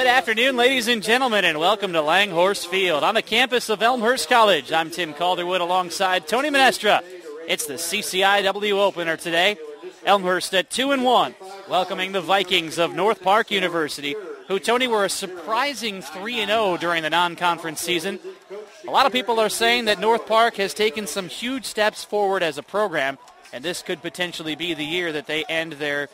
Good afternoon, ladies and gentlemen, and welcome to Elmhurst Field on the campus of Elmhurst College. I'm Tim Calderwood alongside Tony Menestra. It's the CCIW opener today. Elmhurst at 2-1, welcoming the Vikings of North Park University, who, Tony, were a surprising 3-0 during the non-conference season. A lot of people are saying that North Park has taken some huge steps forward as a program, and this could potentially be the year that they end their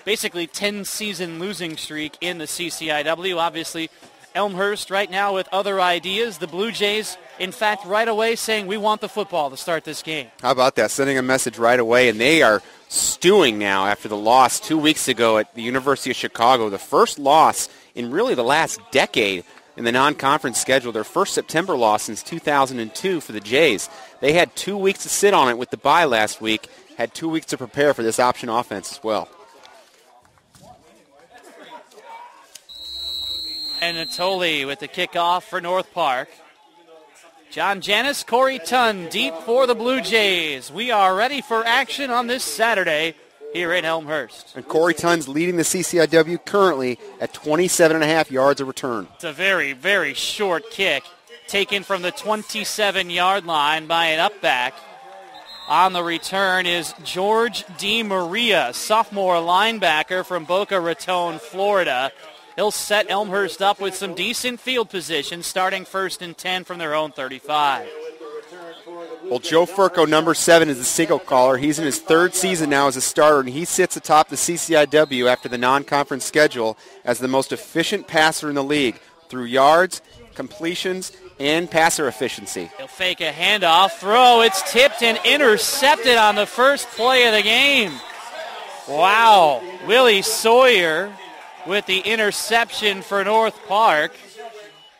basically 10-season losing streak in the CCIW. Obviously, Elmhurst right now with other ideas. The Blue Jays, in fact, right away saying we want the football to start this game. How about that? Sending a message right away, and they are stewing now after the loss 2 weeks ago at the University of Chicago. The first loss in really the last decade in the non-conference schedule. Their first September loss since 2002 for the Jays. They had 2 weeks to sit on it with the bye last week, had 2 weeks to prepare for this option offense as well. And Natoli with the kickoff for North Park. John Janis, Corey Tunn deep for the Blue Jays. We are ready for action on this Saturday here in Elmhurst. And Corey Tunn's leading the CCIW currently at 27.5 yards of return. It's a very, very short kick taken from the 27-yard line by an upback. On the return is George DiMaria, sophomore linebacker from Boca Raton, Florida. He'll set Elmhurst up with some decent field position, starting 1st and 10 from their own 35. Well, Joe Furco, number 7, is the signal caller. He's in his third season now as a starter, and he sits atop the CCIW after the non-conference schedule as the most efficient passer in the league through yards, completions, and passer efficiency. He'll fake a handoff, throw. It's tipped and intercepted on the first play of the game. Wow. Willie Sawyer with the interception for North Park,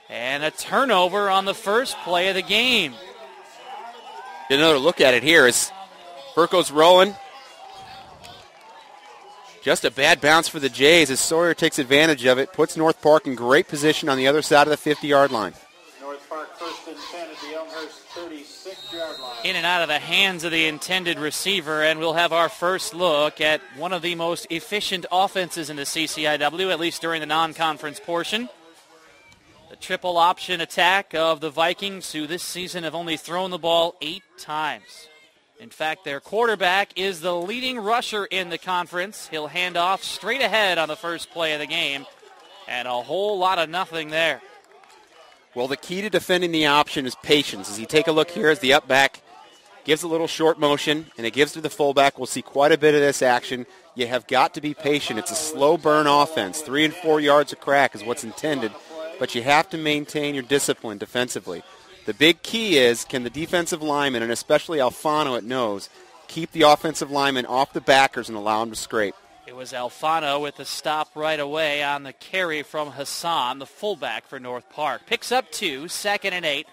and a turnover on the first play of the game. Another look at it here as Furco's rolling. Just a bad bounce for the Jays as Sawyer takes advantage of it, puts North Park in great position on the other side of the 50-yard line. North Park 1st and 10 at the Elmhurst 36-yard line. In and out of the hands of the intended receiver, and we'll have our first look at one of the most efficient offenses in the CCIW, at least during the non-conference portion. The triple option attack of the Vikings, who this season have only thrown the ball 8 times. In fact, their quarterback is the leading rusher in the conference. He'll hand off straight ahead on the first play of the game, and a whole lot of nothing there. Well, the key to defending the option is patience. As you take a look here as the up back gives a little short motion, and it gives to the fullback. We'll see quite a bit of this action. You have got to be patient. It's a slow burn offense. 3 and 4 yards a crack is what's intended, but you have to maintain your discipline defensively. The big key is, can the defensive lineman, and especially Alfano at nose, keep the offensive lineman off the backers and allow them to scrape? It was Alfano with the stop right away on the carry from Hassan, the fullback for North Park. Picks up 2, 2nd and 8,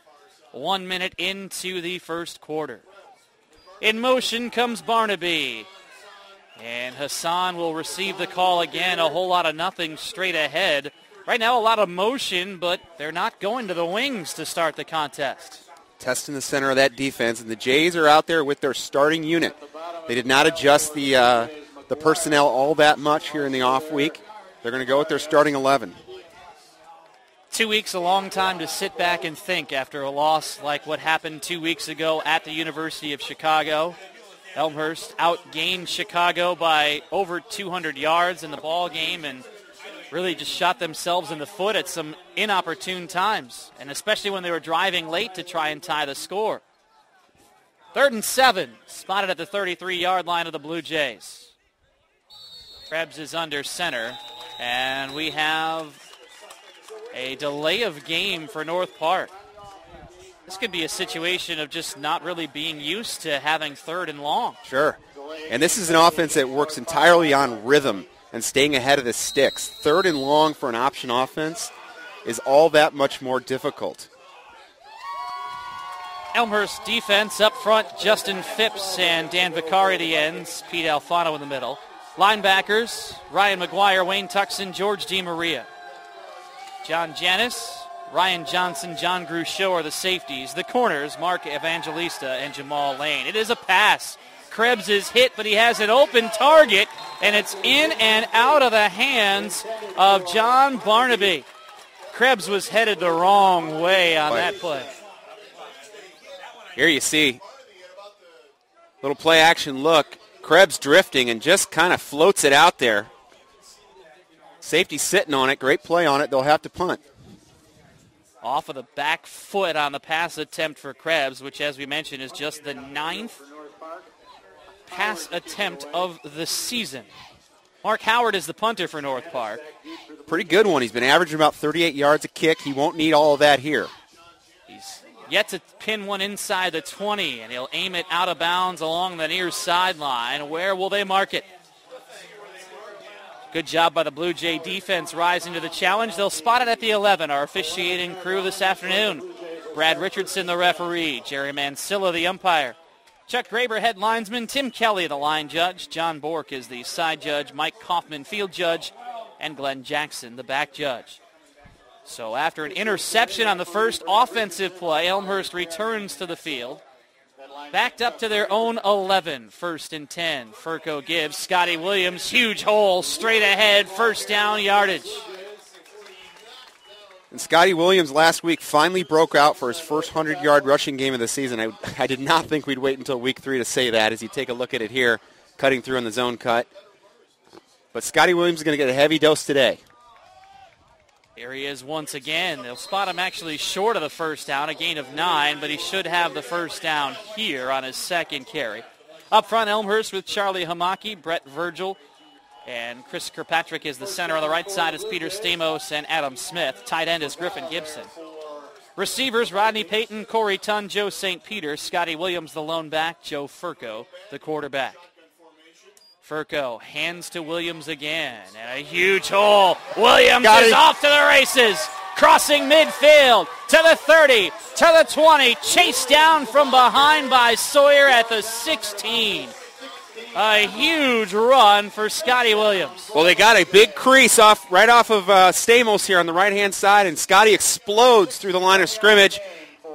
1 minute into the first quarter. In motion comes Barnaby. And Hassan will receive the call again. A whole lot of nothing straight ahead. Right now a lot of motion, but they're not going to the wings to start the contest. Testing the center of that defense, and the Jays are out there with their starting unit. They did not adjust the personnel all that much here in the off week. They're going to go with their starting 11. 2 weeks, a long time to sit back and think after a loss like what happened 2 weeks ago at the University of Chicago. Elmhurst outgained Chicago by over 200 yards in the ball game and really just shot themselves in the foot at some inopportune times, and especially when they were driving late to try and tie the score. 3rd and 7, spotted at the 33-yard line of the Blue Jays. Krebs is under center, and we have a delay of game for North Park. This could be a situation of just not really being used to having 3rd and long. Sure. And this is an offense that works entirely on rhythm and staying ahead of the sticks. 3rd and long for an option offense is all that much more difficult. Elmhurst defense up front, Justin Phipps and Dan Vicari at the ends, Pete Alfano in the middle. Linebackers, Ryan McGuire, Wayne Tuxson, George DiMaria. John Janis, Ryan Johnson, John Gruchot are the safeties. The corners, Mark Evangelista and Jamal Lane. It is a pass. Krebs is hit, but he has an open target, and it's in and out of the hands of John Barnaby. Krebs was headed the wrong way on that play. Here you see little play action look. Krebs drifting and just kind of floats it out there. Safety sitting on it. Great play on it. They'll have to punt. Off of the back foot on the pass attempt for Krebs, which, as we mentioned, is just the 9th pass attempt of the season. Mark Howard is the punter for North Park. Pretty good one. He's been averaging about 38 yards a kick. He won't need all of that here. He's yet to pin one inside the 20, and he'll aim it out of bounds along the near sideline. Where will they mark it? Good job by the Blue Jay defense rising to the challenge. They'll spot it at the 11. Our officiating crew this afternoon. Brad Richardson, the referee. Jerry Mansilla, the umpire. Chuck Graber, head linesman. Tim Kelly, the line judge. John Bork is the side judge. Mike Kaufman, field judge. And Glenn Jackson, the back judge. So after an interception on the first offensive play, Elmhurst returns to the field. Backed up to their own 11, 1st and 10. Furco gives Scotty Williams, huge hole, straight ahead, first down yardage. And Scotty Williams last week finally broke out for his first 100-yard rushing game of the season. I did not think we'd wait until week 3 to say that as you take a look at it here, cutting through on the zone cut. But Scotty Williams is going to get a heavy dose today. Here he is once again. They'll spot him actually short of the first down, a gain of 9, but he should have the first down here on his second carry. Up front, Elmhurst with Charlie Hamaki, Brett Virgil, and Chris Kirkpatrick is the center. On the right side is Peter Stamos and Adam Smith. Tight end is Griffin Gibson. Receivers, Rodney Payton, Corey Tunn, Joe St. Peter, Scotty Williams, the lone back, Joe Furco, the quarterback. Furco hands to Williams again, and a huge hole. Williams is off to the races, crossing midfield to the 30, to the 20, chased down from behind by Sawyer at the 16. A huge run for Scotty Williams. Well, they got a big crease right off of Stamos here on the right-hand side, and Scotty explodes through the line of scrimmage,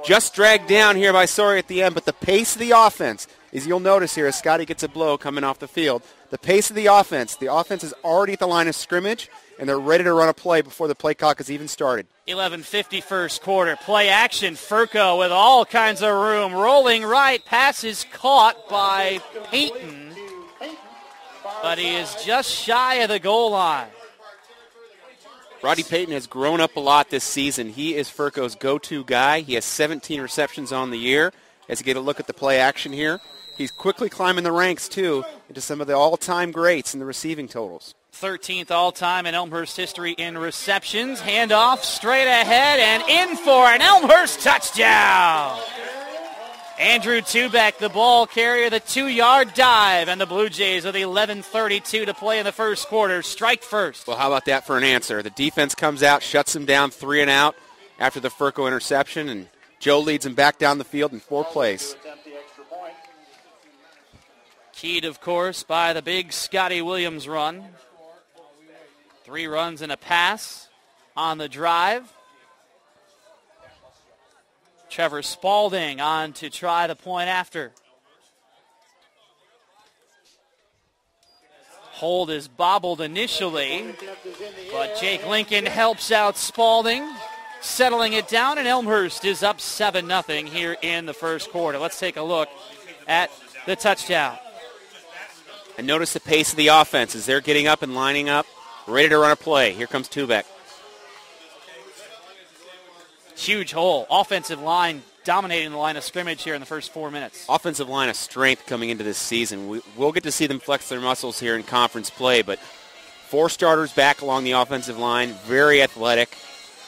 just dragged down here by Sawyer at the end, but the pace of the offense, as you'll notice here, as Scotty gets a blow coming off the field, the pace of the offense is already at the line of scrimmage, and they're ready to run a play before the play clock has even started. 11:50 first quarter. Play action. Furco with all kinds of room. Rolling right. Pass is caught by Payton, but he is just shy of the goal line. Roddy Payton has grown up a lot this season. He is Furco's go-to guy. He has 17 receptions on the year. As you get a look at the play action here, he's quickly climbing the ranks, too, into some of the all-time greats in the receiving totals. 13th all-time in Elmhurst history in receptions. Handoff straight ahead and in for an Elmhurst touchdown. Andrew Tubeck, the ball carrier, the 2-yard dive, and the Blue Jays with 11:32 to play in the first quarter. Strike first. Well, how about that for an answer? The defense comes out, shuts them down 3 and out after the Furco interception, and Joe leads him back down the field in 4 plays. Keyed, of course, by the big Scotty Williams run. 3 runs and a pass on the drive. Trevor Spaulding on to try the point after. Hold is bobbled initially, but Jake Lincoln helps out Spaulding, settling it down, and Elmhurst is up 7-0 here in the first quarter. Let's take a look at the touchdown. And notice the pace of the offense as they're getting up and lining up, ready to run a play. Here comes Tubeck. Huge hole. Offensive line dominating the line of scrimmage here in the first 4 minutes. Offensive line of strength coming into this season. We'll get to see them flex their muscles here in conference play, but 4 starters back along the offensive line, very athletic.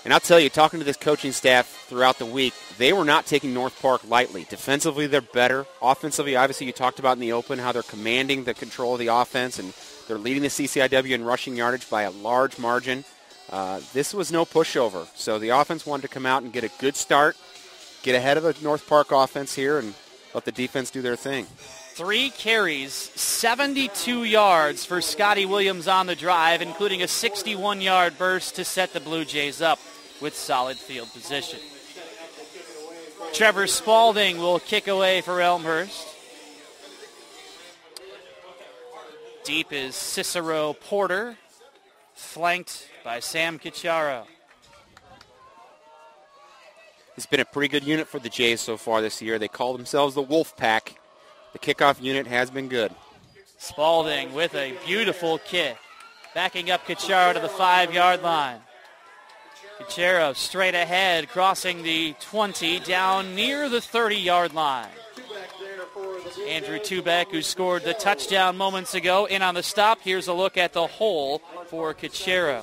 And I'll tell you, talking to this coaching staff throughout the week, they were not taking North Park lightly. Defensively, they're better. Offensively, obviously, you talked about in the open how they're commanding the control of the offense, and they're leading the CCIW in rushing yardage by a large margin. This was no pushover. So the offense wanted to come out and get a good start, get ahead of the North Park offense here, and let the defense do their thing. 3 carries, 72 yards for Scotty Williams on the drive, including a 61-yard burst to set the Blue Jays up with solid field position. Trevor Spaulding will kick away for Elmhurst. Deep is Cicero Porter, flanked by Sam Cicciaro. has been a pretty good unit for the Jays so far this year. They call themselves the Wolf Pack. The kickoff unit has been good. Spalding with a beautiful kick. Backing up Cachero to the 5-yard line. Cachero straight ahead, crossing the 20, down near the 30-yard line. Andrew Tubeck, who scored the touchdown moments ago, in on the stop. Here's a look at the hole for Cachero.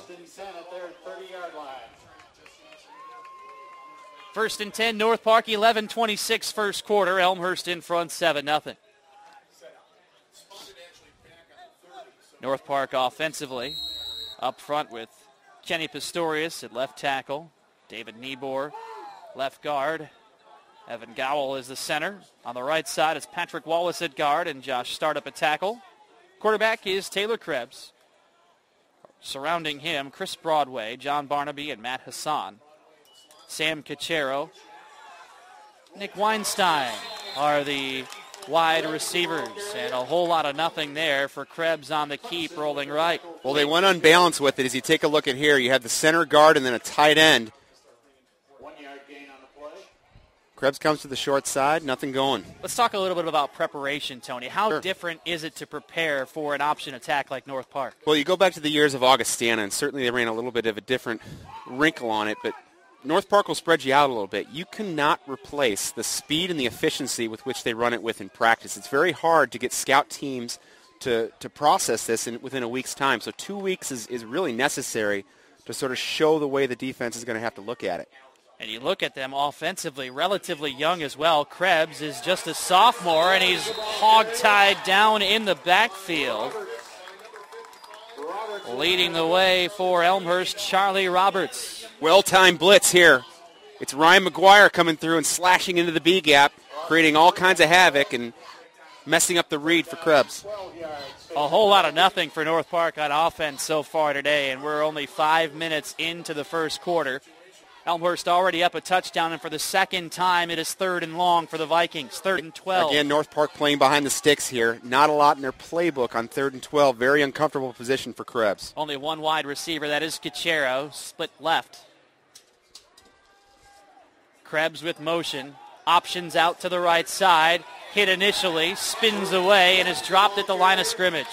1st and 10, North Park, 11:26 first quarter. Elmhurst in front, 7-0. North Park offensively up front with Kenny Pistorius at left tackle. David Niebuhr, left guard. Evan Gowell is the center. On the right side is Patrick Wallace at guard and Josh Startup at tackle. Quarterback is Taylor Krebs. Surrounding him, Chris Broadway, John Barnaby, and Matt Hassan. Sam Cachero, Nick Weinstein are the wide receivers, and a whole lot of nothing there for Krebs on the keep, rolling right. Well, they went unbalanced with it. As you take a look at here, you have the center guard and then a tight end. 1 yard gain on the play. Krebs comes to the short side, nothing going. Let's talk a little bit about preparation, Tony. How Sure. different is it to prepare for an option attack like North Park? Well, you go back to the years of Augustana, and certainly they ran a little bit of a different wrinkle on it, but North Park will spread you out a little bit. You cannot replace the speed and the efficiency with which they run it with in practice. It's very hard to get scout teams to process this within a week's time. So 2 weeks is really necessary to sort of show the way the defense is going to have to look at it. And you look at them offensively, relatively young as well. Krebs is just a sophomore, and he's hog-tied down in the backfield. Leading the way for Elmhurst, Charlie Roberts. Well-timed blitz here. It's Ryan McGuire coming through and slashing into the B-gap, creating all kinds of havoc and messing up the read for Krebs. A whole lot of nothing for North Park on offense so far today, and we're only 5 minutes into the first quarter. Elmhurst already up a touchdown, and for the second time, it is 3rd and long for the Vikings, 3rd and 12. Again, North Park playing behind the sticks here. Not a lot in their playbook on 3rd and 12. Very uncomfortable position for Krebs. Only one wide receiver, that is Cachero, split left. Krebs with motion, options out to the right side, hit initially, spins away, and is dropped at the line of scrimmage.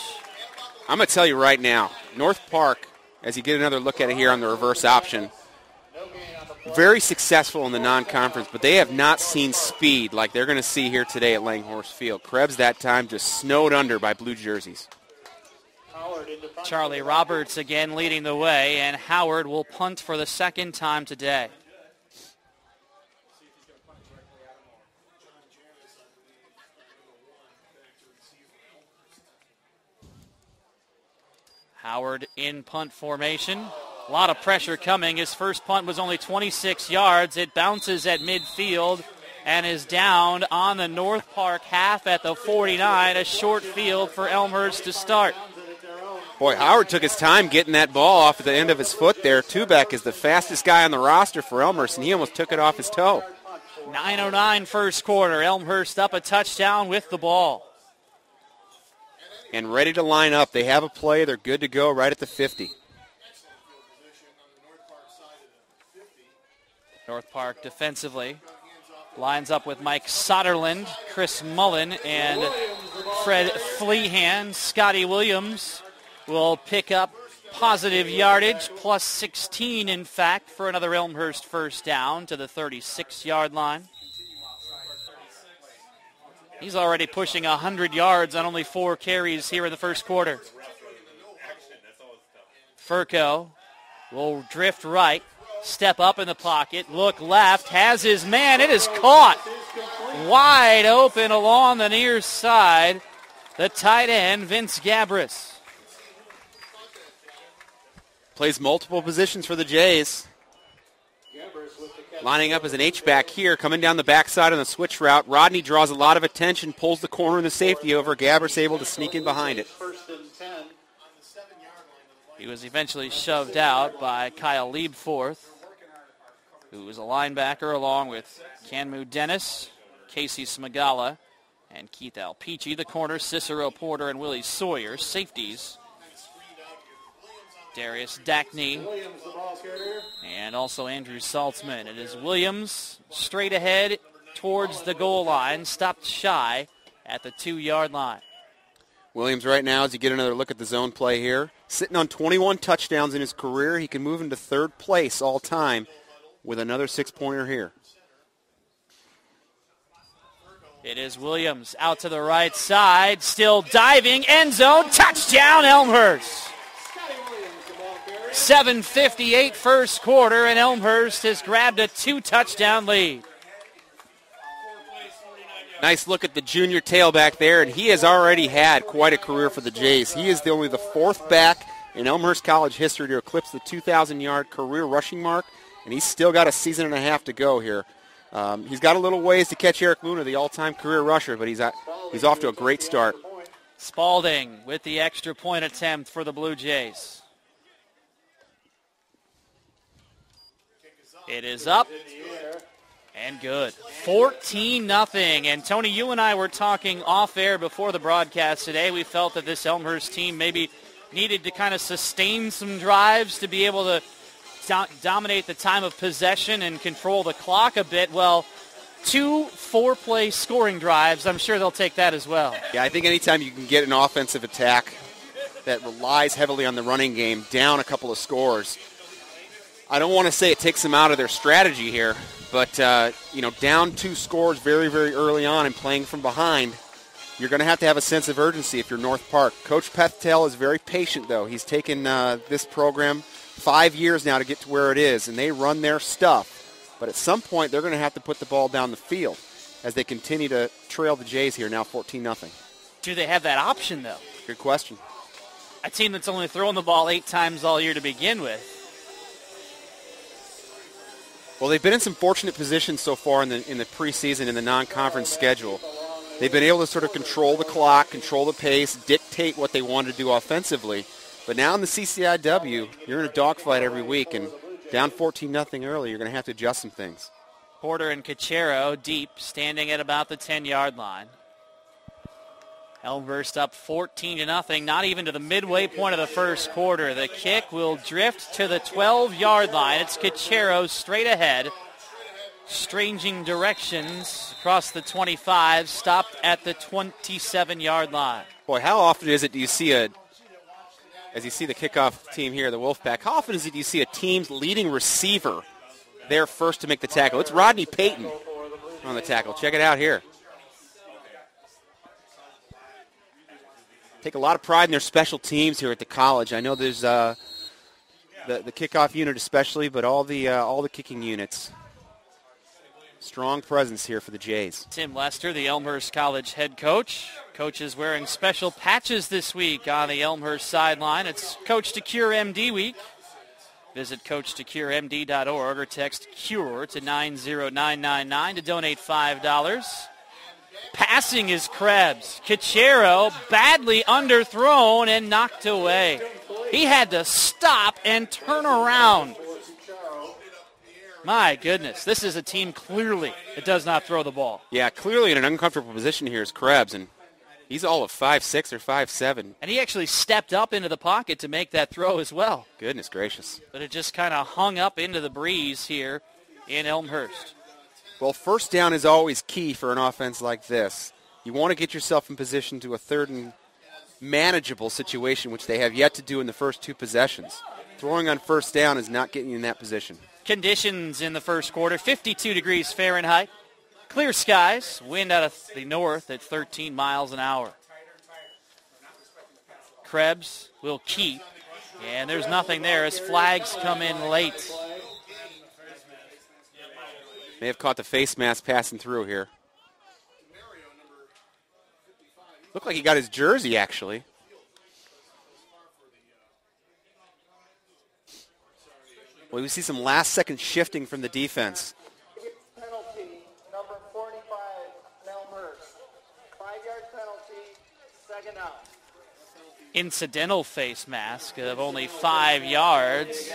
I'm going to tell you right now, North Park, as you get another look at it here on the reverse option, very successful in the non-conference, but they have not seen speed like they're going to see here today at Langhorse Field. Krebs that time just snowed under by blue jerseys. Charlie Roberts again leading the way, and Howard will punt for the second time today. Howard in punt formation. A lot of pressure coming. His first punt was only 26 yards. It bounces at midfield and is down on the North Park half at the 49. A short field for Elmhurst to start. Boy, Howard took his time getting that ball off at the end of his foot there. Tubeck is the fastest guy on the roster for Elmhurst, and he almost took it off his toe. 9:09 first quarter. Elmhurst up a touchdown with the ball. And ready to line up. They have a play. They're good to go right at the 50. North Park defensively lines up with Mike Soderland, Chris Mullen, and Fred Fleehan. Scotty Williams will pick up positive yardage, plus 16, in fact, for another Elmhurst first down to the 36-yard line. He's already pushing 100 yards on only 4 carries here in the first quarter. Furco will drift right, step up in the pocket, look left, has his man. It is caught wide open along the near side. The tight end, Vince Gabris. Plays multiple positions for the Jays. Lining up as an H-back here, coming down the backside on the switch route. Rodney draws a lot of attention, pulls the corner and the safety over. Gabris able to sneak in behind it. He was eventually shoved out by Kyle Liebforth, who was a linebacker, along with Canmu Dennis, Casey Smagala, and Keith Alpici. The corner, Cicero Porter and Willie Sawyer. Safeties, Darius Dackney, Williams, the ball carrier. and also Andrew Saltzman. It is Williams straight ahead towards the goal line, stopped shy at the 2-yard line. Williams right now, as you get another look at the zone play here, sitting on 21 touchdowns in his career. He can move into third place all time with another 6-pointer here. It is Williams out to the right side, still diving, end zone, touchdown Elmhurst. 7:58 first quarter, and Elmhurst has grabbed a 2-touchdown lead. Nice look at the junior tailback there, and he has already had quite a career for the Jays. He is only the 4th back in Elmhurst College history to eclipse the 2,000-yard career rushing mark, and he's still got a season and a half to go here. He's got a little ways to catch Eric Luna, the all-time career rusher, but he's off to a great start. Spalding with the extra point attempt for the Blue Jays. It is up and good. 14-0. And Tony, you and I were talking off air before the broadcast today. We felt that this Elmhurst team maybe needed to kind of sustain some drives to be able to dominate the time of possession and control the clock a bit. Well, 2 4-play scoring drives, I'm sure they'll take that as well. Yeah, I think anytime you can get an offensive attack that relies heavily on the running game down a couple of scores, I don't want to say it takes them out of their strategy here, but, down 2 scores very, very early on and playing from behind, you're going to have a sense of urgency if you're North Park. Coach Pethtel is very patient, though. He's taken this program 5 years now to get to where it is, and they run their stuff. But at some point, they're going to have to put the ball down the field as they continue to trail the Jays here, now 14-0. Do they have that option, though? Good question. A team that's only thrown the ball 8 times all year to begin with. Well, they've been in some fortunate positions so far in the preseason in the non-conference schedule. They've been able to sort of control the clock, control the pace, dictate what they want to do offensively. But now in the CCIW, you're in a dogfight every week, and down 14-0 early, you're going to have to adjust some things. Porter and Cachero deep, standing at about the 10-yard line. Elmhurst up 14-0, not even to the midway point of the first quarter. The kick will drift to the 12-yard line. It's Cachero straight ahead, stranging directions across the 25, stopped at the 27-yard line. Boy, how often is it do you see as you see the kickoff team here, the Wolfpack, how often is it do you see a team's leading receiver there first to make the tackle? It's Rodney Payton on the tackle. Check it out here. Take a lot of pride in their special teams here at the college. I know there's the kickoff unit especially, but all the kicking units. Strong presence here for the Jays. Tim Lester, the Elmhurst College head coach. Coach is wearing special patches this week on the Elmhurst sideline. It's Coach to Cure MD week. Visit CoachToCureMD.org or text CURE to 90999 to donate $5. Passing is Krebs. Cachero badly underthrown and knocked away. He had to stop and turn around. My goodness, this is a team clearly that does not throw the ball. Yeah, clearly in an uncomfortable position here is Krebs, and he's all of 5'6" or 5'7". And he actually stepped up into the pocket to make that throw as well. Goodness gracious. But it just kind of hung up into the breeze here in Elmhurst. Well, first down is always key for an offense like this. You want to get yourself in position to a third and manageable situation, which they have yet to do in the first 2 possessions. Throwing on first down is not getting you in that position. Conditions in the first quarter, 52 degrees Fahrenheit. Clear skies, wind out of the north at 13 miles an hour. Krebs will keep, and there's nothing there as flags come in late. May have caught the face mask passing through here. Looked like he got his jersey, actually. Well, we see some last-second shifting from the defense. Penalty, number 45, Elmhurst. 5-yard penalty, second out. Incidental face mask of only 5 yards.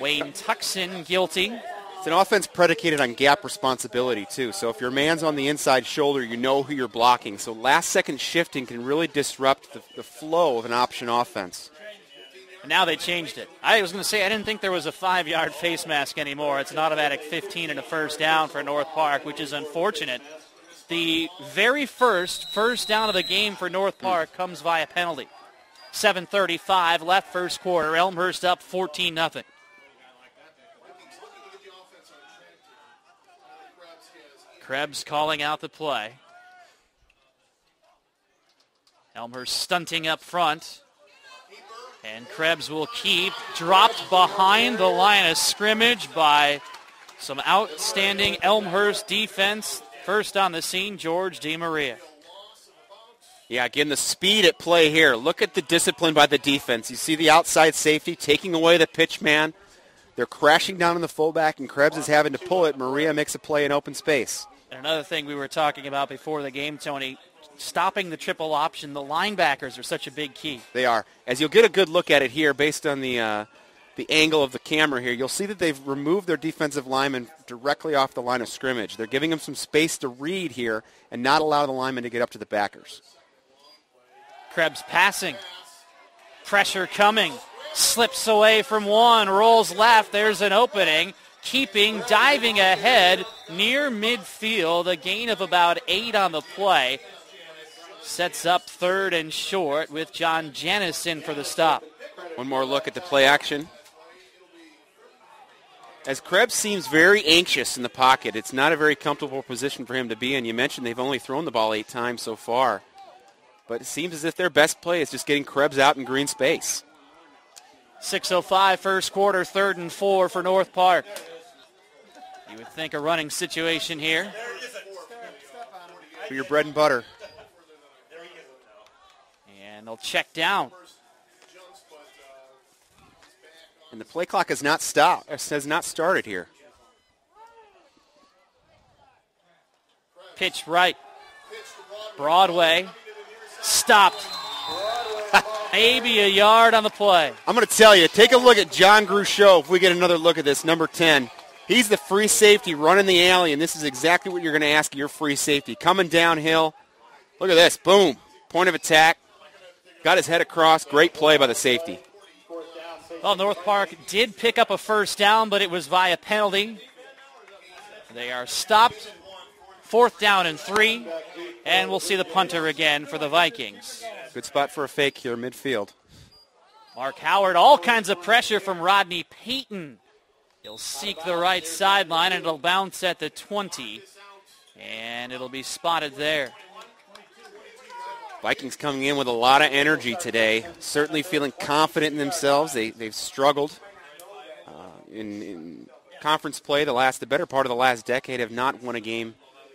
Wayne Tuckson guilty. It's an offense predicated on gap responsibility, too. So if your man's on the inside shoulder, you know who you're blocking. So last-second shifting can really disrupt the flow of an option offense. And now they changed it. I was going to say I didn't think there was a 5-yard face mask anymore. It's an automatic 15 and a first down for North Park, which is unfortunate. The very first down of the game for North Park comes via penalty. 7:35 left first quarter. Elmhurst up 14-0. Krebs calling out the play. Elmhurst stunting up front. And Krebs will keep. Dropped behind the line of scrimmage by some outstanding Elmhurst defense. First on the scene, George DeMaria. Yeah, again, the speed at play here. Look at the discipline by the defense. You see the outside safety taking away the pitch man. They're crashing down on the fullback, and Krebs is having to pull it. Maria makes a play in open space. And another thing we were talking about before the game, Tony, stopping the triple option. The linebackers are such a big key. They are. As you'll get a good look at it here based on the angle of the camera here, you'll see that they've removed their defensive lineman directly off the line of scrimmage. They're giving them some space to read here and not allow the linemen to get up to the backers. Krebs passing. Pressure coming. Slips away from one. Rolls left. There's an opening. Keeping, diving ahead near midfield. A gain of about 8 on the play. Sets up 3rd and short with John Janis in for the stop. One more look at the play action. As Krebs seems very anxious in the pocket, it's not a very comfortable position for him to be in. You mentioned they've only thrown the ball 8 times so far. But it seems as if their best play is just getting Krebs out in green space. 6:05 first quarter, 3rd and 4 for North Park. You would think a running situation here. For your bread and butter. And they'll check down. And the play clock has not started here. Pitch right. Broadway. Stopped. Maybe a yard on the play. I'm going to tell you, take a look at John Gruchot if we get another look at this, number 10. He's the free safety running the alley, and this is exactly what you're going to ask your free safety. Coming downhill. Look at this. Boom. Point of attack. Got his head across. Great play by the safety. Well, North Park did pick up a first down, but it was via penalty. They are stopped. 4th down and 3. And we'll see the punter again for the Vikings. Good spot for a fake here, midfield. Mark Howard, all kinds of pressure from Rodney Payton. He'll seek the right sideline, and it'll bounce at the 20. And it'll be spotted there. Vikings coming in with a lot of energy today. Certainly feeling confident in themselves. They've struggled in conference play. The better part of the last decade have not won a game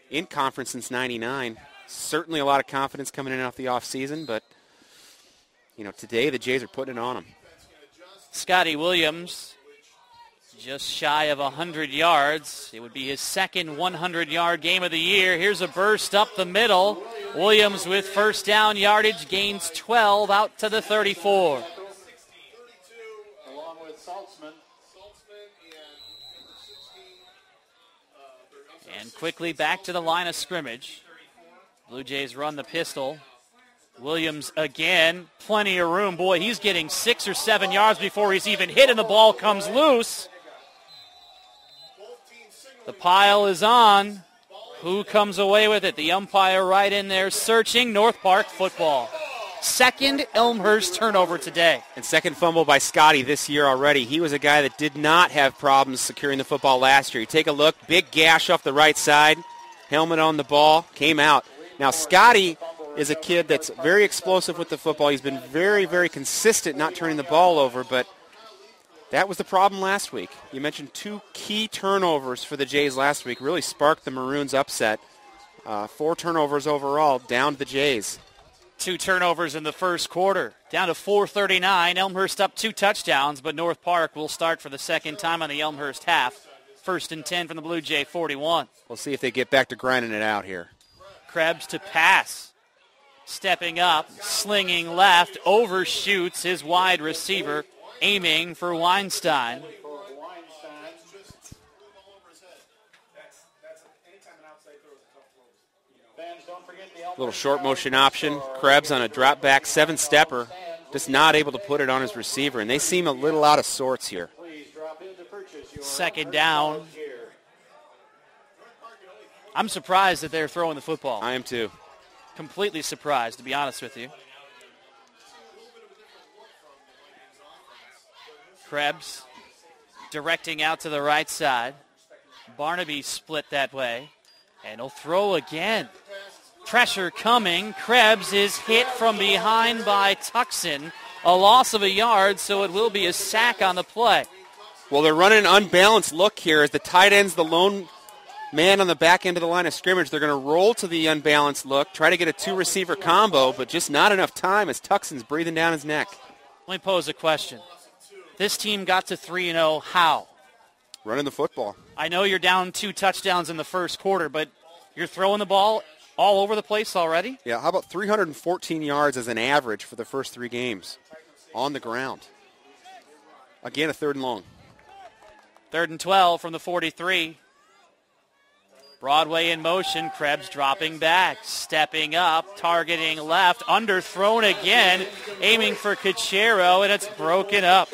in conference since '99. Certainly a lot of confidence coming in off the offseason, but today the Jays are putting it on them. Scotty Williams, just shy of 100 yards. It would be his second 100-yard game of the year. Here's a burst up the middle. Williams with first down yardage, gains 12 out to the 34. Along with Saltzman. And quickly back to the line of scrimmage. Blue Jays run the pistol. Williams again, plenty of room. Boy, he's getting 6 or 7 yards before he's even hit, and the ball comes loose. The pile is on. Who comes away with it? The umpire right in there searching. North Park football. Second Elmhurst turnover today. And second fumble by Scotty this year already. He was a guy that did not have problems securing the football last year. You take a look, big gash off the right side, helmet on the ball, came out. Now Scotty is a kid that's very explosive with the football. He's been very, very consistent not turning the ball over, but that was the problem last week. You mentioned 2 key turnovers for the Jays last week. Really sparked the Maroons' upset. 4 turnovers overall, down to the Jays. 2 turnovers in the first quarter. Down to 4:39. Elmhurst up 2 touchdowns, but North Park will start for the second time on the Elmhurst half. 1st and 10 from the Blue Jay 41. We'll see if they get back to grinding it out here. Krebs to pass. Stepping up, slinging left, overshoots his wide receiver, aiming for Weinstein. Little short motion option. Krebs on a drop back 7-stepper. just not able to put it on his receiver, and they seem a little out of sorts here. Second down. I'm surprised that they're throwing the football. I am too. Completely surprised, to be honest with you. Krebs directing out to the right side. Barnaby split that way. And he'll throw again. Pressure coming. Krebs is hit from behind by Tucson. A loss of a yard, so it will be a sack on the play. Well, they're running an unbalanced look here as the tight end's the lone man on the back end of the line of scrimmage. They're going to roll to the unbalanced look, try to get a two-receiver combo, but just not enough time as Tucson's breathing down his neck. Let me pose a question. This team got to 3-0 how? Running the football. I know you're down 2 touchdowns in the first quarter, but you're throwing the ball all over the place already? Yeah, how about 314 yards as an average for the first 3 games on the ground? Again, a 3rd and long. 3rd and 12 from the 43. Broadway in motion. Krebs dropping back, stepping up, targeting left, underthrown again, aiming for Cachero, and it's broken up.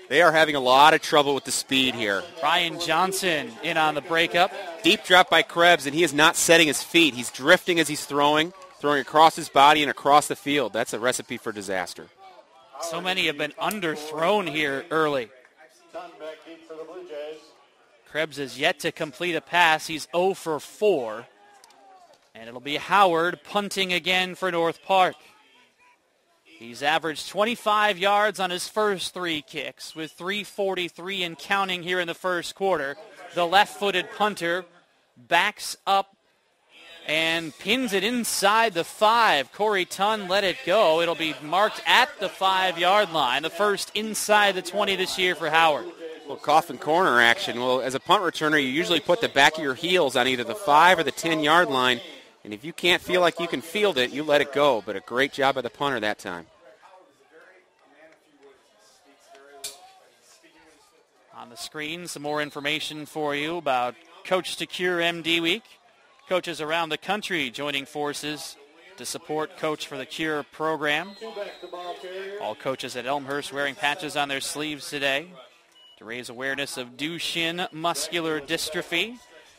They are having a lot of trouble with the speed here. Ryan Johnson in on the breakup. Deep drop by Krebs, and he is not setting his feet. He's drifting as he's throwing across his body and across the field. That's a recipe for disaster. So many have been underthrown here early. Krebs has yet to complete a pass. He's 0 for 4. And it'll be Howard punting again for North Park. He's averaged 25 yards on his first 3 kicks with 3:43 and counting here in the first quarter. The left-footed punter backs up and pins it inside the 5. Corey Tunn let it go. It'll be marked at the 5-yard line. The first inside the 20 this year for Howard. Well, coffin corner action. Well, as a punt returner, you usually put the back of your heels on either the 5 or the 10-yard line. And if you can't feel like you can field it, you let it go. But a great job by the punter that time. On the screen, some more information for you about Coach to Cure MD Week. Coaches around the country joining forces to support Coach for the Cure program. All coaches at Elmhurst wearing patches on their sleeves today to raise awareness of Duchenne muscular dystrophy.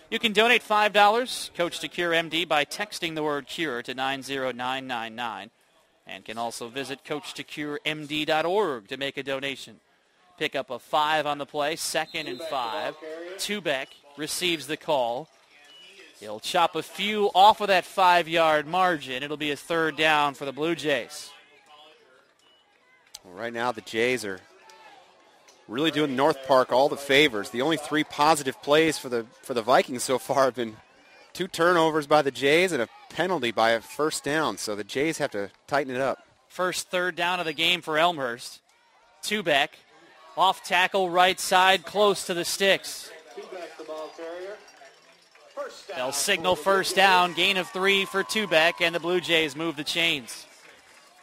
You can donate $5, Coach to Cure MD, by texting the word CURE to 90999, and can also visit coachtocuremd.org to make a donation. Pick up a 5 on the play, 2nd and 5. Tubeck receives the call. He'll chop a few off of that 5-yard margin. It'll be a 3rd down for the Blue Jays. Well, right now the Jays are really doing North Park all the favors. The only 3 positive plays for the Vikings so far have been 2 turnovers by the Jays and a penalty by a 1st down. So the Jays have to tighten it up. First 3rd down of the game for Elmhurst. Tubeck, off tackle right side, close to the sticks. They'll signal 1st down, gain of 3 for Tubeck, and the Blue Jays move the chains.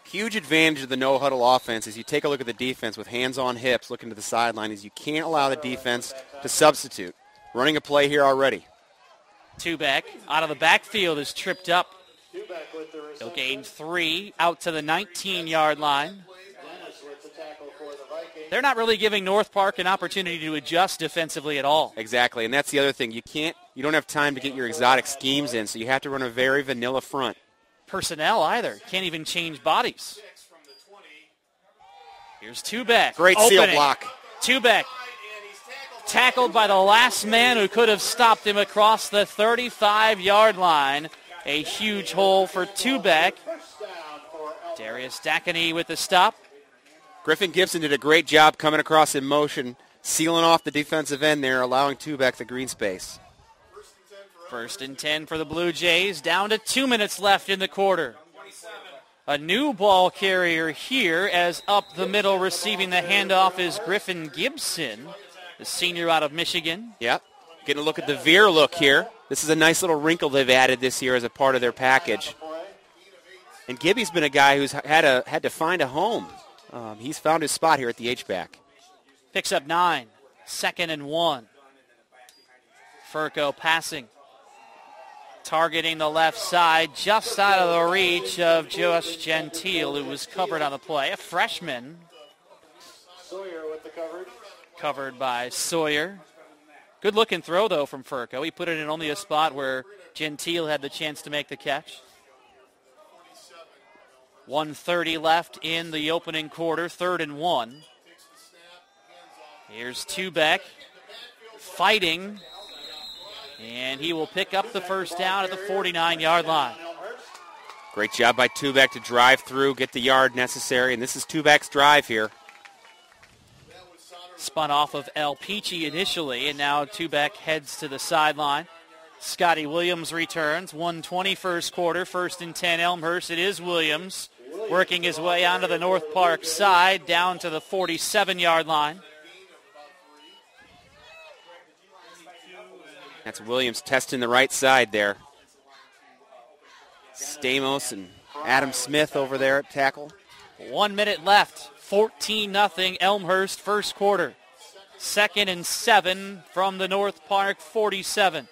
Huge advantage of the no-huddle offense is you take a look at the defense with hands on hips looking to the sideline is you can't allow the defense to substitute. Running a play here already. Tubeck out of the backfield is tripped up. He'll gain 3 out to the 19-yard line. They're not really giving North Park an opportunity to adjust defensively at all. Exactly, and that's the other thing. You don't have time to get your exotic schemes in, so you have to run a very vanilla front. Personnel either. Can't even change bodies. Here's Tubeck. Great seal block. Tubeck tackled by the last man who could have stopped him across the 35-yard line. A huge hole for Tubeck. Darius Dackany with the stop. Griffin Gibson did a great job coming across in motion, sealing off the defensive end there, allowing Tubeck the green space. 1st and 10 for the Blue Jays, down to 2 minutes left in the quarter. A new ball carrier here as up the middle receiving the handoff is Griffin Gibson, the senior out of Michigan. Yep, getting a look at the veer look here. This is a nice little wrinkle they've added this year as a part of their package. And Gibby's been a guy who's had to find a home. He's found his spot here at the H-back. Picks up 9, 2nd and 1. Furco passing. targeting the left side, just out of the reach of Josh Gentile, who was covered on the play. A freshman. Sawyer with the coverage. Covered by Sawyer. Good looking throw, though, from Furco. He put it in only a spot where Gentile had the chance to make the catch. 1:30 left in the opening quarter, 3rd and 1. Here's Tubeck fighting, and he will pick up the first down at the 49-yard line. Great job by Tubeck to drive through, get the yard necessary, and this is Tubeck's drive here. Spun off of El Peachy initially, and now Tubeck heads to the sideline. Scotty Williams returns. 1:20 first quarter, 1st and 10 Elmhurst. It is Williams working his way onto the North Park side, down to the 47-yard line. That's Williams testing the right side there. Stamos and Adam Smith over there at tackle. 1 minute left. 14-0 Elmhurst first quarter. 2nd and 7 from the North Park 47.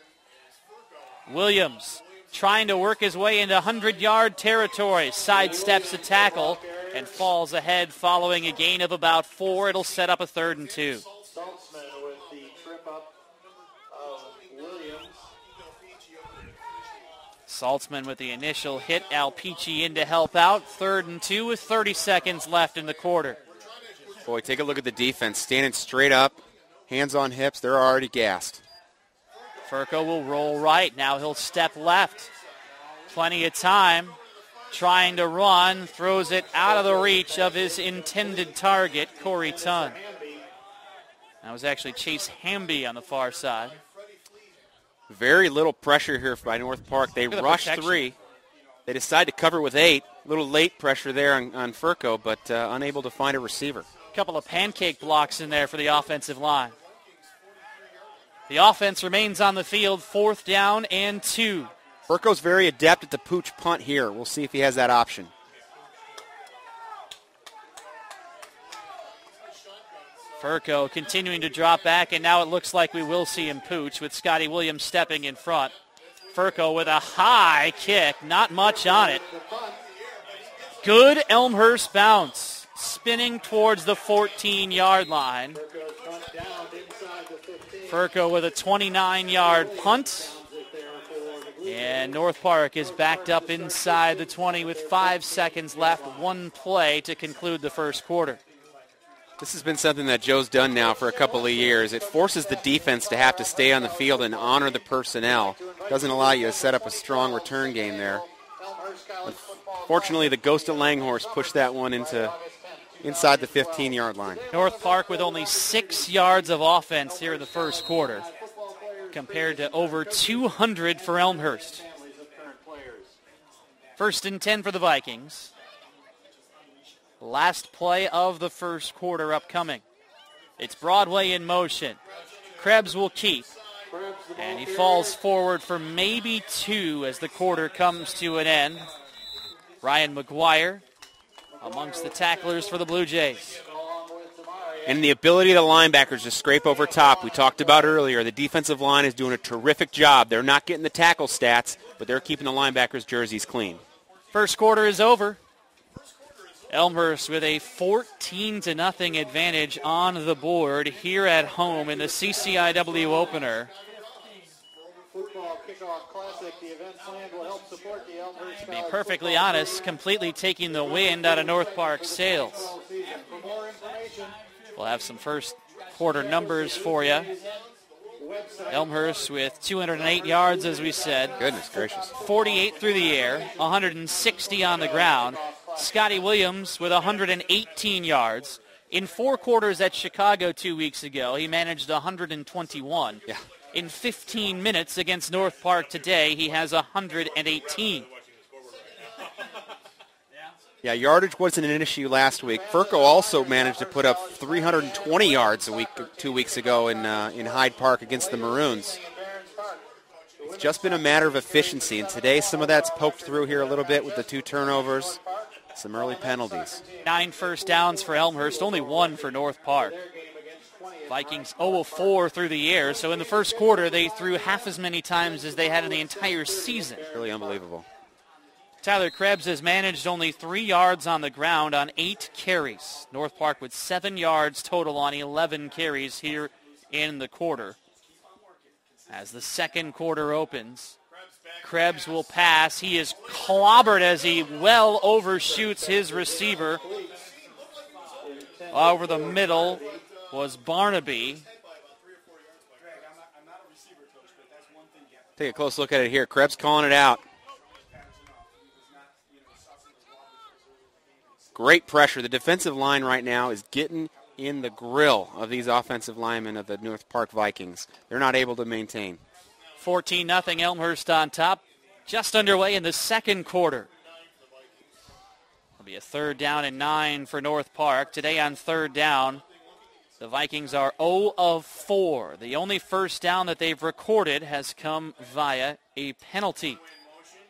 Williams trying to work his way into 100-yard territory. Sidesteps a tackle and falls ahead following a gain of about 4. It'll set up a 3rd and 2. Saltzman with the trip up of Williams. Saltzman with the initial hit. Al Peachy in to help out. 3rd and 2 with 30 seconds left in the quarter. Boy, take a look at the defense. Standing straight up, hands on hips. They're already gassed. Furco will roll right. Now he'll step left. Plenty of time. Trying to run. Throws it out of the reach of his intended target, Corey Tunn. That was actually Chase Hamby on the far side. Very little pressure here by North Park. They rush 3. They decide to cover with 8. A little late pressure there on Furco, but unable to find a receiver. A couple of pancake blocks in there for the offensive line. The offense remains on the field, 4th down and 2. Furco's very adept at the pooch punt here. We'll see if he has that option. Furco continuing to drop back, and now it looks like we will see him pooch with Scotty Williams stepping in front. Furco with a high kick, not much on it. Good Elmhurst bounce, spinning towards the 14-yard line. Furco with a 29-yard punt. And North Park is backed up inside the 20 with 5 seconds left. 1 play to conclude the first quarter. This has been something that Joe's done now for a couple of years. It forces the defense to have to stay on the field and honor the personnel. Doesn't allow you to set up a strong return game there. Fortunately, the Ghost of Langhorse pushed that one inside the 15-yard line. North Park with only 6 yards of offense here in the first quarter, compared to over 200 for Elmhurst. 1st and 10 for the Vikings. Last play of the first quarter upcoming. It's Broadway in motion. Krebs will keep. And he falls forward for maybe 2 as the quarter comes to an end. Ryan McGuire amongst the tacklers for the Blue Jays. And the ability of the linebackers to scrape over top. We talked about earlier, the defensive line is doing a terrific job. They're not getting the tackle stats, but they're keeping the linebackers' jerseys clean. First quarter is over. Elmhurst with a 14-0 advantage on the board here at home in the CCIW opener. Football Kickoff Classic, the event plan will help support the Elmhurst. To be perfectly honest, completely taking the wind out of North Park sails. For more information, We'll have some first quarter numbers for you. Elmhurst with 208 yards, as we said. Goodness gracious. 48 through the air, 160 on the ground. Scotty Williams with 118 yards. In 4 quarters at Chicago 2 weeks ago, he managed 121. Yeah. In 15 minutes against North Park today, he has 118. Yeah, yardage wasn't an issue last week. Furco also managed to put up 320 yards 2 weeks ago in Hyde Park against the Maroons. It's just been a matter of efficiency, and today some of that's poked through here a little bit with the 2 turnovers, some early penalties. 9 first downs for Elmhurst, only 1 for North Park. Vikings 0 of 4 through the air. So in the first quarter, they threw half as many times as they had in the entire season. Really unbelievable. Tyler Krebs has managed only 3 yards on the ground on 8 carries. North Park with 7 yards total on 11 carries here in the quarter. As the second quarter opens, Krebs will pass. He is clobbered as he well overshoots his receiver. Over the middle was Barnaby. Take a close look at it here. Krebs calling it out. Great pressure. The defensive line right now is getting in the grill of these offensive linemen of the North Park Vikings. They're not able to maintain. 14-0 Elmhurst on top. Just underway in the second quarter. It'll be a 3rd down and 9 for North Park. Today on 3rd down, the Vikings are 0 of 4. The only first down that they've recorded has come via a penalty.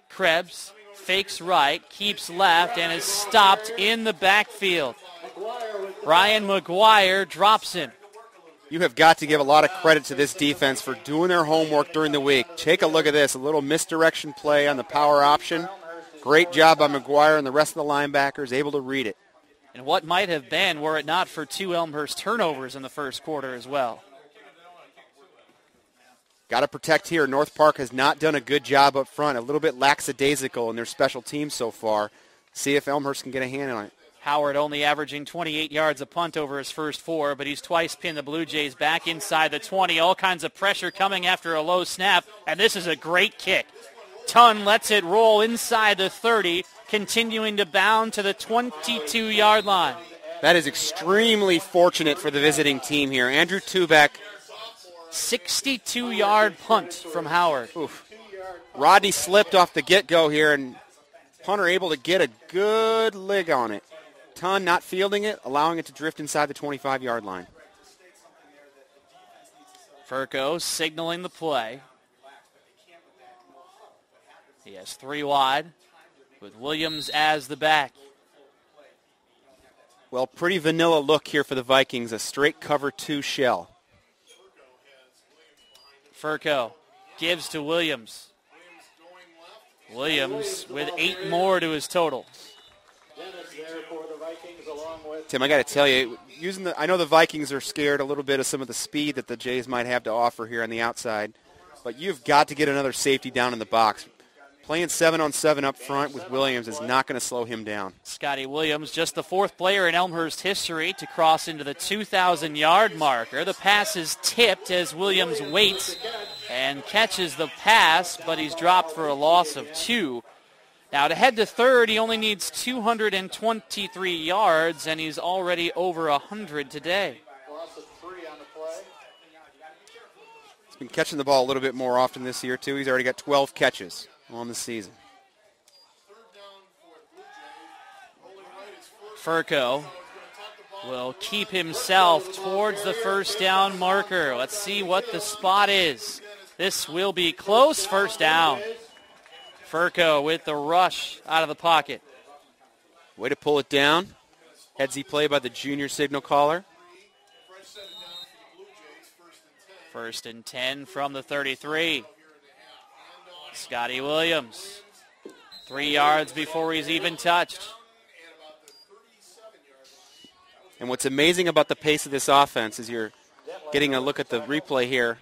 Krebs fakes right, keeps left, and is stopped in the backfield. Ryan McGuire drops him. You have got to give a lot of credit to this defense for doing their homework during the week. Take a look at this, a little misdirection play on the power option. Great job by McGuire and the rest of the linebackers, able to read it. And what might have been were it not for 2 Elmhurst turnovers in the first quarter as well. Got to protect here. North Park has not done a good job up front, a little bit lackadaisical in their special teams so far. See if Elmhurst can get a hand on it. Howard only averaging 28 yards a punt over his first 4, but he's twice pinned the Blue Jays back inside the 20. All kinds of pressure coming after a low snap, and this is a great kick. Tunn lets it roll inside the 30, continuing to bound to the 22-yard line. That is extremely fortunate for the visiting team here. Andrew Tuback. 62-yard punt from Howard. Oof. Rodney slipped off the get-go here, and punter able to get a good leg on it. Tunn not fielding it, allowing it to drift inside the 25-yard line. Furco signaling the play. He has 3 wide with Williams as the back. Well, pretty vanilla look here for the Vikings, a straight cover 2 shell. Furco gives to Williams. Williams with 8 more to his total. Tim, I got to tell you, I know the Vikings are scared a little bit of some of the speed that the Jays might have to offer here on the outside, but you've got to get another safety down in the box. Playing 7-on-7 up front with Williams is not going to slow him down. Scotty Williams, just the 4th player in Elmhurst history to cross into the 2,000-yard marker. The pass is tipped as Williams waits and catches the pass, but he's dropped for a loss of 2. Now to head to 3rd, he only needs 223 yards, and he's already over 100 today. Loss of 3 on the play. He's been catching the ball a little bit more often this year, too. He's already got 12 catches on the season. Furco will keep himself towards the first down marker. Let's see what the spot is. This will be close. First down. Furco with the rush out of the pocket. Way to pull it down. Headsy play by the junior signal caller. 1st and 10 from the 33. Scotty Williams, 3 yards before he's even touched. And what's amazing about the pace of this offense is you're getting a look at the replay here.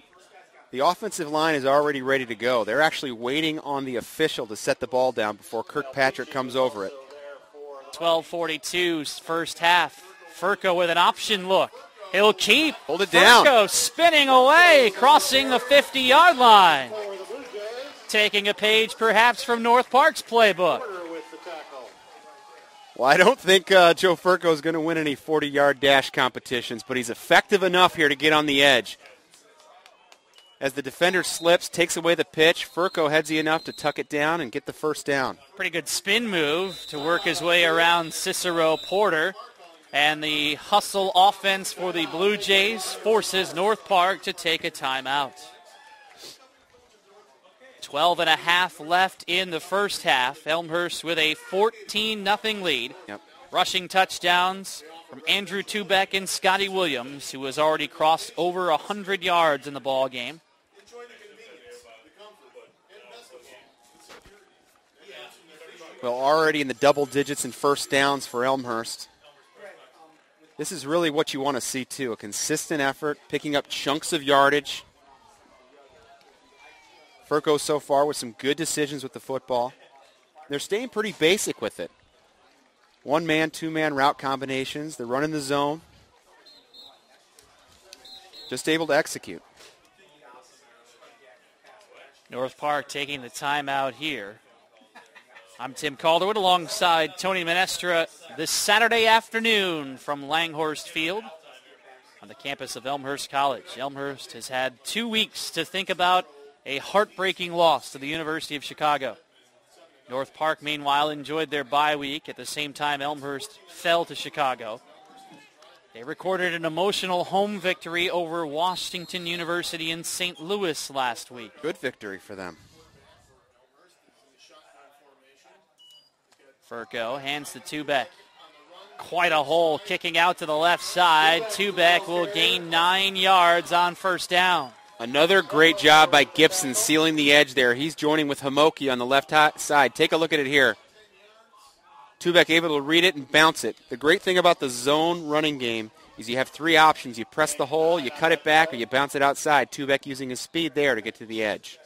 The offensive line is already ready to go. They're actually waiting on the official to set the ball down before Kirkpatrick comes over it. 12:42 first half. Furco with an option look. He'll keep. Hold it down. Furco spinning away, crossing the 50-yard line. Taking a page perhaps from North Park's playbook. Well, I don't think Joe Furco is going to win any 40-yard dash competitions, but he's effective enough here to get on the edge. As the defender slips, takes away the pitch, Furco headsy enough to tuck it down and get the first down. Pretty good spin move to work his way around Cicero Porter. And the hustle offense for the Blue Jays forces North Park to take a timeout. 12.5 left in the first half. Elmhurst with a 14-0 lead. Yep. Rushing touchdowns from Andrew Tubeck and Scotty Williams, who has already crossed over 100 yards in the ball game. Well, already in the double digits in first downs for Elmhurst. This is really what you want to see, too, a consistent effort, picking up chunks of yardage. Furco so far with some good decisions with the football. They're staying pretty basic with it. One-man, two-man route combinations. They're running the zone. Just able to execute. North Park taking the timeout here. I'm Tim Calderwood alongside Tony Menestra this Saturday afternoon from Langhorst Field on the campus of Elmhurst College. Elmhurst has had 2 weeks to think about a heartbreaking loss to the University of Chicago. North Park, meanwhile, enjoyed their bye week. At the same time, Elmhurst fell to Chicago. They recorded an emotional home victory over Washington University in St. Louis last week. Good victory for them. Furco hands to Tubeck. Quite a hole kicking out to the left side. Tubeck will gain 9 yards on first down. Another great job by Gibson sealing the edge there. He's joining with Hamoki on the left side. Take a look at it here. Tubeck able to read it and bounce it. The great thing about the zone running game is you have 3 options. You press the hole, you cut it back, or you bounce it outside. Tubeck using his speed there to get to the edge.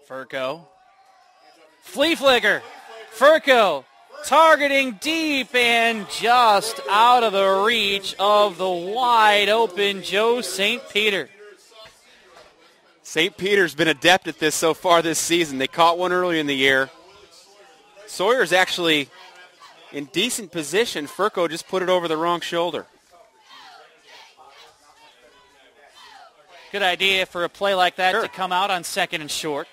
Furco. Flea flicker. Furco targeting deep and just out of the reach of the wide open Joe St. Peter. St. Peter's been adept at this so far this season. They caught one early in the year. Sawyer's actually in decent position. Furco just put it over the wrong shoulder. Good idea for a play like that to come out on second and short.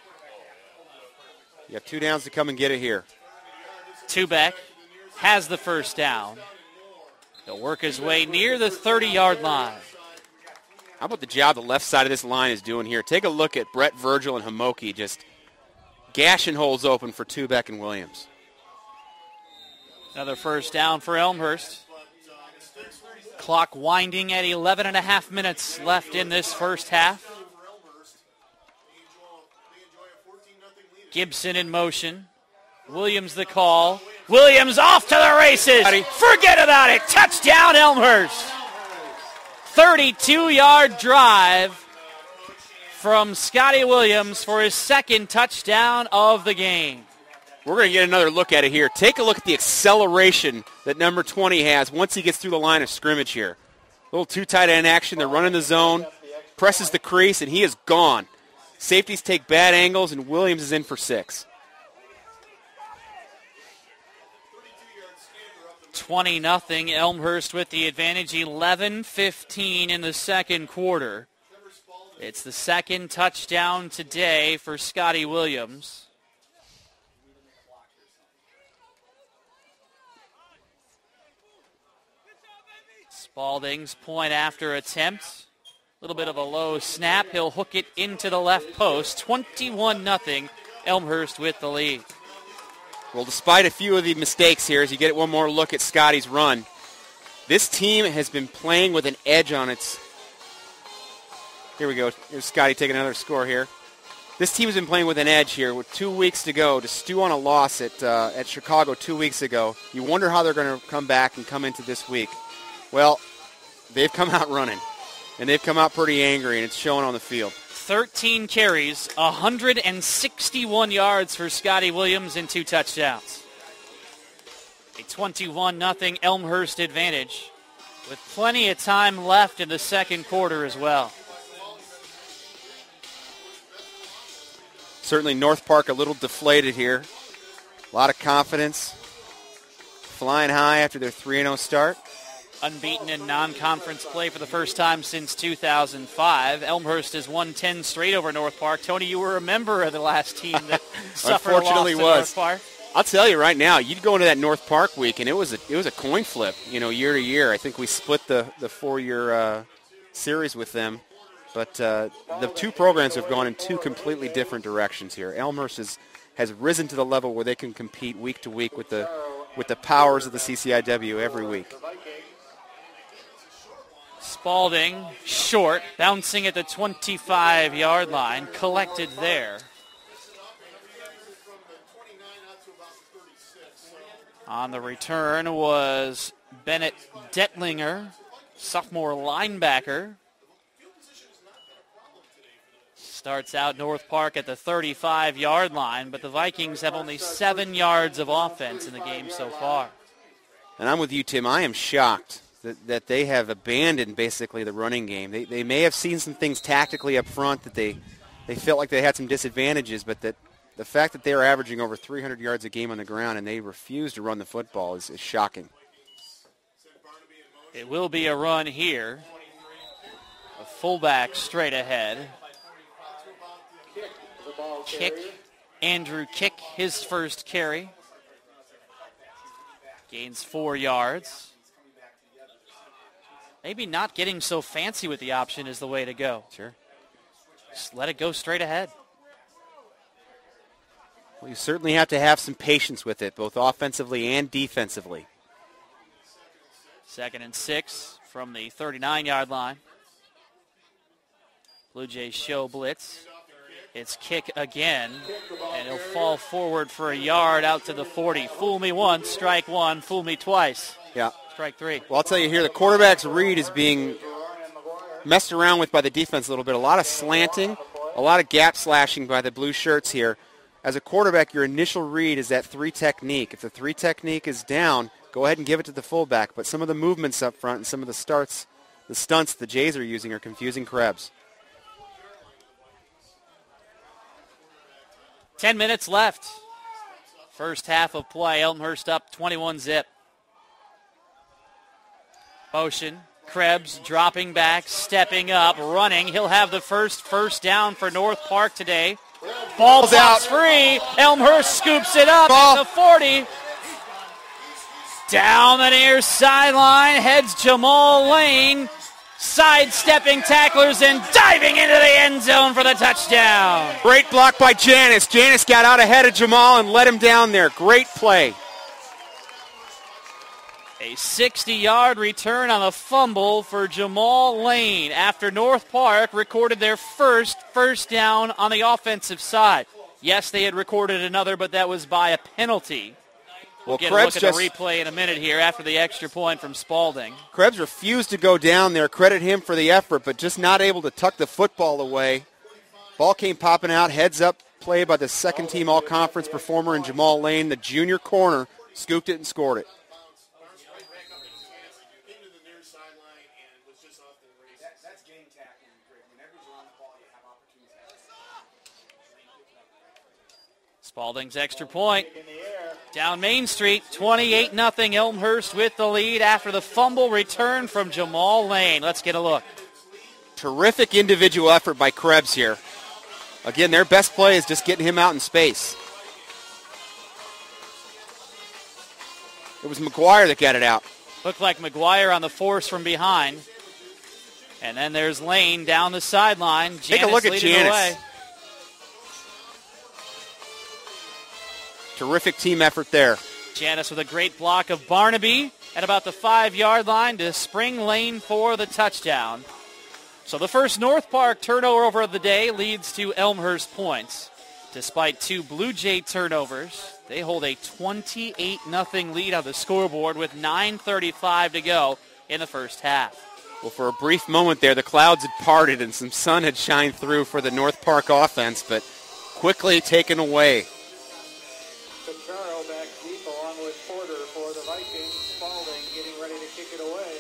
You have 2 downs to come and get it here. Tubeck has the first down. He'll work his way near the 30-yard line. How about the job the left side of this line is doing here? Take a look at Brett Virgil and Hamoki just gashing holes open for Tubeck and Williams. Another first down for Elmhurst. Clock winding at 11.5 minutes left in this first half. Gibson in motion. Williams the call. Williams off to the races. Forget about it. Touchdown Elmhurst. 32-yard drive from Scotty Williams for his second touchdown of the game. We're going to get another look at it here. Take a look at the acceleration that number 20 has once he gets through the line of scrimmage here. A little too tight end action. They're running the zone. Presses the crease, and he is gone. Safeties take bad angles, and Williams is in for 6. 20-0, Elmhurst with the advantage, 11:15 in the second quarter. It's the second touchdown today for Scotty Williams. Spalding's point after attempt. A little bit of a low snap. He'll hook it into the left post. 21-0, Elmhurst with the lead. Well, despite a few of the mistakes here, as you get one more look at Scotty's run, this team has been playing with an edge on its... Here we go. Here's Scotty taking another score here. This team has been playing with an edge here with 2 weeks to go to stew on a loss at Chicago 2 weeks ago. You wonder how they're going to come back and come into this week. Well, they've come out running, and they've come out pretty angry, and it's showing on the field. 13 carries, 161 yards for Scotty Williams and 2 touchdowns. A 21-0 Elmhurst advantage with plenty of time left in the second quarter as well. Certainly North Park a little deflated here. A lot of confidence. Flying high after their 3-0 start. Unbeaten in non-conference play for the first time since 2005. Elmhurst has won 10 straight over North Park. Tony, you were a member of the last team that suffered a loss to North Park. I'll tell you right now, you'd go into that North Park week, and it was a coin flip, year to year. I think we split the 4-year series with them. But the two programs have gone in two completely different directions here. Elmhurst has risen to the level where they can compete week to week with the powers of the CCIW every week. Spalding short, bouncing at the 25-yard line, collected there. On the return was Bennett Detlinger, sophomore linebacker. Starts out North Park at the 35-yard line, but the Vikings have only 7 yards of offense in the game so far. And I'm with you, Tim. I am shocked that they have abandoned basically the running game. They may have seen some things tactically up front that they felt like they had some disadvantages, but that the fact that they are averaging over 300 yards a game on the ground and they refuse to run the football is shocking. It will be a run here. A fullback straight ahead. Kick. Andrew Kick, his first carry. Gains 4 yards. Maybe not getting so fancy with the option is the way to go. Sure. Just let it go straight ahead. Well, you certainly have to have some patience with it, both offensively and defensively. 2nd and 6 from the 39-yard line. Blue Jays show blitz. It's Kick again, and he'll fall forward for a yard out to the 40. Fool me once, strike one. Fool me twice. Yeah. Strike 3. Well, I'll tell you here, the quarterback's read is being messed around with by the defense a little bit. A lot of slanting, a lot of gap slashing by the blue shirts here. As a quarterback, your initial read is that 3 technique. If the 3 technique is down, go ahead and give it to the fullback. But some of the movements up front and some of the stunts the Jays are using are confusing Krebs. 10 minutes left. First half of play. Elmhurst up 21-zip. Motion. Krebs dropping back, stepping up, running. He'll have the first down for North Park today. Ball's out. Free. Elmhurst scoops it up at the 40. Down the near sideline heads Jamal Lane. Sidestepping tacklers and diving into the end zone for the touchdown. Great block by Janis. Janis got out ahead of Jamal and let him down there. Great play. A 60-yard return on a fumble for Jamal Lane after North Park recorded their first down on the offensive side. Yes, they had recorded another, but that was by a penalty. We'll get a look at the replay in a minute here after the extra point from Spalding. Krebs refused to go down there. Credit him for the effort, but just not able to tuck the football away. Ball came popping out. Heads up play by the second-team all-conference performer in Jamal Lane. The junior corner scooped it and scored it. Spalding's extra point. Down Main Street, 28-0 Elmhurst with the lead after the fumble return from Jamal Lane. Let's get a look. Terrific individual effort by Krebs here. Again, their best play is just getting him out in space. It was McGuire that got it out. Looked like McGuire on the force from behind. And then there's Lane down the sideline. Take a look at Janis. Terrific team effort there. Janis with a great block of Barnaby at about the 5-yard line to spring Lane for the touchdown. So the first North Park turnover of the day leads to Elmhurst points. Despite 2 Blue Jay turnovers, they hold a 28-0 lead on the scoreboard with 9:35 to go in the first half. Well, for a brief moment there, the clouds had parted and some sun had shined through for the North Park offense, but quickly taken away. Back deep along with Porter for the Vikings. Spalding getting ready to kick it away.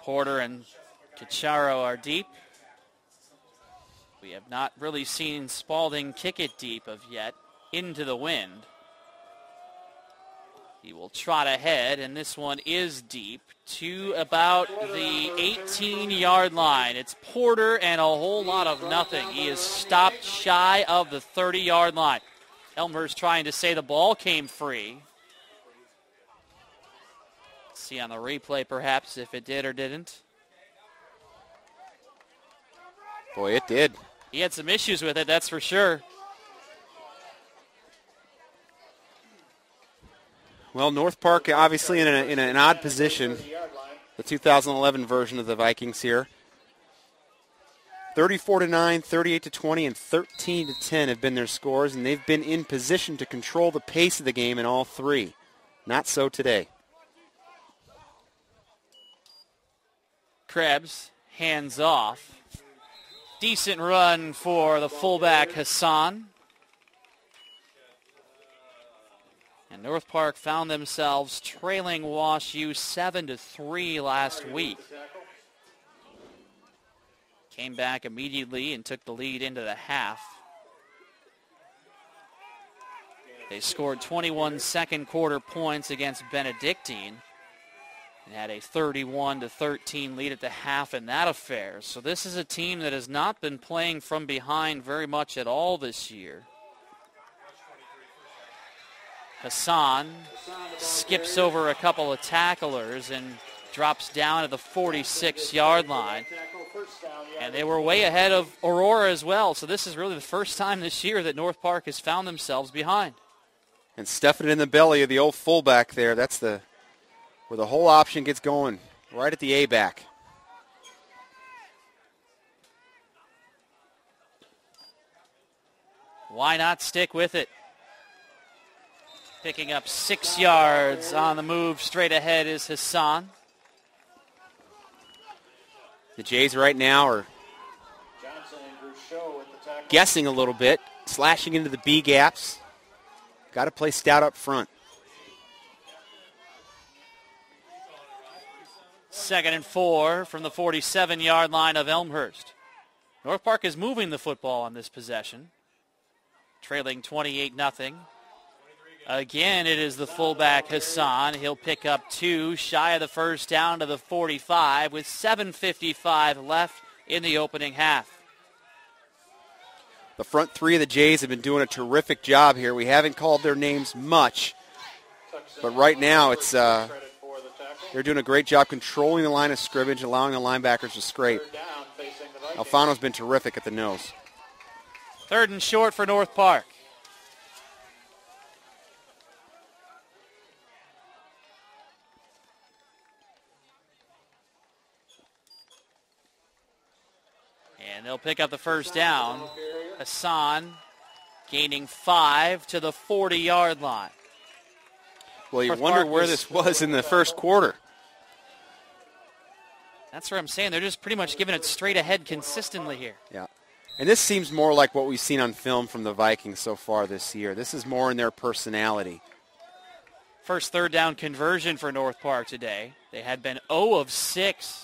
Porter and Cacharo are deep. We have not really seen Spalding kick it deep of yet into the wind. He will trot ahead, and this one is deep to about the 18-yard line. It's Porter and a whole lot of nothing. He is stopped shy of the 30-yard line. Elmhurst trying to say the ball came free. Let's see on the replay perhaps if it did or didn't. Boy, it did. He had some issues with it, that's for sure. Well, North Park obviously in an odd position. The 2011 version of the Vikings here. 34-9, 38-20, and 13-10 have been their scores, and they've been in position to control the pace of the game in all three. Not so today. Krebs, hands off. Decent run for the fullback Hassan. And North Park found themselves trailing Wash U 7-3 last week. Came back immediately and took the lead into the half. They scored 21 second quarter points against Benedictine and had a 31-13 lead at the half in that affair. So this is a team that has not been playing from behind very much at all this year. Hassan skips over a couple of tacklers and drops down at the 46-yard line. And they were way ahead of Aurora as well. So this is really the first time this year that North Park has found themselves behind. And stuffing it in the belly of the old fullback there. That's where the whole option gets going, right at the A-back. Why not stick with it? Picking up 6 yards on the move straight ahead is Hassan. The Jays right now are guessing a little bit, slashing into the B gaps. Got to play stout up front. 2nd and 4 from the 47-yard line of Elmhurst. North Park is moving the football on this possession, trailing 28-0. Again, it is the fullback Hassan. He'll pick up 2, shy of the first down to the 45 with 7:55 left in the opening half. The front three of the Jays have been doing a terrific job here. We haven't called their names much, but right now it's they're doing a great job controlling the line of scrimmage, allowing the linebackers to scrape. Alfano's been terrific at the nose. 3rd and short for North Park. And they'll pick up the first down. Hassan gaining 5 to the 40-yard line. Well, you wonder where this was in the first quarter. That's what I'm saying. They're just pretty much giving it straight ahead consistently here. Yeah. And this seems more like what we've seen on film from the Vikings so far this year. This is more in their personality. First 3rd down conversion for North Park today. They had been 0 of 6.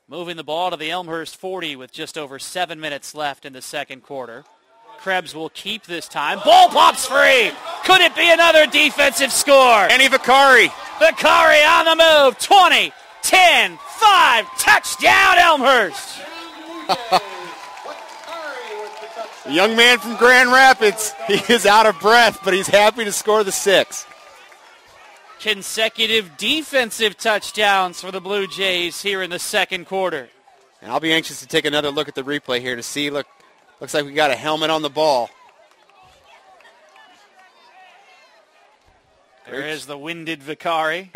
Moving the ball to the Elmhurst 40 with just over 7 minutes left in the second quarter. Krebs will keep this time. Ball pops free. Could it be another defensive score? Andy Vicari. Vicari on the move. 20, 10, 5. Touchdown, Elmhurst. The young man from Grand Rapids. He is out of breath, but he's happy to score the 6. Consecutive defensive touchdowns for the Blue Jays here in the second quarter. And I'll be anxious to take another look at the replay here to see. Look, looks like we got a helmet on the ball. There is the winded Vicari.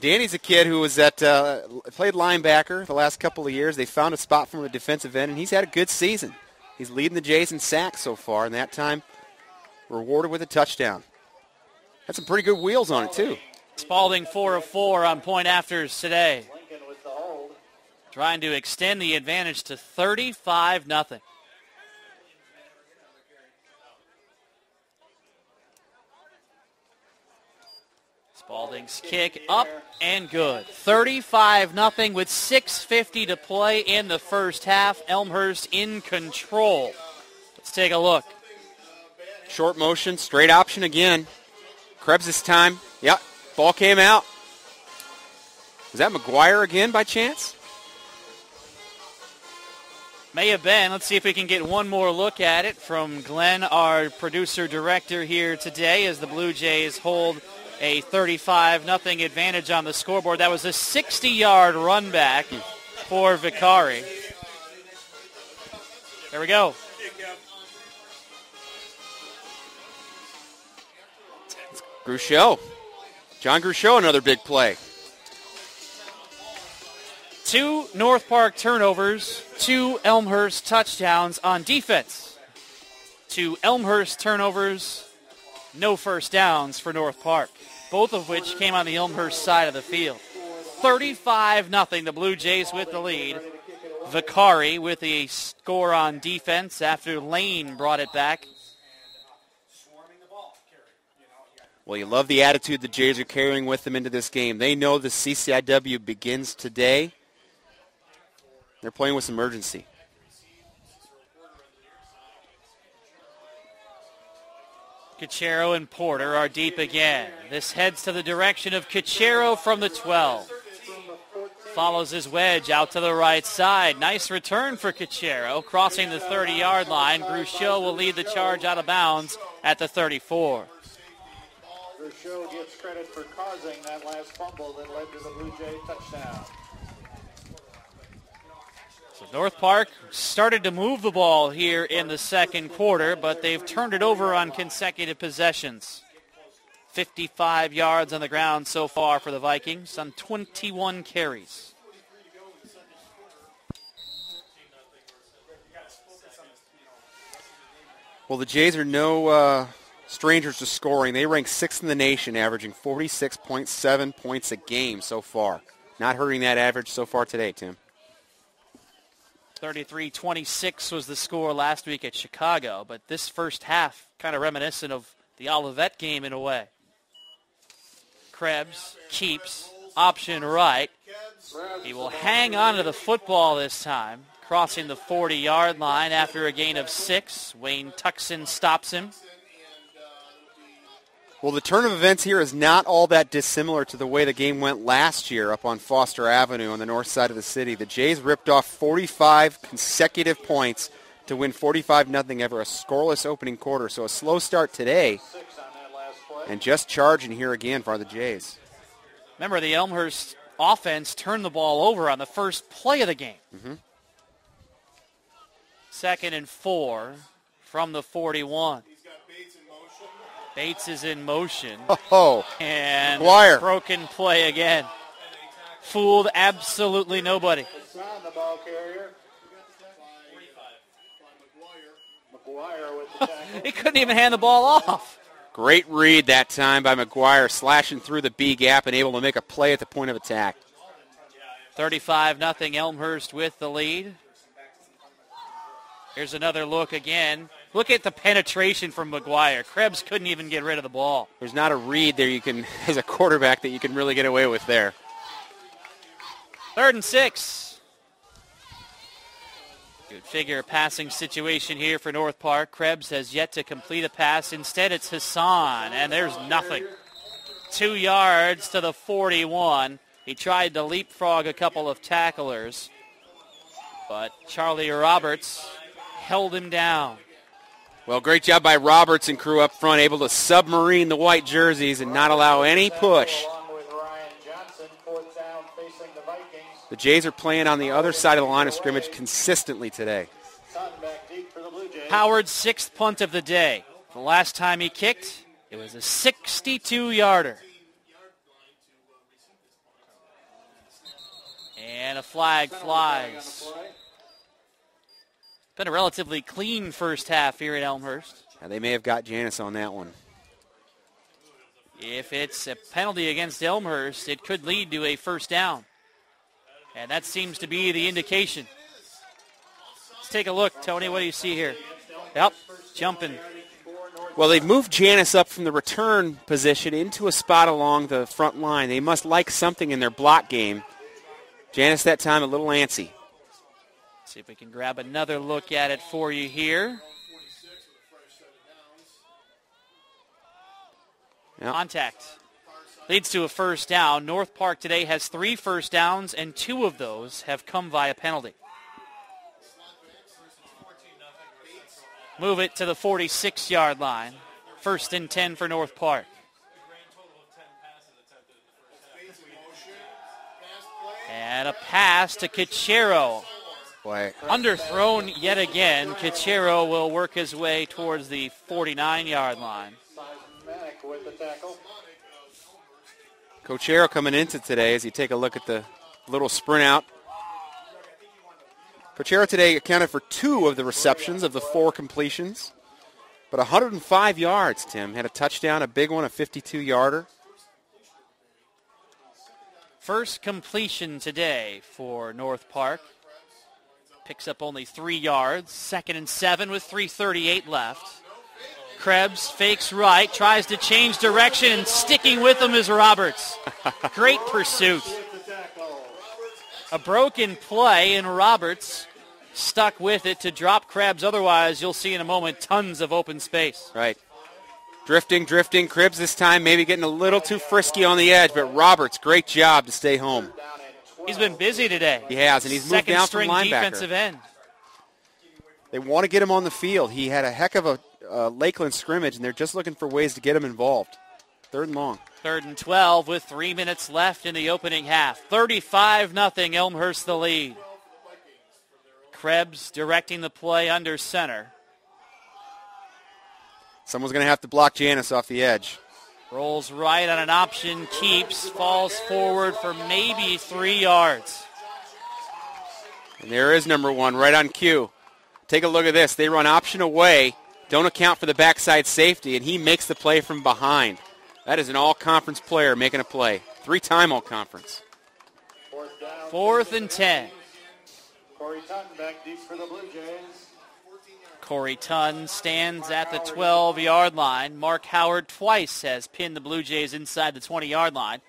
Danny's a kid who was played linebacker the last couple of years. They found a spot for him at defensive end, and he's had a good season. He's leading the Jays in sacks so far, and that time rewarded with a touchdown. Had some pretty good wheels on it, too. Spalding 4 of 4 on point afters today. Trying to extend the advantage to 35-0. Spalding's kick up and good. 35-0 with 6:50 to play in the first half. Elmhurst in control. Let's take a look. Short motion, straight option again. Krebs this time. Yep, ball came out. Was that McGuire again by chance? May have been. Let's see if we can get one more look at it from Glenn, our producer-director here today, as the Blue Jays hold a 35-0 advantage on the scoreboard. That was a 60-yard run back for Vicari. There we go. Gruchot. John Gruchot, another big play. 2 North Park turnovers, 2 Elmhurst touchdowns on defense. 2 Elmhurst turnovers, no first downs for North Park, both of which came on the Elmhurst side of the field. 35-0, the Blue Jays with the lead. Vicari with the score on defense after Lane brought it back. Well, you love the attitude the Jays are carrying with them into this game. They know the CCIW begins today. They're playing with some urgency. Cachero and Porter are deep again. This heads to the direction of Cachero from the 12. Follows his wedge out to the right side. Nice return for Cachero, crossing the 30-yard line. Gruchot will lead the charge out of bounds at the 34. Gruchot gets credit for causing that last fumble that led to the Blue Jay touchdown. So North Park started to move the ball here in the second quarter, but they've turned it over on consecutive possessions. 55 yards on the ground so far for the Vikings on 21 carries. Well, the Jays are no strangers to scoring. They rank 6th in the nation, averaging 46.7 points a game so far. Not hurting that average so far today, Tim. 33-26 was the score last week at Chicago, but this first half kind of reminiscent of the Olivet game in a way. Krebs keeps option right. He will hang on to the football this time, crossing the 40-yard line after a gain of 6. Wayne Tuckson stops him. Well, the turn of events here is not all that dissimilar to the way the game went last year up on Foster Avenue on the north side of the city. The Jays ripped off 45 consecutive points to win 45-0 after a scoreless opening quarter. So a slow start today, and just charging here again for the Jays. Remember, the Elmhurst offense turned the ball over on the first play of the game. 2nd and 4 from the 41. Bates is in motion. And McGuire. Broken play again. Fooled absolutely nobody. It's on the ball carrier. McGuire with the tackle. He couldn't even hand the ball off. Great read that time by McGuire, slashing through the B gap and able to make a play at the point of attack. 35-0 Elmhurst with the lead. Here's another look again. Look at the penetration from McGuire. Krebs couldn't even get rid of the ball. There's not a read there you can, as a quarterback, that you can really get away with there. 3rd and 6. Good figure passing situation here for North Park. Krebs has yet to complete a pass. Instead, it's Hassan, and there's nothing. 2 yards to the 41. He tried to leapfrog a couple of tacklers, but Charlie Roberts held him down. Well, great job by Roberts and crew up front, able to submarine the white jerseys and not allow any push. The Jays are playing on the other side of the line of scrimmage consistently today. Howard's 6th punt of the day. The last time he kicked, it was a 62-yarder. And a flag flies. Been a relatively clean first half here at Elmhurst. Now, they may have got Janice on that one. If it's a penalty against Elmhurst, it could lead to a first down. And that seems to be the indication. Let's take a look, Tony. What do you see here? Yep, jumping. Well, they've moved Janice up from the return position into a spot along the front line. They must like something in their block game. Janice that time a little antsy. See if we can grab another look at it for you here. Yep. Contact leads to a first down. North Park today has 3 first downs, and 2 of those have come via penalty. Move it to the 46-yard line. 1st and 10 for North Park. And a pass pass to Cachero. Boy. Underthrown yet again. Cachero will work his way towards the 49-yard line. With the tackle. Cochero coming into today as you take a look at the little sprint out. Cochero today accounted for 2 of the receptions of the 4 completions. But 105 yards, Tim. Had a touchdown, a big one, a 52-yarder. First completion today for North Park. Picks up only 3 yards. 2nd and 7 with 3:38 left. Krebs fakes right, tries to change direction, and sticking with him is Roberts. Great pursuit. A broken play, and Roberts stuck with it to drop Krebs. Otherwise, you'll see in a moment tons of open space. Right. Drifting. Krebs this time maybe getting a little too frisky on the edge, but Roberts, great job to stay home. He's been busy today. He has, and he's moved down from Second-string linebacker. defensive end. They want to get him on the field. He had a heck of a Lakeland scrimmage, and they're just looking for ways to get him involved. 3rd and long. 3rd and 12 with 3 minutes left in the opening half. 35-0, Elmhurst the lead. Krebs directing the play under center. Someone's going to have to block Janis off the edge. Rolls right on an option, keeps, falls forward for maybe 3 yards. And there is number 1 right on cue. Take a look at this. They run option away, don't account for the backside safety, and he makes the play from behind. That is an all-conference player making a play. 3-time all-conference. 4th and 10. Corey Tutton back deep for the Blue Jays. Corey Tunn stands at the 12-yard line. Mark Howard twice has pinned the Blue Jays inside the 20-yard line.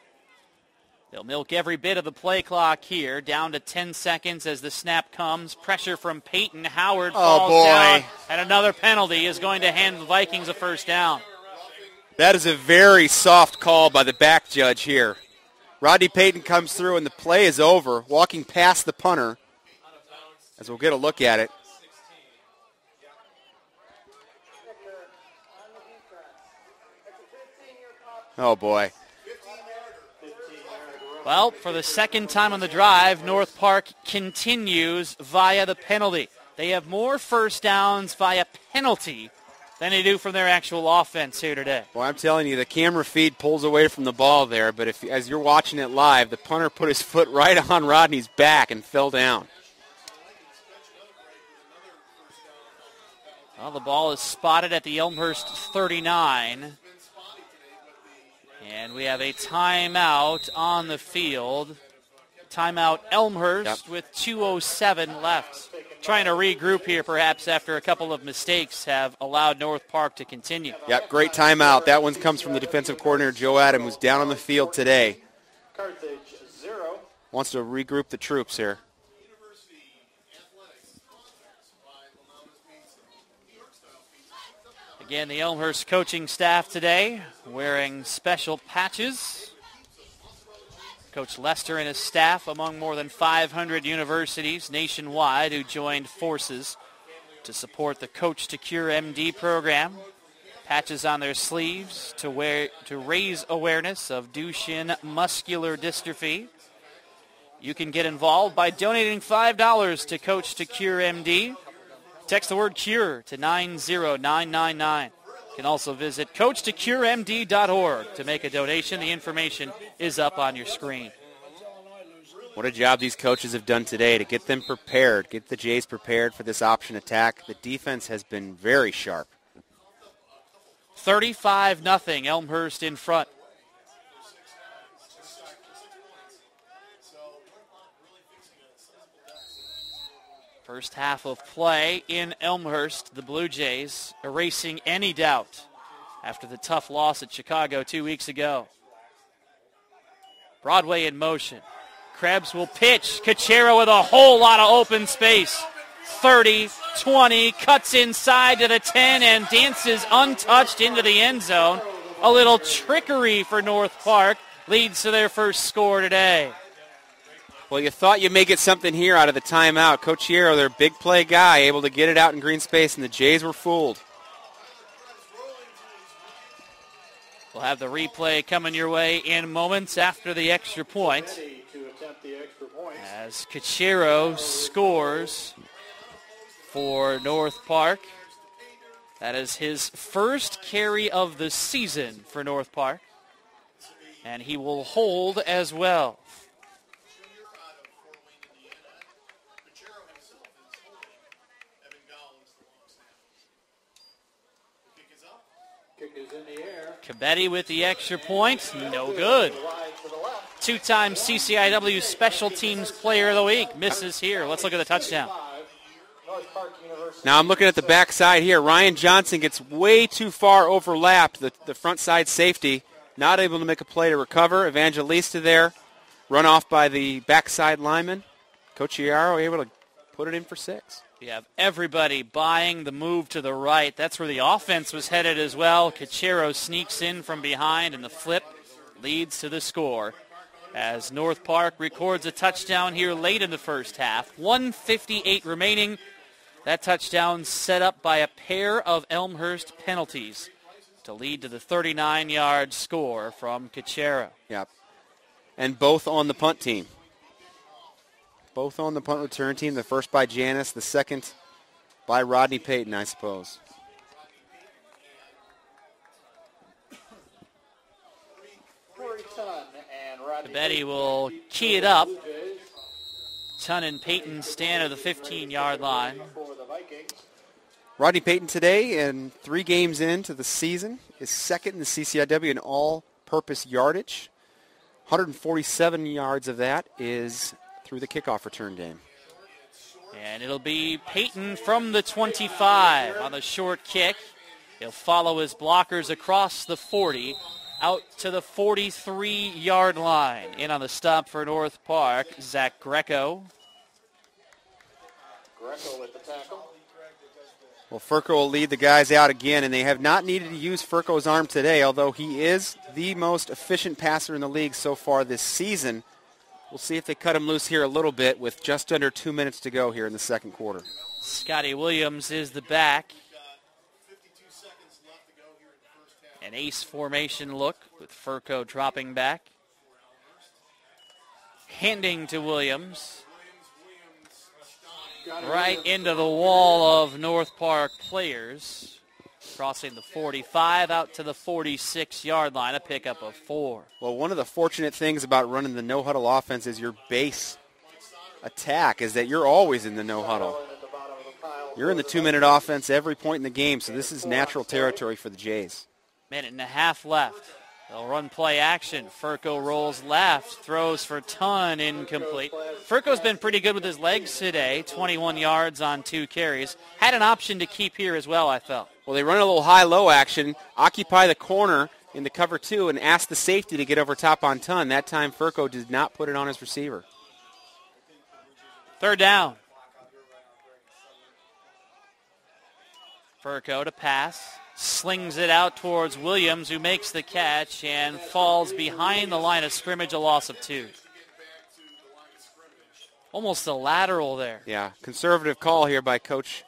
They'll milk every bit of the play clock here. Down to 10 seconds as the snap comes. Pressure from Peyton. Howard falls down. And another penalty is going to hand the Vikings a first down. That is a very soft call by the back judge here. Rodney Peyton comes through and the play is over, walking past the punter. As we'll get a look at it. Oh, boy. Well, for the second time on the drive, North Park continues via the penalty. They have more first downs via penalty than they do from their actual offense here today. Well, I'm telling you, the camera feed pulls away from the ball there, but if, as you're watching it live, the punter put his foot right on Rodney's back and fell down. Well, the ball is spotted at the Elmhurst 39. And we have a timeout on the field. Timeout Elmhurst with 2:07 left. Trying to regroup here perhaps after a couple of mistakes have allowed North Park to continue. Yep, great timeout. That one comes from the defensive coordinator, Joe Adam, who's down on the field today. Carthage 0. Wants to regroup the troops here. Again, the Elmhurst coaching staff today wearing special patches. Coach Lester and his staff among more than 500 universities nationwide who joined forces to support the Coach to Cure MD program. Patches on their sleeves to raise awareness of Duchenne muscular dystrophy. You can get involved by donating $5 to Coach to Cure MD. Text the word CURE to 90999. You can also visit CoachToCureMD.org to make a donation. The information is up on your screen. What a job these coaches have done today to get them prepared, get the Jays prepared for this option attack. The defense has been very sharp. 35-0, Elmhurst in front. First half of play in Elmhurst, the Blue Jays erasing any doubt after the tough loss at Chicago 2 weeks ago. Broadway in motion. Krebs will pitch. Cachero with a whole lot of open space. 30, 20, cuts inside to the 10 and dances untouched into the end zone. A little trickery for North Park leads to their first score today. Well, you thought you may get something here out of the timeout. Cachero, their big play guy, able to get it out in green space, and the Jays were fooled. We'll have the replay coming your way in moments after the extra point. as Cachero scores for North Park. That is his first carry of the season for North Park. And he will hold as well. Kick is in the air. Cabetti with the extra point. No good. Two-time CCIW Special Teams Player of the Week. Misses here. Let's look at the touchdown. Now I'm looking at the backside here. Ryan Johnson gets way too far overlapped, the front side safety. Not able to make a play to recover. Evangelista there. Run off by the backside lineman. Cocchiaro able to put it in for 6. You have everybody buying the move to the right. That's where the offense was headed as well. Cachero sneaks in from behind, and the flip leads to the score as North Park records a touchdown here late in the first half. 1:58 remaining. That touchdown set up by a pair of Elmhurst penalties to lead to the 39-yard score from Cachero. Yep. And both on the punt team. Both on the punt return team. The first by Janis, the second by Rodney Payton, I suppose. Cabetti will key it up. Tun and Payton stand at the 15-yard line. Rodney Payton today, and 3 games into the season, is second in the CCIW in all-purpose yardage. 147 yards of that is through the kickoff return game. And it'll be Payton from the 25 on the short kick. He'll follow his blockers across the 40 out to the 43-yard line. In on the stop for North Park, Zach Greco. Greco with the tackle. Well, Furco will lead the guys out again, and they have not needed to use Furco's arm today, although he is the most efficient passer in the league so far this season. We'll see if they cut him loose here a little bit with just under 2 minutes to go here in the second quarter. Scotty Williams is the back. An ace formation look with Furco dropping back. Handing to Williams. Right into the wall of North Park players. Crossing the 45 out to the 46-yard line, a pickup of 4. Well, one of the fortunate things about running the no-huddle offense is your base attack is that you're always in the no-huddle. You're in the 2-minute offense every point in the game, so this is natural territory for the Jays. Minute and a half left. They'll run play action. Furco rolls left, throws for Tun, incomplete. Furco's been pretty good with his legs today, 21 yards on 2 carries. Had an option to keep here as well, I felt. Well, they run a little high-low action, occupy the corner in the cover 2, and ask the safety to get over top on Tun. That time, Furco did not put it on his receiver. 3rd down. Furco to pass. Slings it out towards Williams, who makes the catch and falls behind the line of scrimmage, a loss of 2. Almost a lateral there. Yeah, conservative call here by Coach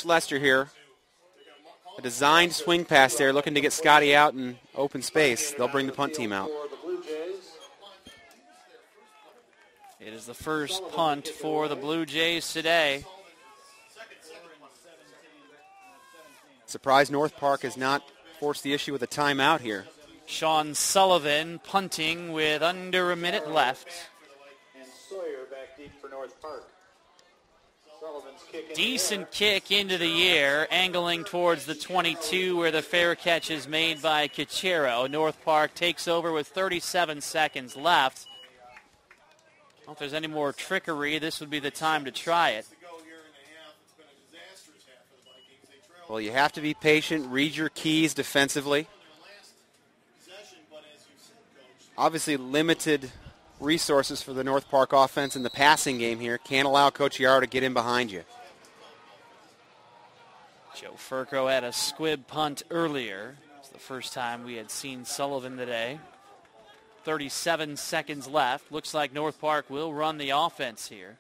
Lester here. A designed swing pass there, looking to get Scotty out in open space. They'll bring the punt team out. It is the first punt for the Blue Jays today. Surprised North Park has not forced the issue with a timeout here. Sean Sullivan punting with under a minute left. And Sawyer back deep for North Park. Sullivan's kick. Decent kick into the air, angling towards the 22 where the fair catch is made by Cachero. North Park takes over with 37 seconds left. I don't know if there's any more trickery. This would be the time to try it. Well, you have to be patient, read your keys defensively. Obviously limited resources for the North Park offense in the passing game here. Can't allow Coach Yarrow to get in behind you. Joe Furco had a squib punt earlier. It's the first time we had seen Sullivan today. 37 seconds left. Looks like North Park will run the offense here.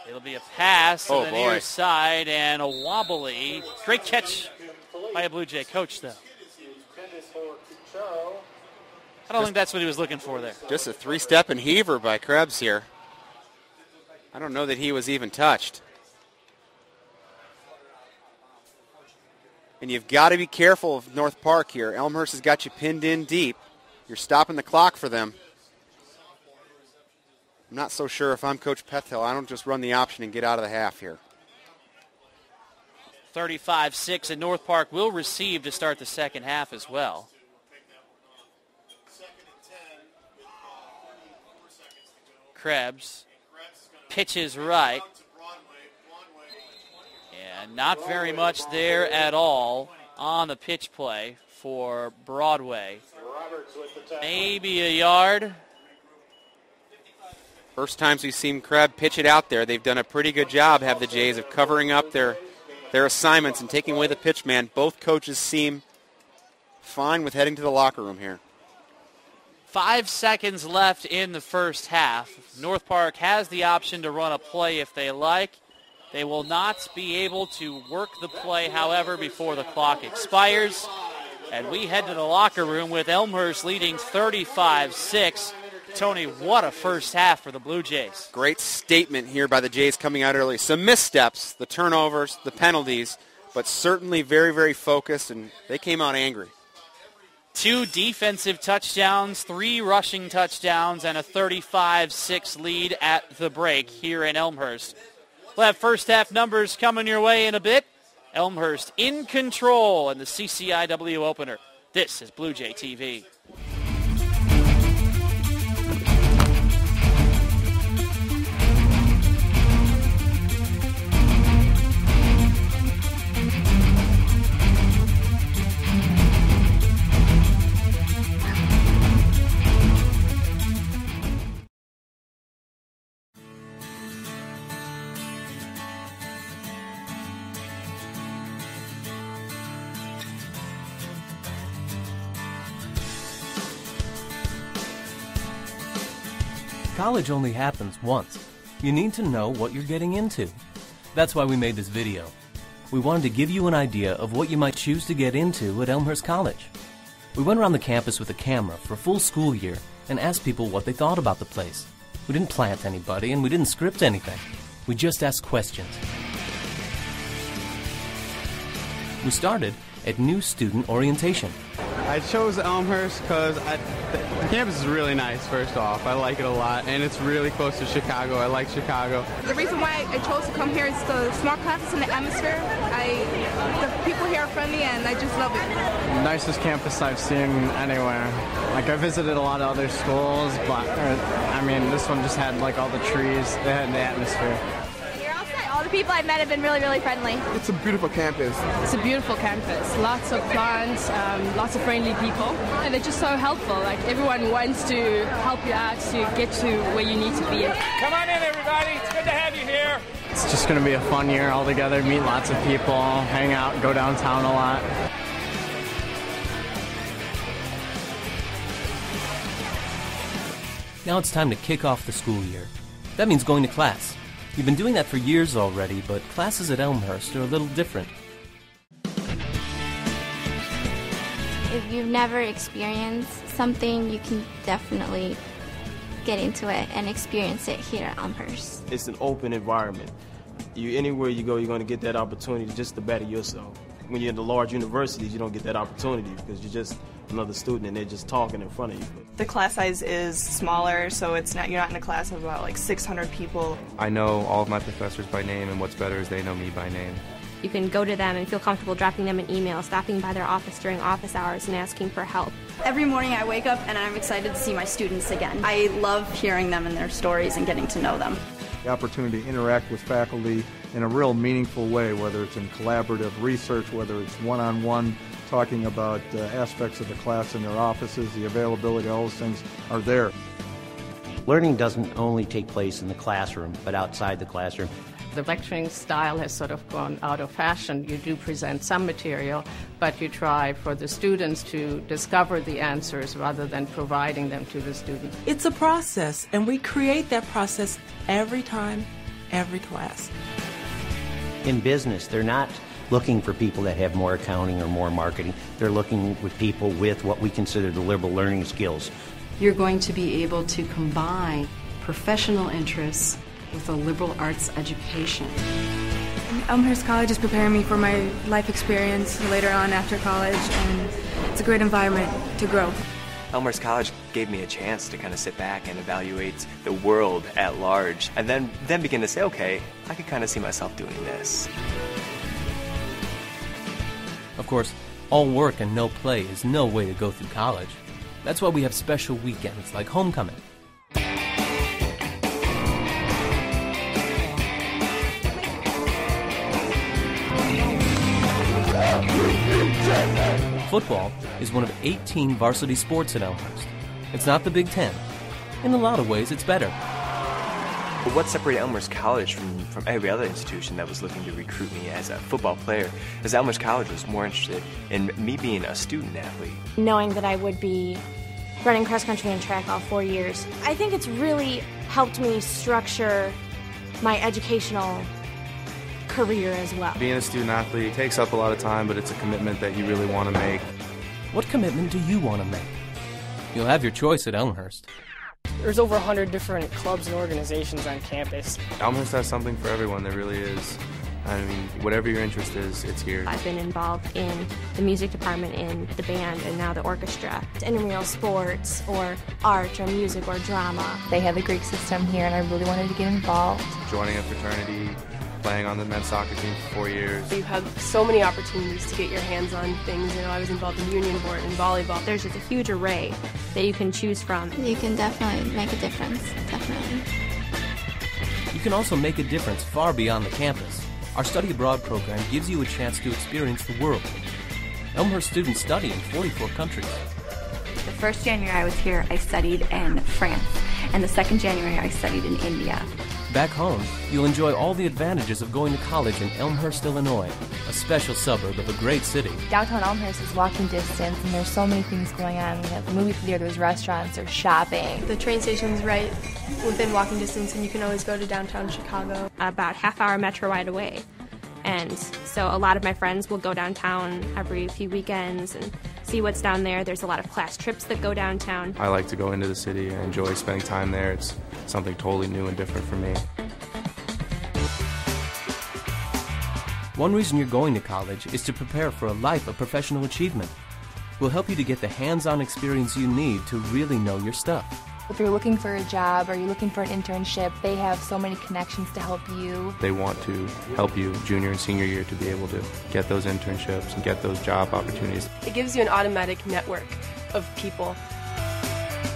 It'll be a pass to the near side and a wobbly. Great catch by a Blue Jay coach, though. I don't think that's what he was looking for there. Just a three-step and heaver by Krebs here. I don't know that he was even touched. And you've got to be careful of North Park here. Elmhurst has got you pinned in deep. You're stopping the clock for them. I'm not so sure if I'm Coach Pethill. I don't just run the option and get out of the half here. 35-6, and North Park will receive to start the second half as well. Krebs pitches right. And not very much there at all on the pitch play for Broadway. Maybe a yard. First times we've seen Krebs pitch it out there. They've done a pretty good job, have the Jays, of covering up their assignments and taking away the pitch man. Both coaches seem fine with heading to the locker room here. 5 seconds left in the first half. North Park has the option to run a play if they like. They will not be able to work the play, however, before the clock expires. And we head to the locker room with Elmhurst leading 35-6. Tony, what a first half for the Blue Jays. Great statement here by the Jays coming out early. Some missteps, the turnovers, the penalties, but certainly very, very focused, and they came out angry. 2 defensive touchdowns, 3 rushing touchdowns, and a 35-6 lead at the break here in Elmhurst. We'll have first half numbers coming your way in a bit. Elmhurst in control in the CCIW opener. This is Blue Jay TV. College only happens once. You need to know what you're getting into. That's why we made this video. We wanted to give you an idea of what you might choose to get into at Elmhurst College. We went around the campus with a camera for a full school year and asked people what they thought about the place. We didn't plant anybody and we didn't script anything. We just asked questions. We started at new student orientation. I chose Elmhurst because the campus is really nice, first off. I like it a lot, and it's really close to Chicago. I like Chicago. The reason why I chose to come here is the smart classes and the atmosphere. The people here are friendly, and I just love it. Nicest campus I've seen anywhere. Like, I visited a lot of other schools, but, this one just had, all the trees. They had the atmosphere. All the people I've met have been really, really friendly. It's a beautiful campus. It's a beautiful campus. Lots of plants, lots of friendly people. And they're just so helpful. Everyone wants to help you out to get to where you need to be. Come on in, everybody. It's good to have you here. It's just going to be a fun year all together. Meet lots of people, hang out, go downtown a lot. Now it's time to kick off the school year. That means going to class. You've been doing that for years already, but classes at Elmhurst are a little different. If you've never experienced something, you can definitely get into it and experience it here at Elmhurst. It's an open environment. Anywhere you go, you're going to get that opportunity just to better yourself. When you're in the large universities, you don't get that opportunity because you're just another student and they're just talking in front of you. The class size is smaller, so you're not in a class of about 600 people. I know all of my professors by name, and what's better is they know me by name. You can go to them and feel comfortable dropping them an email, stopping by their office during office hours and asking for help. Every morning I wake up and I'm excited to see my students again. I love hearing them and their stories and getting to know them. The opportunity to interact with faculty in a real meaningful way, whether it's in collaborative research, whether it's one-on-one, talking about aspects of the class in their offices, the availability, all those things are there. Learning doesn't only take place in the classroom, but outside the classroom. The lecturing style has sort of gone out of fashion. You do present some material, but you try for the students to discover the answers rather than providing them to the students. It's a process, and we create that process every time, every class. In business, they're not looking for people that have more accounting or more marketing. They're looking with people with what we consider the liberal learning skills. You're going to be able to combine professional interests with a liberal arts education. Elmhurst College is preparing me for my life experience later on after college, and it's a great environment to grow. Elmhurst College gave me a chance to kind of sit back and evaluate the world at large, and then begin to say, okay, I could kind of see myself doing this. Of course, all work and no play is no way to go through college. That's why we have special weekends like homecoming. Football is one of 18 varsity sports at Elmhurst. It's not the Big Ten. In a lot of ways, it's better. But what separated Elmhurst College from every other institution that was looking to recruit me as a football player is Elmhurst College was more interested in me being a student athlete. Knowing that I would be running cross country and track all 4 years, I think it's really helped me structure my educational career as well. Being a student athlete takes up a lot of time, but it's a commitment that you really want to make. What commitment do you want to make? You'll have your choice at Elmhurst. There's over 100 different clubs and organizations on campus. Elmhurst has something for everyone, there really is. I mean, whatever your interest is, it's here. I've been involved in the music department, in the band, and now the orchestra. Intramural sports, or art, or music, or drama. They have a great system here, and I really wanted to get involved. Joining a fraternity, playing on the men's soccer team for 4 years. You have so many opportunities to get your hands on things. You know, I was involved in union board and volleyball. There's just a huge array that you can choose from. You can definitely make a difference, definitely. You can also make a difference far beyond the campus. Our study abroad program gives you a chance to experience the world. Elmhurst students study in 44 countries. The first January I was here, I studied in France, and the second January I studied in India. Back home, you'll enjoy all the advantages of going to college in Elmhurst, Illinois, a special suburb of a great city. Downtown Elmhurst is walking distance, and there's so many things going on. We have the movie theater, there's restaurants, there's shopping. The train station's right within walking distance, and you can always go to downtown Chicago. About half-hour metro ride away. And so a lot of my friends will go downtown every few weekends and see what's down there. There's a lot of class trips that go downtown. I like to go into the city. I enjoy spending time there. It's something totally new and different for me. One reason you're going to college is to prepare for a life of professional achievement. We'll help you to get the hands-on experience you need to really know your stuff. If you're looking for a job or you're looking for an internship, they have so many connections to help you. They want to help you junior and senior year to be able to get those internships and get those job opportunities. It gives you an automatic network of people.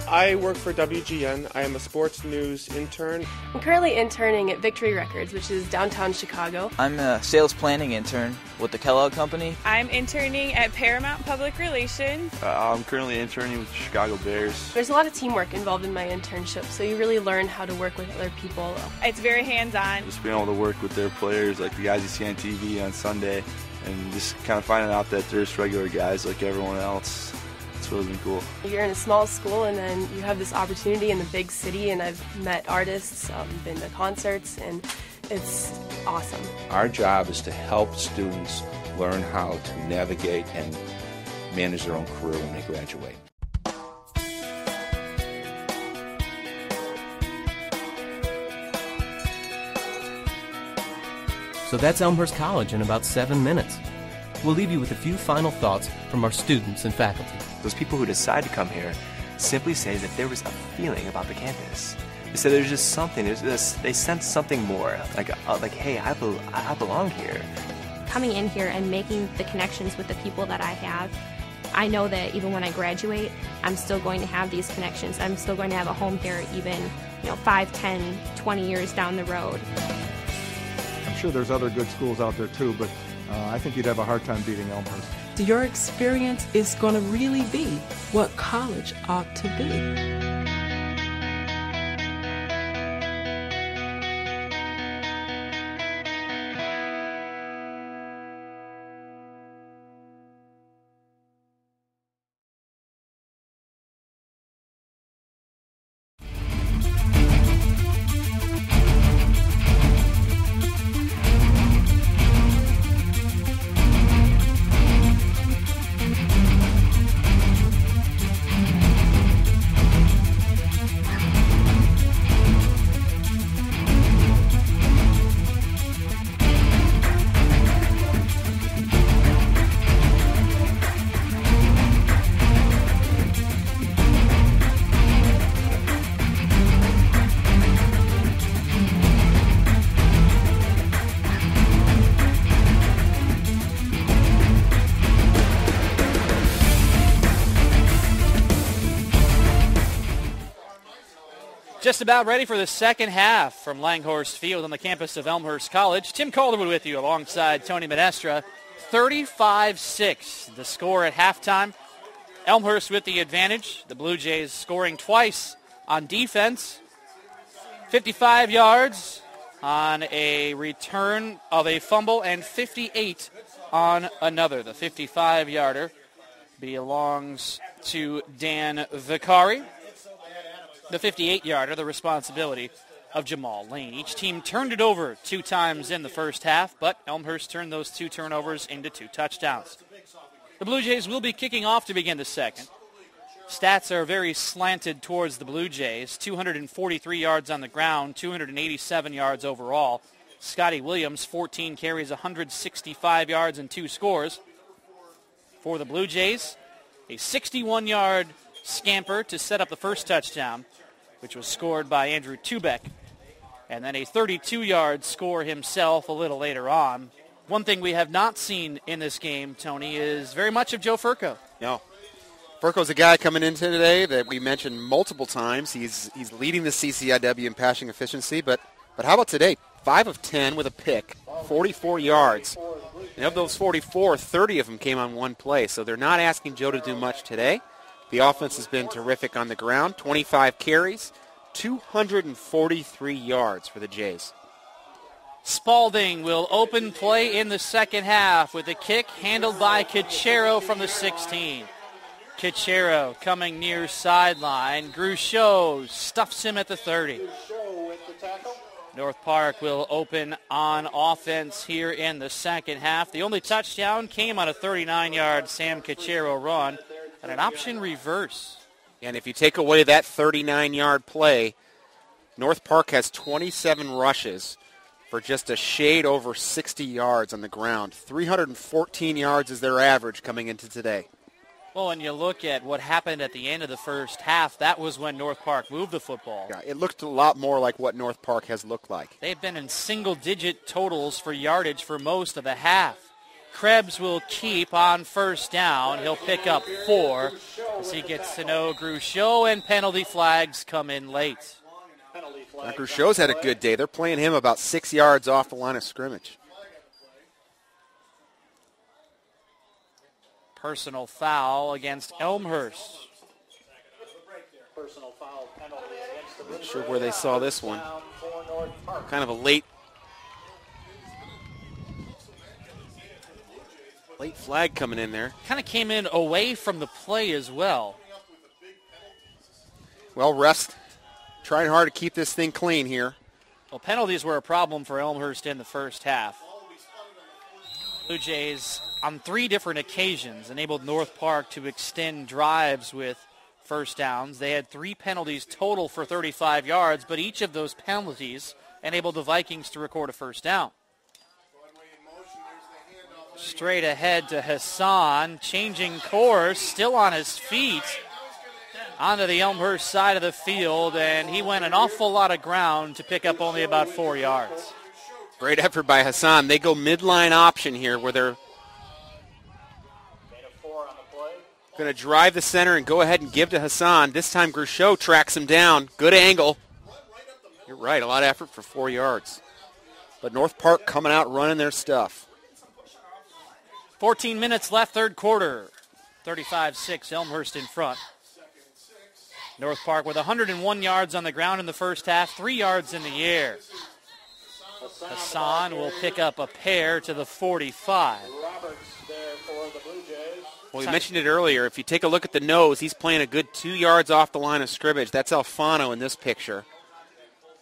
I work for WGN. I am a sports news intern. I'm currently interning at Victory Records, which is downtown Chicago. I'm a sales planning intern with the Kellogg Company. I'm interning at Paramount Public Relations. I'm currently interning with the Chicago Bears. There's a lot of teamwork involved in my internship, so you really learn how to work with other people. It's very hands-on. Just being able to work with their players, like the guys you see on TV on Sunday, and just kind of finding out that there's regular guys like everyone else. It's really been cool. You're in a small school, and then you have this opportunity in the big city, and I've met artists, been to concerts, and it's awesome. Our job is to help students learn how to navigate and manage their own career when they graduate. So that's Elmhurst College in about 7 minutes. We'll leave you with a few final thoughts from our students and faculty. Those people who decide to come here simply say that there was a feeling about the campus. They said there's just something, they sense something more, like hey, I belong here. Coming in here and making the connections with the people that I have, I know that even when I graduate, I'm still going to have these connections. I'm still going to have a home here even, 5, 10, 20 years down the road. I'm sure there's other good schools out there too, but I think you'd have a hard time beating Elmhurst. Your experience is going to really be what college ought to be. Just about ready for the second half from Langhorst Field on the campus of Elmhurst College. Tim Calderwood with you alongside Tony Medestra. 35-6, the score at halftime. Elmhurst with the advantage. The Blue Jays scoring twice on defense. 55 yards on a return of a fumble and 58 on another. The 55-yarder belongs to Dan Vicari. The 58-yarder, the responsibility of Jamal Lane. Each team turned it over 2 times in the first half, but Elmhurst turned those 2 turnovers into 2 touchdowns. The Blue Jays will be kicking off to begin the second. Stats are very slanted towards the Blue Jays. 243 yards on the ground, 287 yards overall. Scotty Williams, 14 carries, 165 yards and 2 scores. For the Blue Jays, a 61-yard scamper to set up the first touchdown, which was scored by Andrew Tubeck, and then a 32-yard score himself a little later on. One thing we have not seen in this game, Tony, is very much of Joe Furco. No. Furco's a guy coming into today that we mentioned multiple times. He's leading the CCIW in passing efficiency, but how about today? 5 of 10 with a pick, 44 yards. And of those 44, 30 of them came on one play, so they're not asking Joe to do much today. The offense has been terrific on the ground. 25 carries, 243 yards for the Jays. Spalding will open play in the second half with a kick handled by Cachero from the 16. Cachero coming near sideline. Gruchot stuffs him at the 30. North Park will open on offense here in the second half. The only touchdown came on a 39-yard Sam Cachero run. And an option reverse. And if you take away that 39-yard play, North Park has 27 rushes for just a shade over 60 yards on the ground. 314 yards is their average coming into today. Well, when you look at what happened at the end of the first half, that was when North Park moved the football. Yeah, it looked a lot more like what North Park has looked like. They've been in single-digit totals for yardage for most of the half. Krebs will keep on first down. He'll pick up 4 as he gets to know Gruchot, and penalty flags come in late. Now, Gruchot's had a good day. They're playing him about 6 yards off the line of scrimmage. Personal foul against Elmhurst. Not sure where they saw this one. Kind of a late flag coming in there. Kind of came in away from the play as well. Well, refs trying hard to keep this thing clean here. Well, penalties were a problem for Elmhurst in the first half. Blue Jays, on 3 different occasions, enabled North Park to extend drives with first downs. They had 3 penalties total for 35 yards, but each of those penalties enabled the Vikings to record a first down. Straight ahead to Hassan, changing course, still on his feet, onto the Elmhurst side of the field, and he went an awful lot of ground to pick up only about 4 yards. Great effort by Hassan. They go midline option here where they're going to drive the center and go ahead and give to Hassan. This time Gruchot tracks him down. Good angle. You're right, a lot of effort for 4 yards. But North Park coming out running their stuff. 14 minutes left, third quarter. 35-6, Elmhurst in front. North Park with 101 yards on the ground in the first half, 3 yards in the air. Hassan will pick up a pair to the 45. Well, we mentioned it earlier. If you take a look at the nose, he's playing a good 2 yards off the line of scrimmage. That's Alfano in this picture.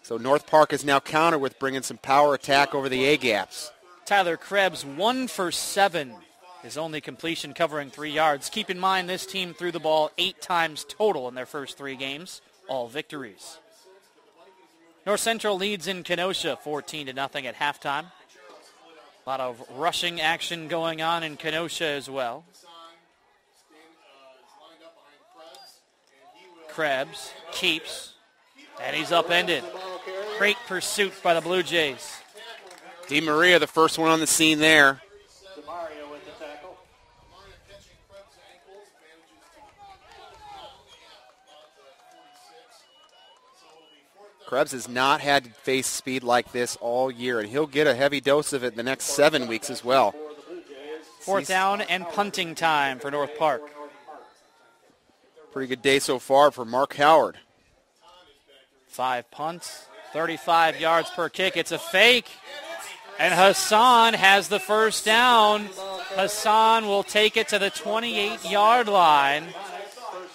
So North Park is now countered with bringing some power attack over the A-gaps. Tyler Krebs, 1 for 7. His only completion covering 3 yards. Keep in mind this team threw the ball 8 times total in their first 3 games. All victories. North Central leads in Kenosha 14-0 at halftime. A lot of rushing action going on in Kenosha as well. Krebs keeps, and he's upended. Great pursuit by the Blue Jays. Di Maria, the first one on the scene there. Krebs has not had to face speed like this all year, and he'll get a heavy dose of it the next 7 weeks as well. Fourth down and punting time for North Park. Pretty good day so far for Mark Howard. 5 punts, 35 yards per kick. It's a fake, and Hassan has the first down. Hassan will take it to the 28-yard line.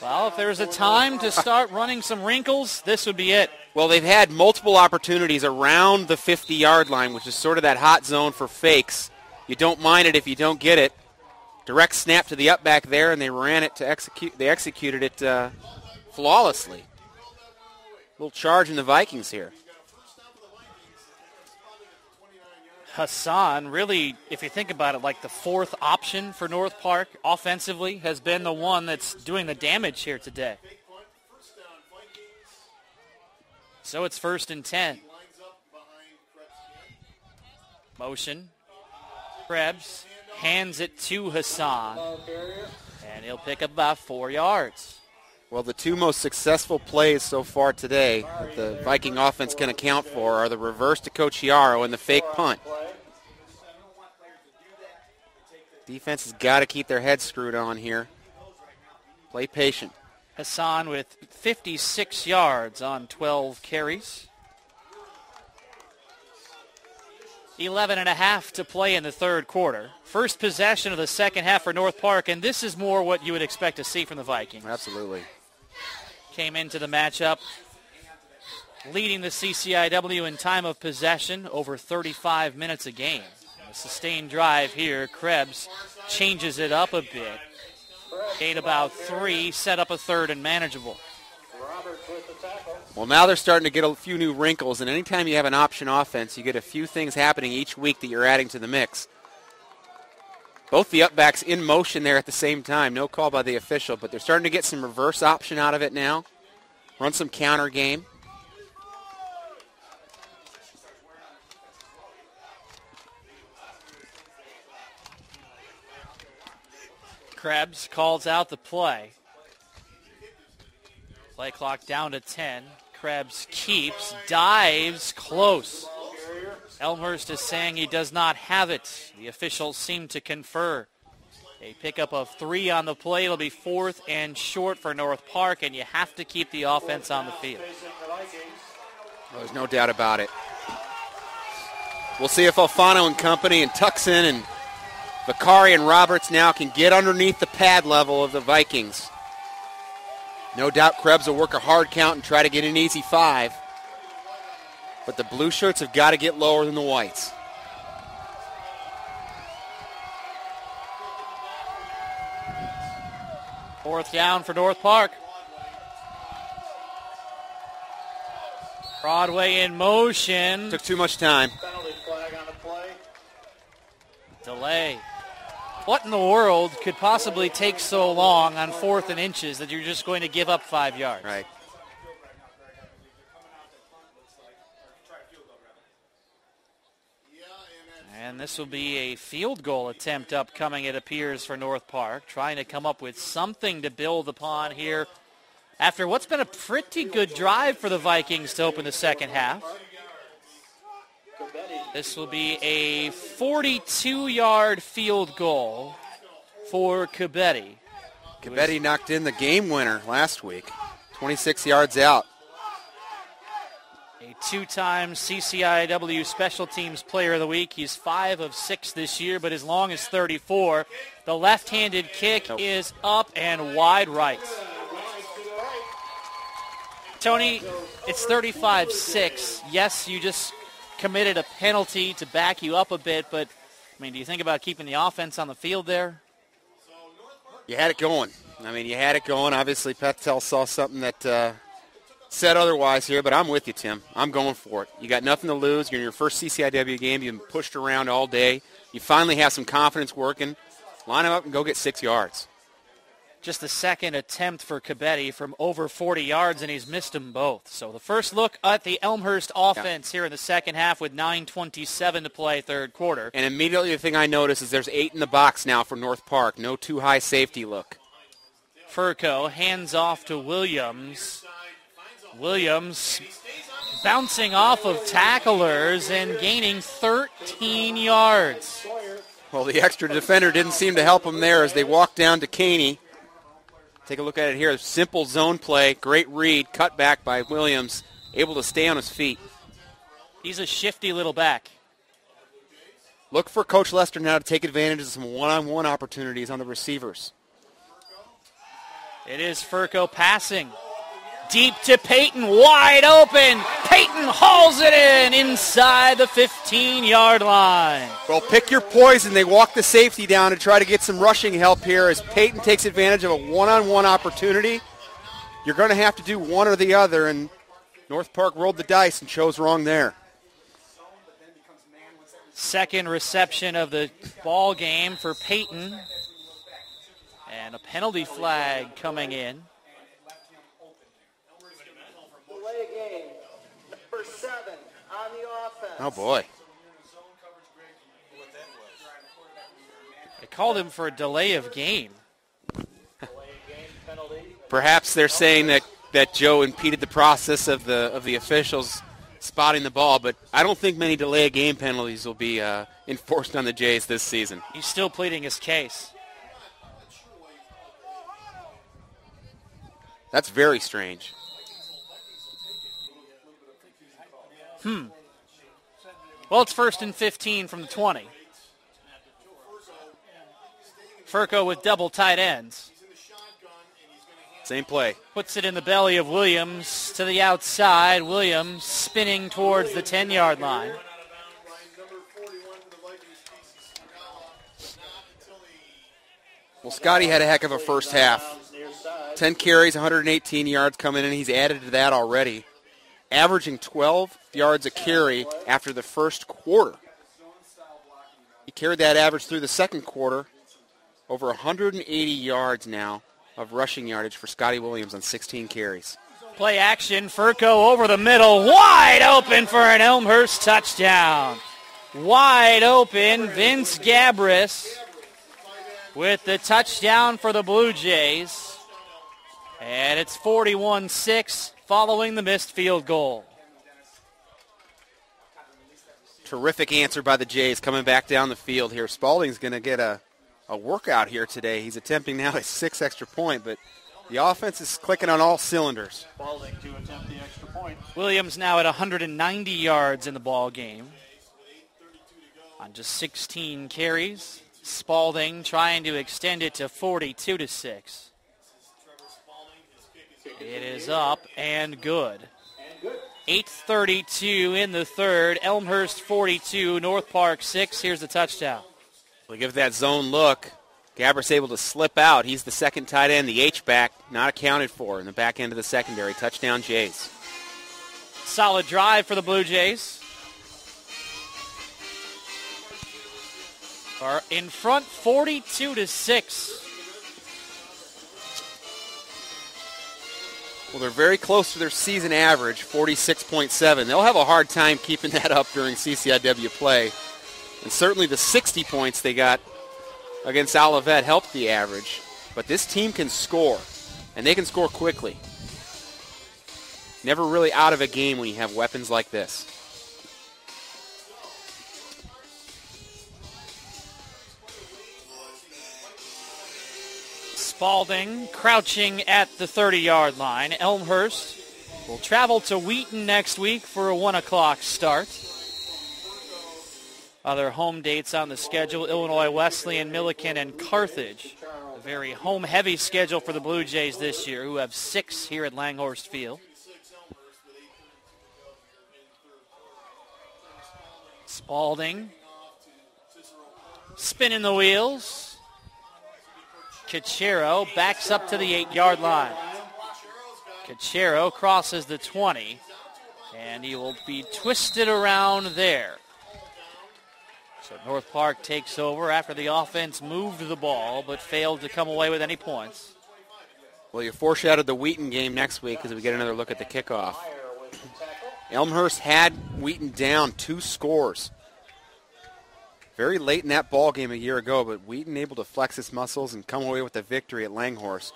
Well, if there's a time to start running some wrinkles, this would be it. Well, they've had multiple opportunities around the 50-yard line, which is sort of that hot zone for fakes. You don't mind it if you don't get it. Direct snap to the up back there, and they ran it to execute. They executed it flawlessly. Little charge in the Vikings here. Hassan, really, if you think about it, like the fourth option for North Park offensively, has been the one that's doing the damage here today. So it's 1st and 10. Motion. Krebs hands it to Hassan, and he'll pick up about 4 yards. Well, the 2 most successful plays so far today that the Viking offense can account for are the reverse to Coach Yarrow and the fake punt. Defense has got to keep their heads screwed on here. Play patient. Hassan with 56 yards on 12 carries. 11.5 to play in the third quarter. First possession of the second half for North Park, and this is more what you would expect to see from the Vikings. Absolutely. Came into the matchup leading the CCIW in time of possession, over 35 minutes a game. A sustained drive here. Krebs changes it up a bit. Gained about 3, set up a third and manageable. Well, now they're starting to get a few new wrinkles, and anytime you have an option offense, you get a few things happening each week that you're adding to the mix. Both the upbacks in motion there at the same time. No call by the official, but they're starting to get some reverse option out of it now. Run some counter game. Krebs calls out the play. Play clock down to 10. Krebs keeps, dives, close. Elmhurst is saying he does not have it. The officials seem to confer. A pickup of 3 on the play. It'll be 4th and short for North Park, and you have to keep the offense on the field. Well, there's no doubt about it. We'll see if Alfano and company and Tuxin and Vicari and Roberts now can get underneath the pad level of the Vikings. No doubt Krebs will work a hard count and try to get an easy 5. But the blue shirts have got to get lower than the whites. Fourth down for North Park. Broadway in motion. Took too much time. Delay. What in the world could possibly take so long on 4th and inches that you're just going to give up 5 yards? Right. And this will be a field goal attempt upcoming, it appears, for North Park, trying to come up with something to build upon here after what's been a pretty good drive for the Vikings to open the second half. This will be a 42-yard field goal for Cabetti. Cabetti knocked in the game winner last week, 26 yards out. A 2-time CCIW Special Teams Player of the Week. He's 5 of 6 this year, but as long as 34. The left-handed kick is up and wide right. Tony, it's 35-6. Yes, you just committed a penalty to back you up a bit, but, I mean, do you think about keeping the offense on the field there? You had it going. Obviously, Patel saw something that said otherwise here, but I'm with you, Tim. I'm going for it. You got nothing to lose. You're in your first CCIW game. You've been pushed around all day. You finally have some confidence working. Line them up and go get 6 yards. Just the second attempt for Cabetti from over 40 yards, and he's missed them both. So the first look at the Elmhurst offense here in the second half with 9:27 to play third quarter. And immediately the thing I notice is there's 8 in the box now for North Park. No too high safety look. Furco hands off to Williams. Williams bouncing off of tacklers and gaining 13 yards. Well, the extra defender didn't seem to help him there as they walked down to Caney. Take a look at it here. Simple zone play. Great read. Cut back by Williams. Able to stay on his feet. He's a shifty little back. Look for Coach Lester now to take advantage of some one-on-one opportunities on the receivers. It is Furco passing. Deep to Peyton, wide open. Peyton hauls it in inside the 15-yard line. Well, pick your poison. They walk the safety down to try to get some rushing help here as Peyton takes advantage of a one-on-one opportunity. You're going to have to do one or the other, and North Park rolled the dice and chose wrong there. Second reception of the ball game for Peyton. And a penalty flag coming in. Oh, boy. They called him for a delay of game. Perhaps they're saying that Joe impeded the process of the officials spotting the ball, but I don't think many delay of game penalties will be enforced on the Jays this season. He's still pleading his case. That's very strange. Well, it's 1st and 15 from the 20. Furco with double tight ends. Same play. Puts it in the belly of Williams to the outside. Williams spinning towards the 10-yard line. Well, Scotty had a heck of a first half. 10 carries, 118 yards coming in. He's added to that already, averaging 12 yards a carry after the first quarter. He carried that average through the second quarter. Over 180 yards now of rushing yardage for Scotty Williams on 16 carries. Play action, Furco over the middle, wide open for an Elmhurst touchdown. Wide open, Vince Gabris with the touchdown for the Blue Jays. And it's 41-6 following the missed field goal. Terrific answer by the Jays coming back down the field here. Spalding's going to get a workout here today. He's attempting now a 6 extra point, but the offense is clicking on all cylinders. Spalding to attempt the extra point. Williams now at 190 yards in the ball game on just 16 carries. Spalding trying to extend it to 42-6. It is up and good. 8:32 in the third. Elmhurst 42, North Park 6. Here's the touchdown. We'll give that zone look. Gabris able to slip out. He's the second tight end, the H-back, not accounted for in the back end of the secondary. Touchdown Jays. Solid drive for the Blue Jays. Are in front 42-6. Well, they're very close to their season average, 46.7. They'll have a hard time keeping that up during CCIW play. And certainly the 60 points they got against Olivet helped the average. But this team can score, and they can score quickly. Never really out of a game when you have weapons like this. Spalding crouching at the 30-yard line. Elmhurst will travel to Wheaton next week for a 1 o'clock start. Other home dates on the schedule, Illinois Wesleyan, Milliken, and Carthage. A very home-heavy schedule for the Blue Jays this year, who have 6 here at Langhorst Field. Spalding spinning the wheels. Cachero backs up to the 8-yard line. Cachero crosses the 20, and he will be twisted around there. So North Park takes over after the offense moved the ball but failed to come away with any points. Well, you foreshadowed the Wheaton game next week as we get another look at the kickoff. Elmhurst had Wheaton down 2 scores. Very late in that ball game a year ago, but Wheaton able to flex his muscles and come away with the victory at Langhorst.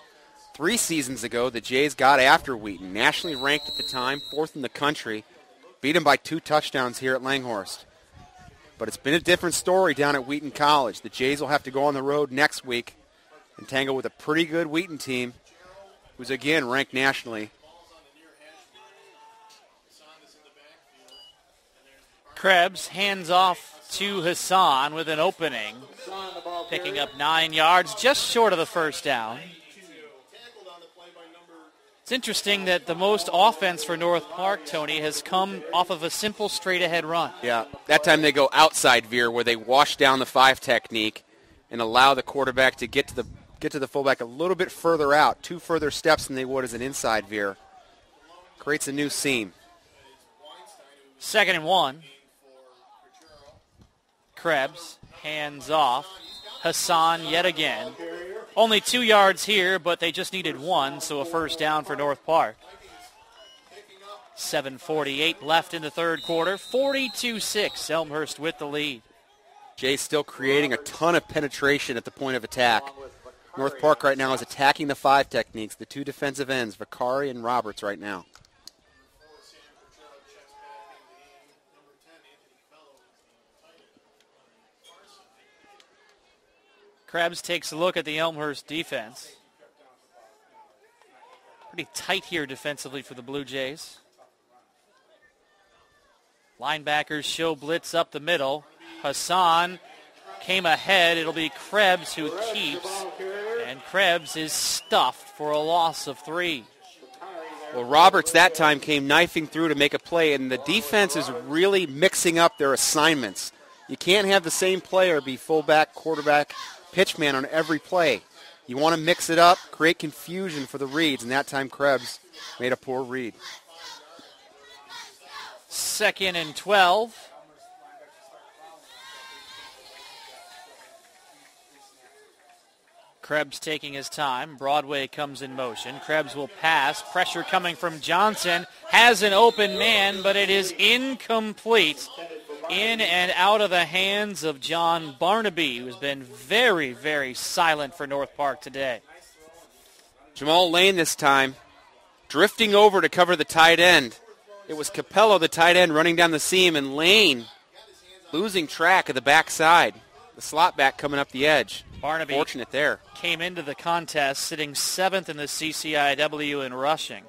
3 seasons ago, the Jays got after Wheaton, nationally ranked at the time, 4th in the country. Beat them by 2 touchdowns here at Langhorst. But it's been a different story down at Wheaton College. The Jays will have to go on the road next week and tangle with a pretty good Wheaton team, who's again ranked nationally. Krebs hands off to Hassan with an opening, picking up 9 yards, just short of the first down. It's interesting that the most offense for North Park, Tony, has come off of a simple straight-ahead run. Yeah, that time they go outside veer where they wash down the 5 technique and allow the quarterback to get to the fullback a little bit further out, 2 further steps than they would as an inside veer. Creates a new seam. 2nd and 1. Krebs hands off. Hassan yet again. Only 2 yards here, but they just needed 1, so a first down for North Park. 7:48 left in the third quarter. 42-6, Elmhurst with the lead. Jay's still creating a ton of penetration at the point of attack. North Park right now is attacking the 5 techniques, the 2 defensive ends, Vicari and Roberts right now. Krebs takes a look at the Elmhurst defense. Pretty tight here defensively for the Blue Jays. Linebackers show blitz up the middle. Hassan came ahead. It'll be Krebs who keeps, and Krebs is stuffed for a loss of 3. Well, Roberts that time came knifing through to make a play, and the defense is really mixing up their assignments. You can't have the same player be fullback, quarterback, pitchman on every play. You want to mix it up, create confusion for the reads, and that time Krebs made a poor read. 2nd and 12. Krebs taking his time. Broadway comes in motion. Krebs will pass. Pressure coming from Johnson. Has an open man, but it is incomplete. In and out of the hands of John Barnaby, who's been very, very silent for North Park today. Jamal Lane this time, drifting over to cover the tight end. It was Capello, the tight end, running down the seam, and Lane losing track of the backside. The slot back coming up the edge. Barnaby fortunate there. Came into the contest sitting 7th in the CCIW in rushing.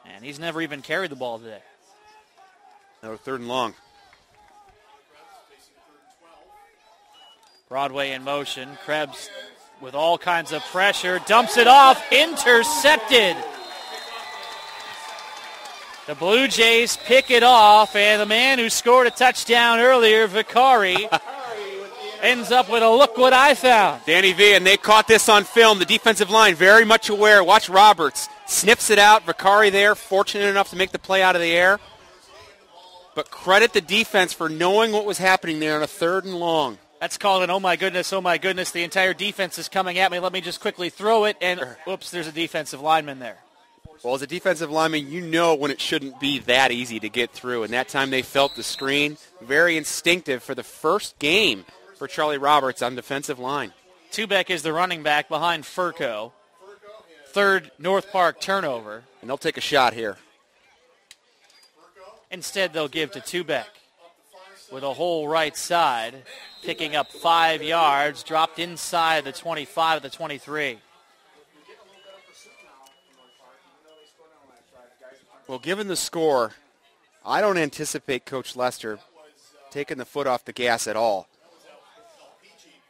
And he's never even carried the ball today. No, 3rd and long. Broadway in motion. Krebs with all kinds of pressure. Dumps it off. Intercepted. The Blue Jays pick it off, and the man who scored a touchdown earlier, Vicari, ends up with a look what I found. Danny V, and they caught this on film. The defensive line very much aware. Watch Roberts. Snips it out. Vicari there, fortunate enough to make the play out of the air. But credit the defense for knowing what was happening there on a 3rd and long. That's called an oh my goodness, the entire defense is coming at me. Let me just quickly throw it, and oops, there's a defensive lineman there. Well, as a defensive lineman, you know when it shouldn't be that easy to get through, and that time they felt the screen. Very instinctive for the first game for Charlie Roberts on defensive line. Tubeck is the running back behind Furco. 3rd North Park turnover. And they'll take a shot here. Instead, they'll give to Tubeck with a whole right side, picking up 5 yards, dropped inside the 25 of the 23. Well, given the score, I don't anticipate Coach Lester taking the foot off the gas at all.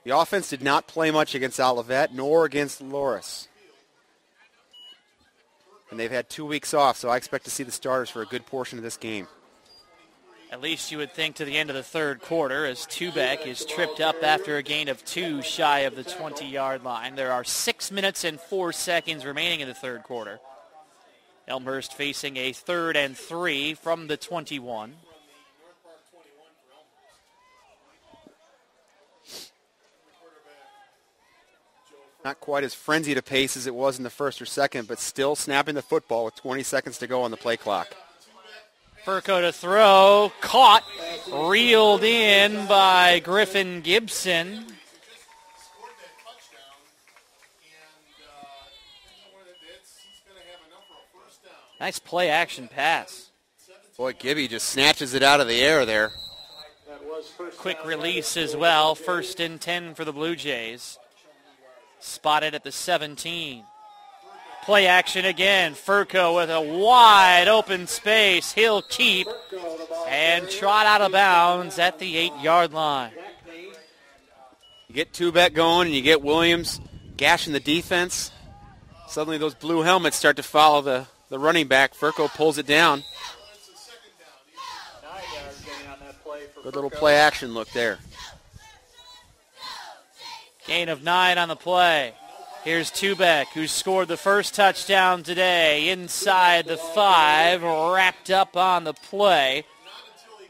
The offense did not play much against Olivet nor against Loris. And they've had 2 weeks off, so I expect to see the starters for a good portion of this game. At least you would think to the end of the third quarter, as Tubeck is tripped up after a gain of 2 shy of the 20-yard line. There are 6 minutes and 4 seconds remaining in the third quarter. Elmhurst facing a 3rd and 3 from the 21. Not quite as frenzied a pace as it was in the first or second, but still snapping the football with 20 seconds to go on the play clock. Furco to throw, caught, reeled in by Griffin Gibson. Nice play action pass. Boy, Gibby just snatches it out of the air there. Quick release as well. 1st and 10 for the Blue Jays. Spotted at the 17. Play action again. Furco with a wide open space. He'll keep and trot out of bounds at the 8-yard line. You get Tubeck going and you get Williams gashing the defense. Suddenly those blue helmets start to follow the running back. Furco pulls it down. Good little play action look there. Gain of 9 on the play. Here's Tubeck, who scored the first touchdown today inside the 5, wrapped up on the play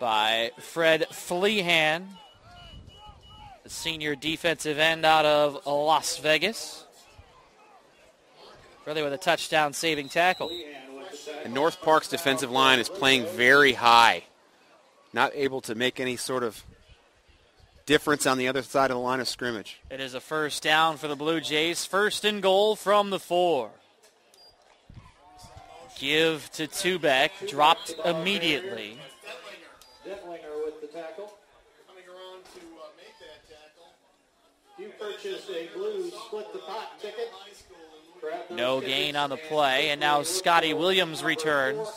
by Fred Flehan, the senior defensive end out of Las Vegas. Really with a touchdown-saving tackle. And North Park's defensive line is playing very high. Not able to make any sort of difference on the other side of the line of scrimmage. It is a first down for the Blue Jays. 1st and goal from the 4. Give to Tubeck. Dropped immediately. Detlinger with the tackle. Coming around to make that tackle. You purchased a blue split the pot ticket. No gain on the play, and now Scotty Williams returns.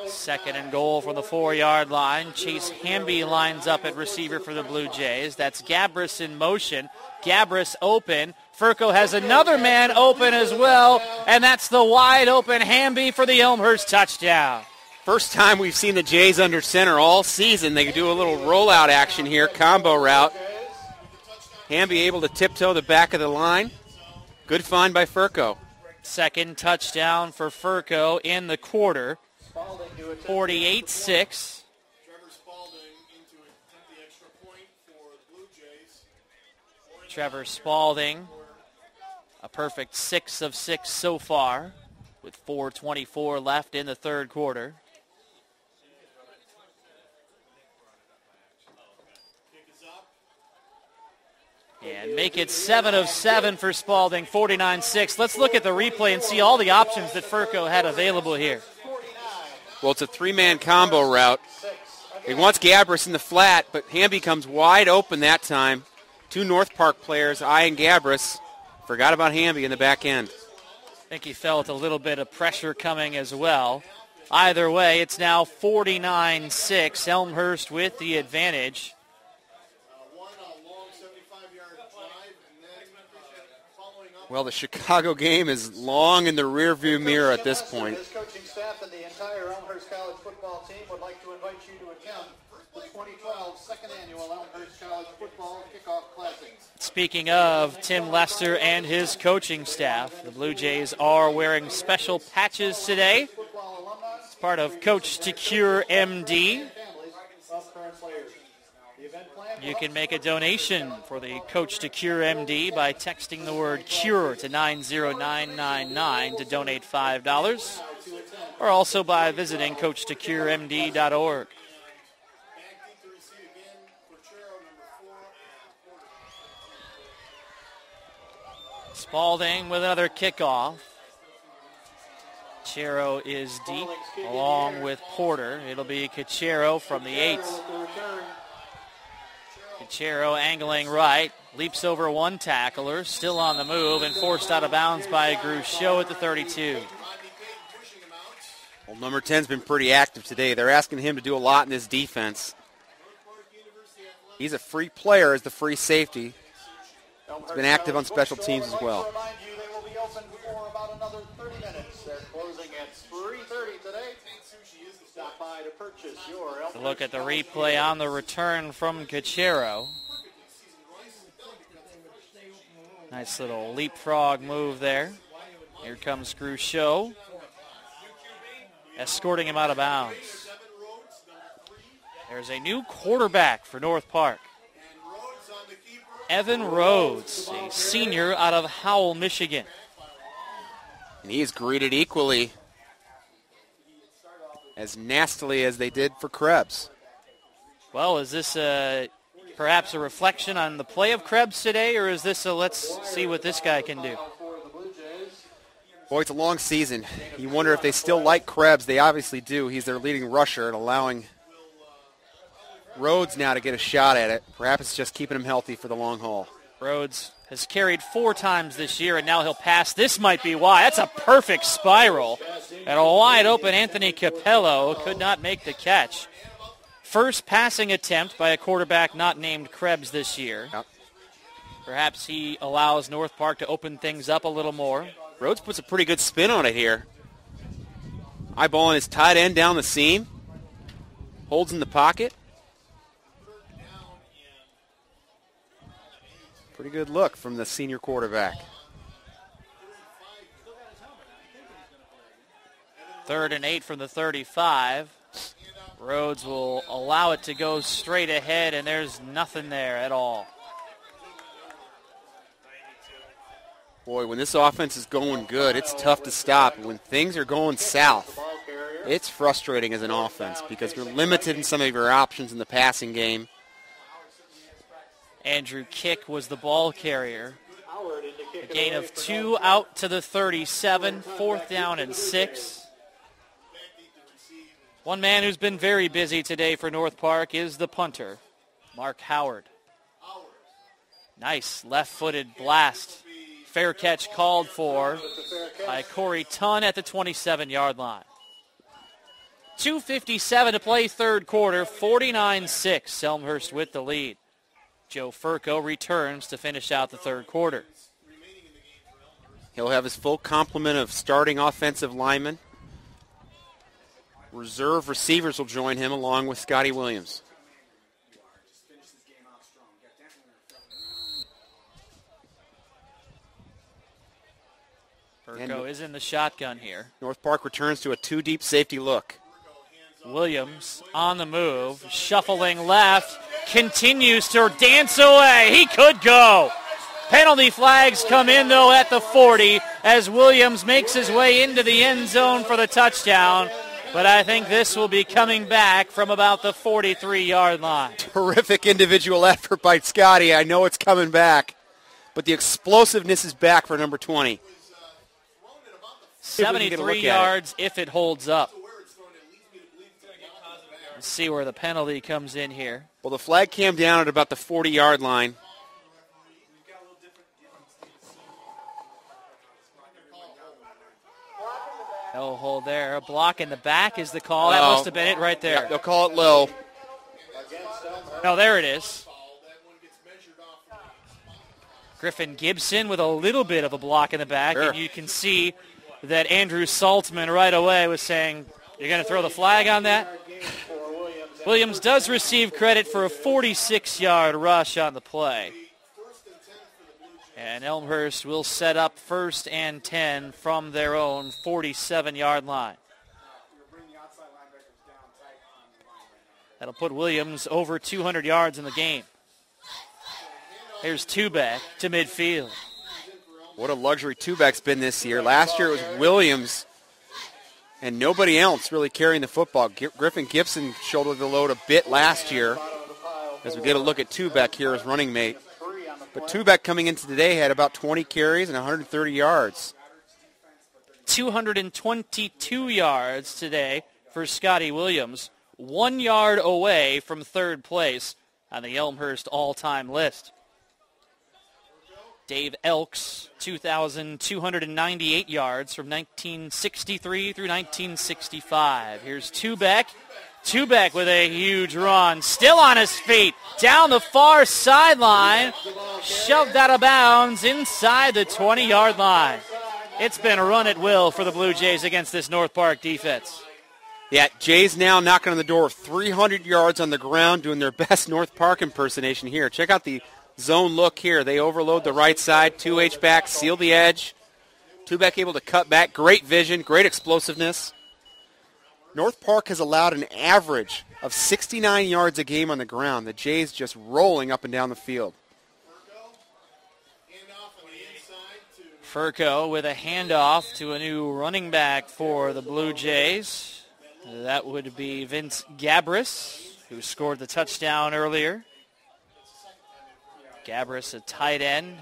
2nd and goal from the 4-yard line. Chase Hamby lines up at receiver for the Blue Jays. That's Gabrus in motion. Gabrus open. Furco has another man open as well, and that's the wide open Hamby for the Elmhurst touchdown. First time we've seen the Jays under center all season. They do a little rollout action here, combo route. Hamby able to tiptoe the back of the line. Good find by Furco. 2nd touchdown for Furco in the quarter. 48-6. Trevor Spalding, a perfect 6 of 6 so far, with 4:24 left in the 3rd quarter. And make it 7 of 7 for Spalding, 49-6. Let's look at the replay and see all the options that Furco had available here. Well, it's a 3-man combo route. He wants Gabrus in the flat, but Hamby comes wide open that time. 2 North Park players eyeing Gabrus. Forgot about Hamby in the back end. I think he felt a little bit of pressure coming as well. Either way, it's now 49-6. Elmhurst with the advantage. Well, the Chicago game is long in the rearview mirror at this point. This coaching staff and the entire Elmhurst College football team would like to invite you to attend the 2012 second annual Elmhurst College Football Kickoff Classic. Speaking of Tim Lester and his coaching staff, the Blue Jays are wearing special patches today. It's part of Coach to Cure MD. You can make a donation for the Coach to Cure MD by texting the word CURE to 90999 to donate $5, or also by visiting CoachToCureMD.org. Spalding with another kickoff. Cachero is deep along with Porter. It'll be Cachero from the 8. Cachero angling right, leaps over one tackler, still on the move, and forced out of bounds by Gruchot at the 32. Well, number 10's been pretty active today. They're asking him to do a lot in this defense. He's a free player as the free safety. He's been active on special teams as well. Look at the replay on the return from Cachero. Nice little leapfrog move there. Here comes Gruchot, escorting him out of bounds. There's a new quarterback for North Park. Evan Rhodes, a senior out of Howell, Michigan. And he is greeted equally as nastily as they did for Krebs. Well, is this perhaps a reflection on the play of Krebs today, or is this a let's see what this guy can do? Boy, it's a long season. You wonder if they still like Krebs. They obviously do. He's their leading rusher and allowing Rhodes now to get a shot at it. Perhaps it's just keeping him healthy for the long haul. Rhodes has carried 4 times this year, and now he'll pass. This might be why. That's a perfect spiral. And a wide-open Anthony Capello could not make the catch. First passing attempt by a quarterback not named Krebs this year. Yep. Perhaps he allows North Park to open things up a little more. Rhodes puts a pretty good spin on it here. Eyeballing his tight end down the seam. Holds in the pocket. Pretty good look from the senior quarterback. 3rd and 8 from the 35. Rhodes will allow it to go straight ahead, and there's nothing there at all. Boy, when this offense is going good, it's tough to stop. When things are going south, it's frustrating as an offense because you're limited in some of your options in the passing game. Andrew Kick was the ball carrier. A gain of 2 out to the 37, 4th down and 6. One man who's been very busy today for North Park is the punter, Mark Howard. Nice left-footed blast. Fair catch called for by Corey Tunn at the 27-yard line. 2:57 to play, third quarter, 49-6. Elmhurst with the lead. Joe Furco returns to finish out the third quarter. He'll have his full complement of starting offensive linemen. Reserve receivers will join him along with Scotty Williams. Furco is in the shotgun here. North Park returns to a 2-deep safety look. Williams on the move, shuffling left, continues to dance away. He could go. Penalty flags come in, though, at the 40 as Williams makes his way into the end zone for the touchdown. But I think this will be coming back from about the 43-yard line. Terrific individual effort by Scotty. I know it's coming back, but the explosiveness is back for number 20. 73 yards if it holds up. Let's see where the penalty comes in here. Well, the flag came down at about the 40-yard line. No hold there. A block in the back is the call. That must have been it right there. Yep, they'll call it low. No, there it is. Griffin Gibson with a little bit of a block in the back, Sure. and you can see that Andrew Saltzman right away was saying, you're going to throw the flag on that? Williams does receive credit for a 46-yard rush on the play. And Elmhurst will set up 1st and 10 from their own 47-yard line. That'll put Williams over 200 yards in the game. Here's two-back to midfield. What a luxury two-back's been this year. Last year it was Williams and nobody else really carrying the football. Griffin Gibson shouldered the load a bit last year as we get a look at two-back here as running mate. But two-back coming into today had about 20 carries and 130 yards. 222 yards today for Scotty Williams. 1 yard away from third place on the Elmhurst all-time list. Dave Elks, 2,298 yards from 1963 through 1965. Here's Tubeck. Tubeck with a huge run. Still on his feet. Down the far sideline. Shoved out of bounds inside the 20-yard line. It's been a run at will for the Blue Jays against this North Park defense. Yeah, Jays now knocking on the door of 300 yards on the ground, doing their best North Park impersonation here. Check out the zone look here. They overload the right side. 2 H-back, seal the edge. Tubeck able to cut back. Great vision, great explosiveness. North Park has allowed an average of 69 yards a game on the ground. The Jays just rolling up and down the field. Furco with a handoff to a new running back for the Blue Jays. That would be Vince Gabris, who scored the touchdown earlier. Gabris, a tight end.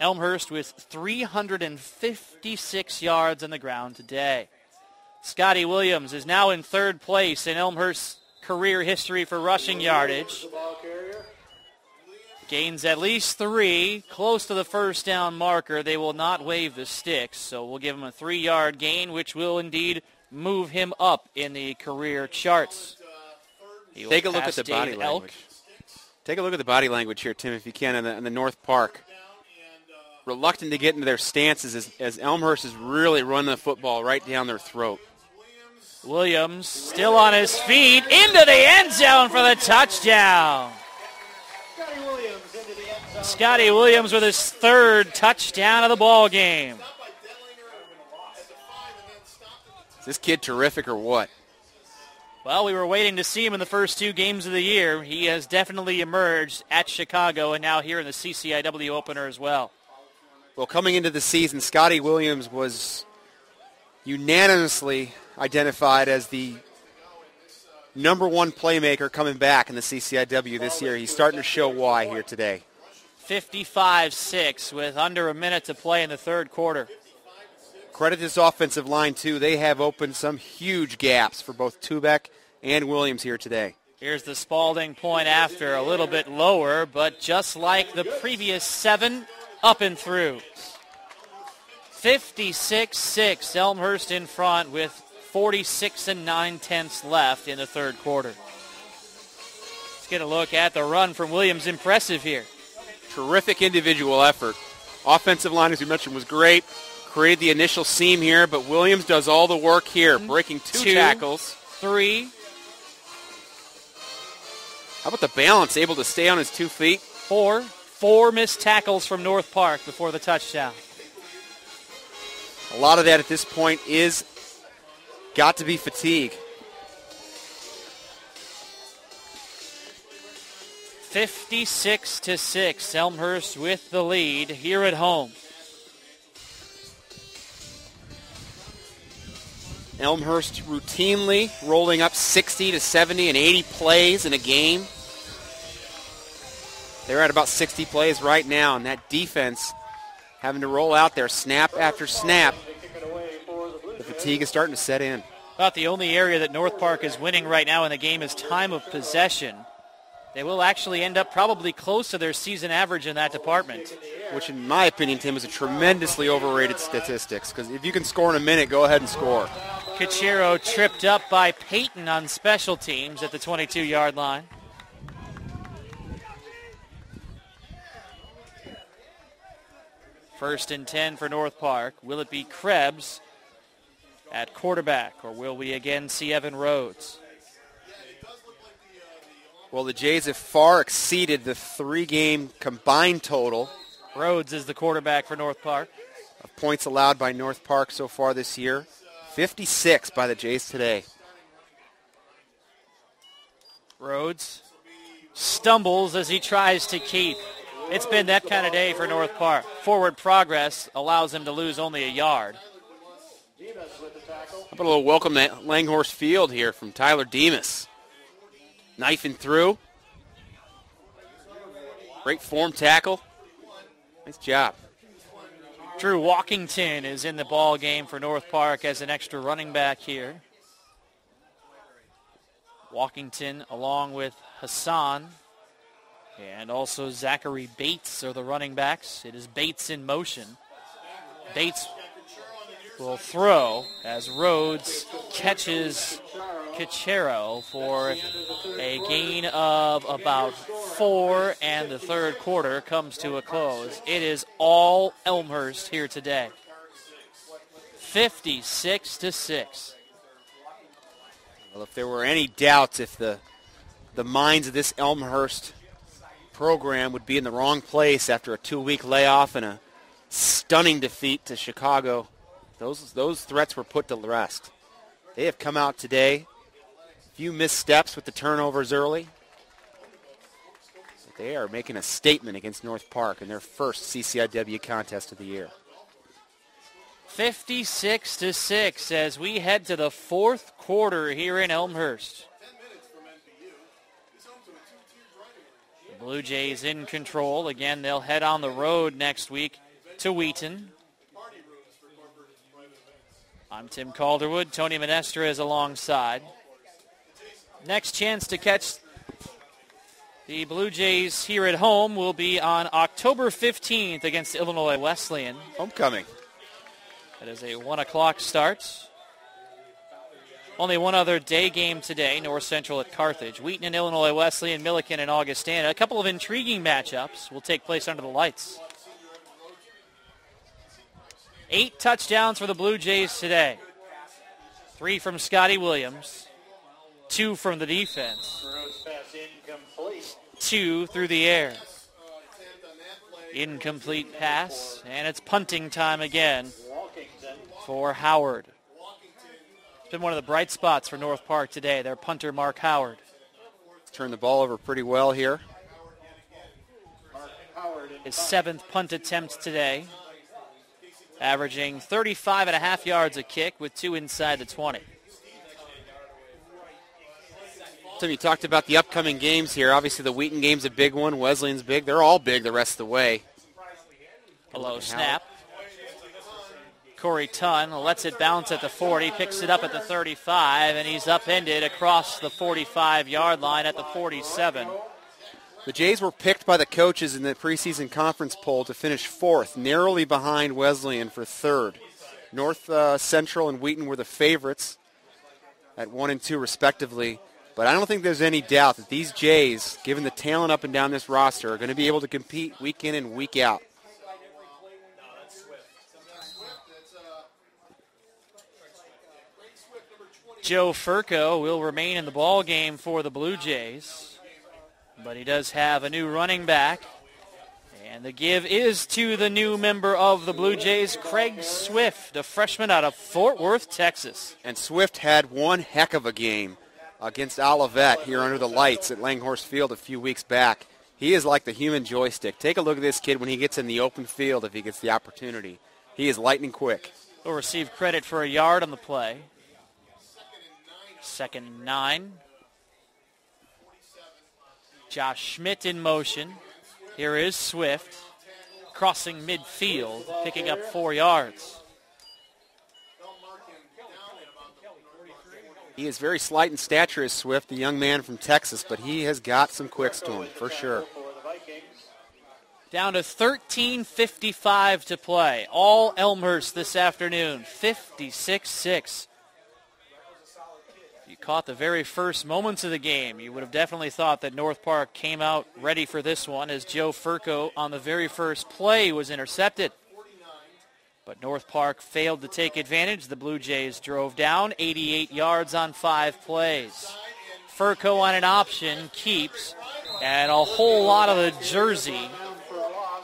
Elmhurst with 356 yards on the ground today. Scotty Williams is now in third place in Elmhurst's career history for rushing yardage. Gains at least 3, close to the first down marker. They will not wave the sticks, so we'll give him a 3-yard gain, which will indeed move him up in the career charts. Take a look at the body language. Take a look at the body language here, Tim, if you can, in the North Park. Reluctant to get into their stances as Elmhurst is really running the football right down their throat. Williams still on his feet, into the end zone for the touchdown. Scotty Williams with his third touchdown of the ball game. Is this kid terrific or what? Well, we were waiting to see him in the first 2 games of the year. He has definitely emerged at Chicago and now here in the CCIW opener as well. Well, coming into the season, Scotty Williams was unanimously identified as the number 1 playmaker coming back in the CCIW this year. He's starting to show why here today. 55-6 with under a minute to play in the third quarter. Credit this offensive line, too. They have opened some huge gaps for both Tubeck and Williams here today. Here's the Spalding point after, a little bit lower, but just like the previous 7, up and through. 56-6, Elmhurst in front with 46 9/10 left in the third quarter. Let's get a look at the run from Williams. Impressive here. Terrific individual effort. Offensive line, as you mentioned, was great. Created the initial seam here, but Williams does all the work here, breaking 2 tackles. 3. How about the balance, able to stay on his 2 feet? 4 missed tackles from North Park before the touchdown. A lot of that at this point is got to be fatigue. 56-6, Elmhurst with the lead here at home. Elmhurst routinely rolling up 60 to 70 and 80 plays in a game. They're at about 60 plays right now, and that defense having to roll out there snap after snap. The fatigue is starting to set in. About the only area that North Park is winning right now in the game is time of possession. They will actually end up probably close to their season average in that department. Which, in my opinion, Tim, is a tremendously overrated statistics, because if you can score in a minute, go ahead and score. Cachero tripped up by Peyton on special teams at the 22-yard line. First and 10 for North Park. Will it be Krebs at quarterback, or will we again see Evan Rhodes? Well, the Jays have far exceeded the 3-game combined total. Rhodes is the quarterback for North Park. Of points allowed by North Park so far this year. 56 by the Jays today. Rhodes stumbles as he tries to keep. It's been that kind of day for North Park. Forward progress allows him to lose only a yard. How about a little welcome to Langhorse Field here from Tyler Demas. Knifing through. Great form tackle. Nice job. Drew Walkington is in the ball game for North Park as an extra running back here. Walkington along with Hassan and also Zachary Bates are the running backs. It is Bates in motion. Bates will throw as Rhodes catches Cachero for a gain of about 4, and the third quarter comes to a close. It is all Elmhurst here today. 56-6. Well, if there were any doubts if the minds of this Elmhurst program would be in the wrong place after a 2-week layoff and a stunning defeat to Chicago, those threats were put to rest. They have come out today. A few missteps with the turnovers early. But they are making a statement against North Park in their first CCIW contest of the year. 56-6 as we head to the fourth quarter here in Elmhurst. The Blue Jays in control. Again, they'll head on the road next week to Wheaton. I'm Tim Calderwood. Tony Menestra is alongside. Next chance to catch the Blue Jays here at home will be on October 15th against Illinois Wesleyan. Homecoming. That is a 1 o'clock start. Only one other day game today, North Central at Carthage. Wheaton and Illinois Wesleyan, Milliken and Augustana. A couple of intriguing matchups will take place under the lights. 8 touchdowns for the Blue Jays today. 3 from Scotty Williams. 2 from the defense. 2 through the air. Incomplete pass, and it's punting time again for Howard. It's been one of the bright spots for North Park today, their punter Mark Howard. Turned the ball over pretty well here. His 7th punt attempt today, averaging 35.5 yards a kick with 2 inside the 20. Tim, you talked about the upcoming games here. Obviously, the Wheaton game's a big one. Wesleyan's big. They're all big the rest of the way. A low snap. Corey Tunn lets it bounce at the 40, picks it up at the 35, and he's upended across the 45-yard line at the 47. The Jays were picked by the coaches in the preseason conference poll to finish 4th, narrowly behind Wesleyan for 3rd. North Central and Wheaton were the favorites at 1 and 2 respectively. But I don't think there's any doubt that these Jays, given the talent up and down this roster, are going to be able to compete week in and week out. Joe Furco will remain in the ball game for the Blue Jays, but he does have a new running back. And the give is to the new member of the Blue Jays, Craig Swift, a freshman out of Fort Worth, Texas. And Swift had one heck of a game against Olivet here under the lights at Langhorse Field a few weeks back. He is like the human joystick. Take a look at this kid when he gets in the open field if he gets the opportunity. He is lightning quick. Will receive credit for a yard on the play. 2nd and 9. Josh Schmidt in motion. Here is Swift crossing midfield, picking up 4 yards. He is very slight in stature as Swift, the young man from Texas, but he has got some quicks to him, for sure. Down to 13:55 to play. All Elmhurst this afternoon, 56-6. If you caught the very first moments of the game, you would have definitely thought that North Park came out ready for this one as Joe Furco on the very first play was intercepted. But North Park failed to take advantage. The Blue Jays drove down 88 yards on 5 plays. Furco on an option, keeps, and a whole lot of the jersey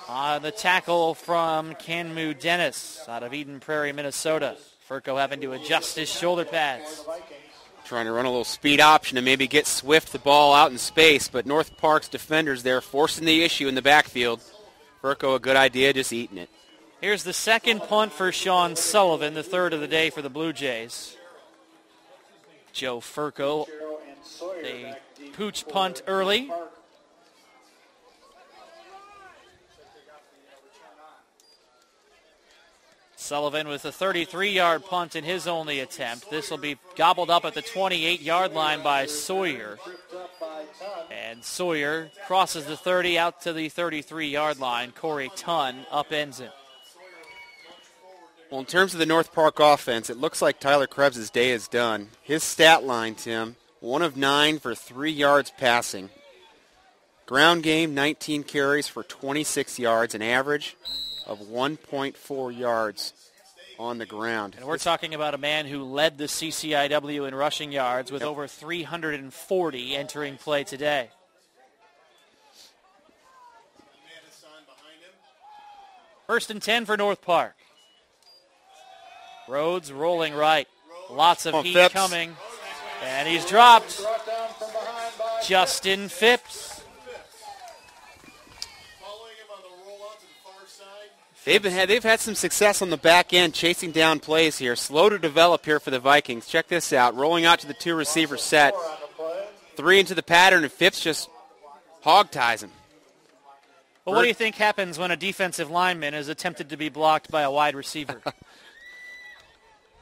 on the tackle from Kenmu Dennis out of Eden Prairie, Minnesota. Furco having to adjust his shoulder pads. Trying to run a little speed option and maybe get Swift the ball out in space, but North Park's defenders there forcing the issue in the backfield. Furco, a good idea, just eating it. Here's the second punt for Sean Sullivan, the 3rd of the day for the Blue Jays. Joe Furco, a pooch punt early. Sullivan with a 33-yard punt in his only attempt. This will be gobbled up at the 28-yard line by Sawyer. And Sawyer crosses the 30 out to the 33-yard line. Corey Tunn upends it. Well, in terms of the North Park offense, it looks like Tyler Krebs' day is done. His stat line, Tim, 1 of 9 for 3 yards passing. Ground game, 19 carries for 26 yards, an average of 1.4 yards on the ground. And we're talking about a man who led the CCIW in rushing yards with over 340 entering play today. First and 10 for North Park. Rhodes rolling right. Lots of heat Phipps coming. And he's dropped. Justin Phipps. They've had some success on the back end chasing down plays here. Slow to develop here for the Vikings. Check this out. Rolling out to the 2 receiver set. 3 into the pattern, and Phipps just hog ties him. Well, what do you think happens when a defensive lineman is attempted to be blocked by a wide receiver?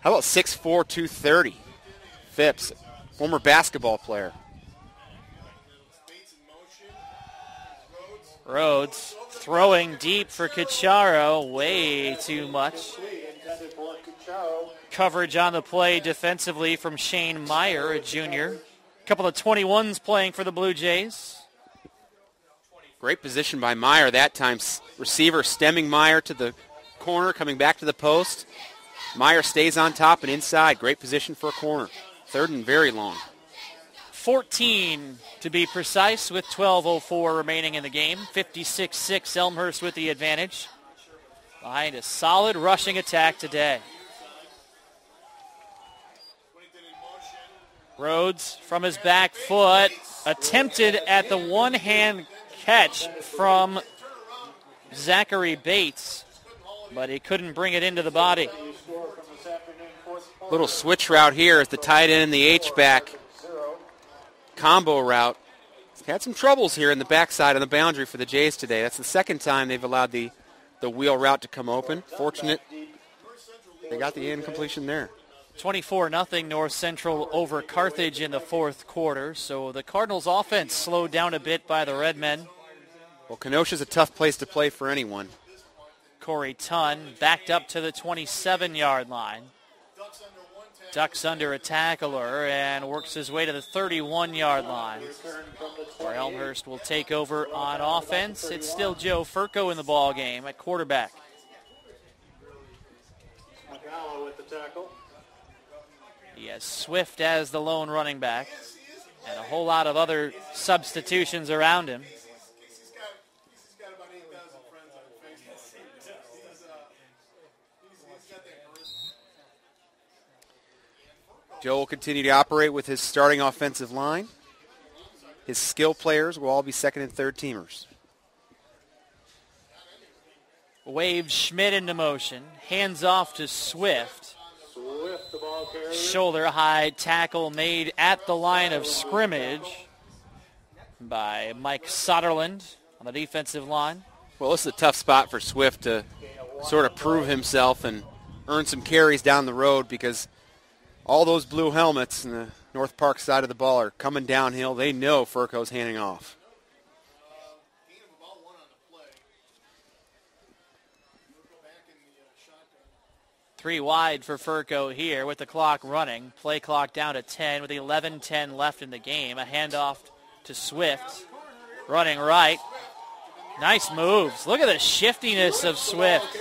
How about 6'4", 230? Phipps, former basketball player. Rhodes throwing deep for Cacharo. Way too much. Coverage on the play defensively from Shane Meyer, a junior. A couple of 21s playing for the Blue Jays. Great position by Meyer that time. Receiver stemming Meyer to the corner, coming back to the post. Meyer stays on top and inside. Great position for a corner. Third and very long. 14 to be precise with 12:04 remaining in the game. 56-6 Elmhurst with the advantage. Behind a solid rushing attack today. Rhodes from his back foot attempted at the one-hand catch from Zachary Bates, but he couldn't bring it into the body. Little switch route here as the tight end and the H-back combo route. Had some troubles here in the backside on the boundary for the Jays today. That's the second time they've allowed the wheel route to come open. Fortunate they got the incompletion there. 24-0 North Central over Carthage in the fourth quarter. So the Cardinals' offense slowed down a bit by the Redmen. Well, Kenosha's a tough place to play for anyone. Corey Tunn backed up to the 27-yard line. Ducks under a tackler and works his way to the 31-yard line, where Elmhurst will take over on offense. It's still Joe Furco in the ball game at quarterback. With the tackle. He has Swift as the lone running back and a whole lot of other substitutions around him. Joe will continue to operate with his starting offensive line. His skill players will all be second and third teamers. Waves Schmidt into motion. Hands off to Swift. Shoulder high tackle made at the line of scrimmage by Mike Soderlund on the defensive line. Well, this is a tough spot for Swift to sort of prove himself and earn some carries down the road, because all those blue helmets in the North Park side of the ball are coming downhill. They know Furco's handing off. Three wide for Furco here with the clock running. Play clock down to 10 with 11:10 left in the game. A handoff to Swift. Running right. Nice moves. Look at the shiftiness of Swift.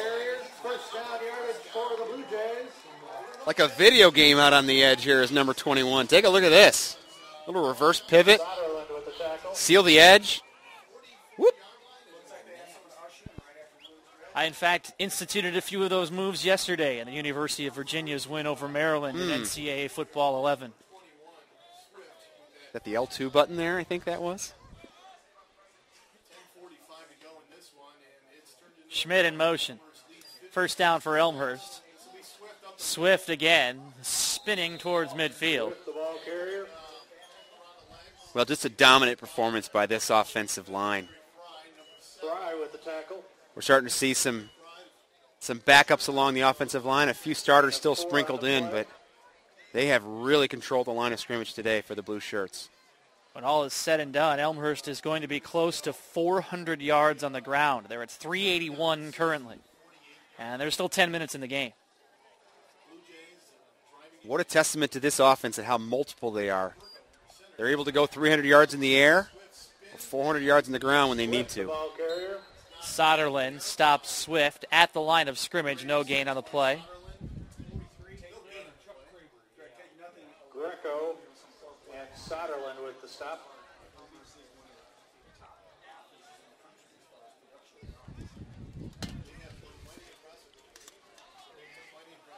Like a video game out on the edge here is number 21. Take a look at this. Little reverse pivot. Seal the edge. Whoop. I, in fact, instituted a few of those moves yesterday in the University of Virginia's win over Maryland in NCAA Football 11. Is that the L2 button there, I think that was? Schmidt in motion. First down for Elmhurst. Swift again, spinning towards midfield. Well, just a dominant performance by this offensive line. We're starting to see some backups along the offensive line. A few starters still sprinkled in, but they have really controlled the line of scrimmage today for the Blue Shirts. When all is said and done, Elmhurst is going to be close to 400 yards on the ground. They're at 381 currently, and there's still 10 minutes in the game. What a testament to this offense and how multiple they are. They're able to go 300 yards in the air or 400 yards in the ground when they need to. Soderlund stops Swift at the line of scrimmage. No gain on the play. Greco and Soderlund with the stop.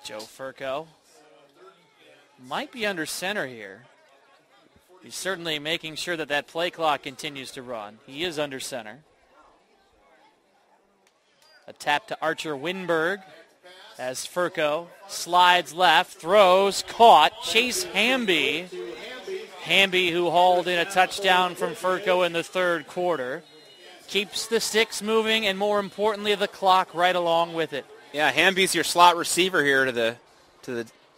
Joe Furco might be under center here. He's certainly making sure that that play clock continues to run. He is under center. A tap to Archer Winberg as Furco slides left, throws, caught. Chase Hamby. Hamby, who hauled in a touchdown from Furco in the third quarter. keeps the sticks moving, and more importantly, the clock right along with it. Yeah, Hamby's your slot receiver here to the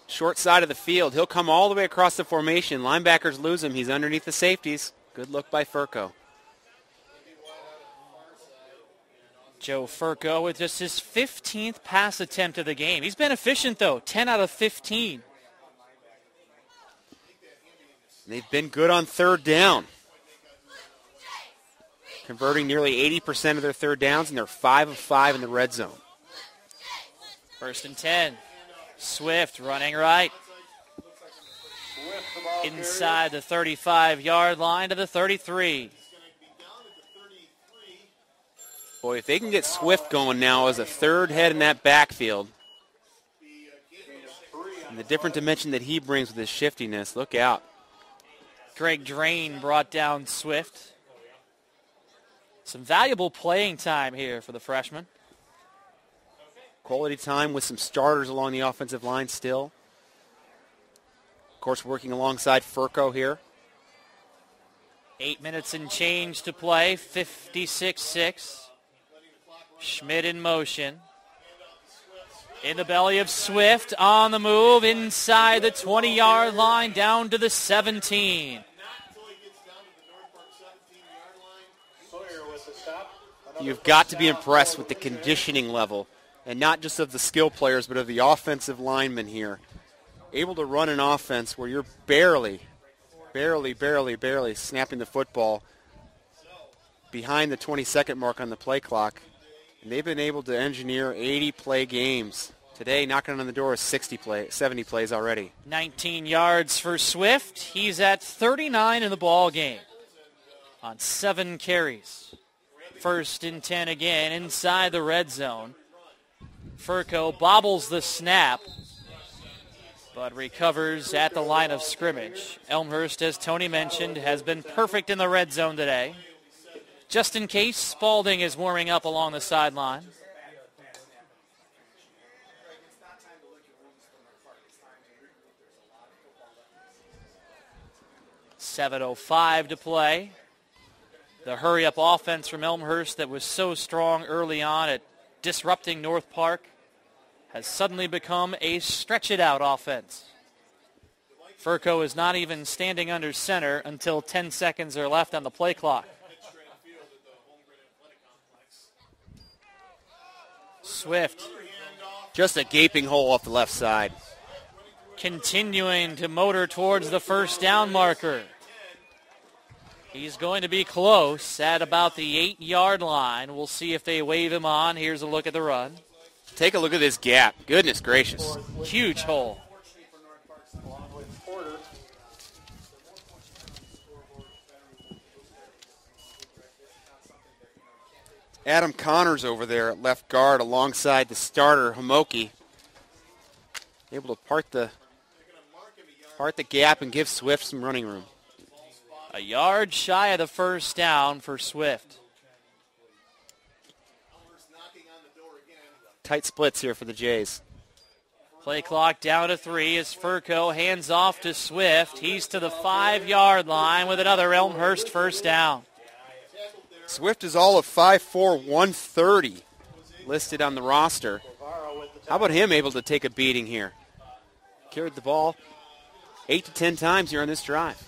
short side of the field. He'll come all the way across the formation. Linebackers lose him. He's underneath the safeties. Good look by Furco. Joe Furco with just his 15th pass attempt of the game. He's been efficient, though, 10 out of 15. They've been good on third down, converting nearly 80% of their third downs, and they're 5 of 5 in the red zone. 1st and 10. Swift running right. Inside the 35-yard line to the 33. Boy, if they can get Swift going now as a third head in that backfield, and the different dimension that he brings with his shiftiness, look out. Greg Drain brought down Swift. Some valuable playing time here for the freshman. Quality time with some starters along the offensive line still. Of course, working alongside Furco here. 8 minutes and change to play, 56-6. Schmidt in motion. In the belly of Swift, on the move, inside the 20-yard line, down to the 17. You've got to be impressed with the conditioning level, and not just of the skill players, but of the offensive linemen here. Able to run an offense where you're barely snapping the football behind the 20-second mark on the play clock. And they've been able to engineer 80-play games. Today, knocking on the door is 70 plays already. 19 yards for Swift. He's at 39 in the ball game on 7 carries. 1st and 10 again inside the red zone. Furco bobbles the snap, but recovers at the line of scrimmage. Elmhurst, as Tony mentioned, has been perfect in the red zone today. Just in case, Spalding is warming up along the sideline. .7:05 to play. The hurry-up offense from Elmhurst that was so strong early on at disrupting North Park has suddenly become a stretch-it-out offense. Furco is not even standing under center until 10 seconds are left on the play clock. Swift. Just a gaping hole off the left side. Continuing to motor towards the 1st down marker. He's going to be close at about the 8-yard line. We'll see if they wave him on. Here's a look at the run. Take a look at this gap. Goodness gracious. Huge hole. Adam Connors over there at left guard alongside the starter, Homoki. Able to part the gap and give Swift some running room. A yard shy of the 1st down for Swift. Tight splits here for the Jays. Play clock down to 3 as Furco hands off to Swift. He's to the 5-yard line with another Elmhurst 1st down. Swift is all of 5'4", 130 listed on the roster. How about him able to take a beating here? Carried the ball 8 to 10 times here on this drive.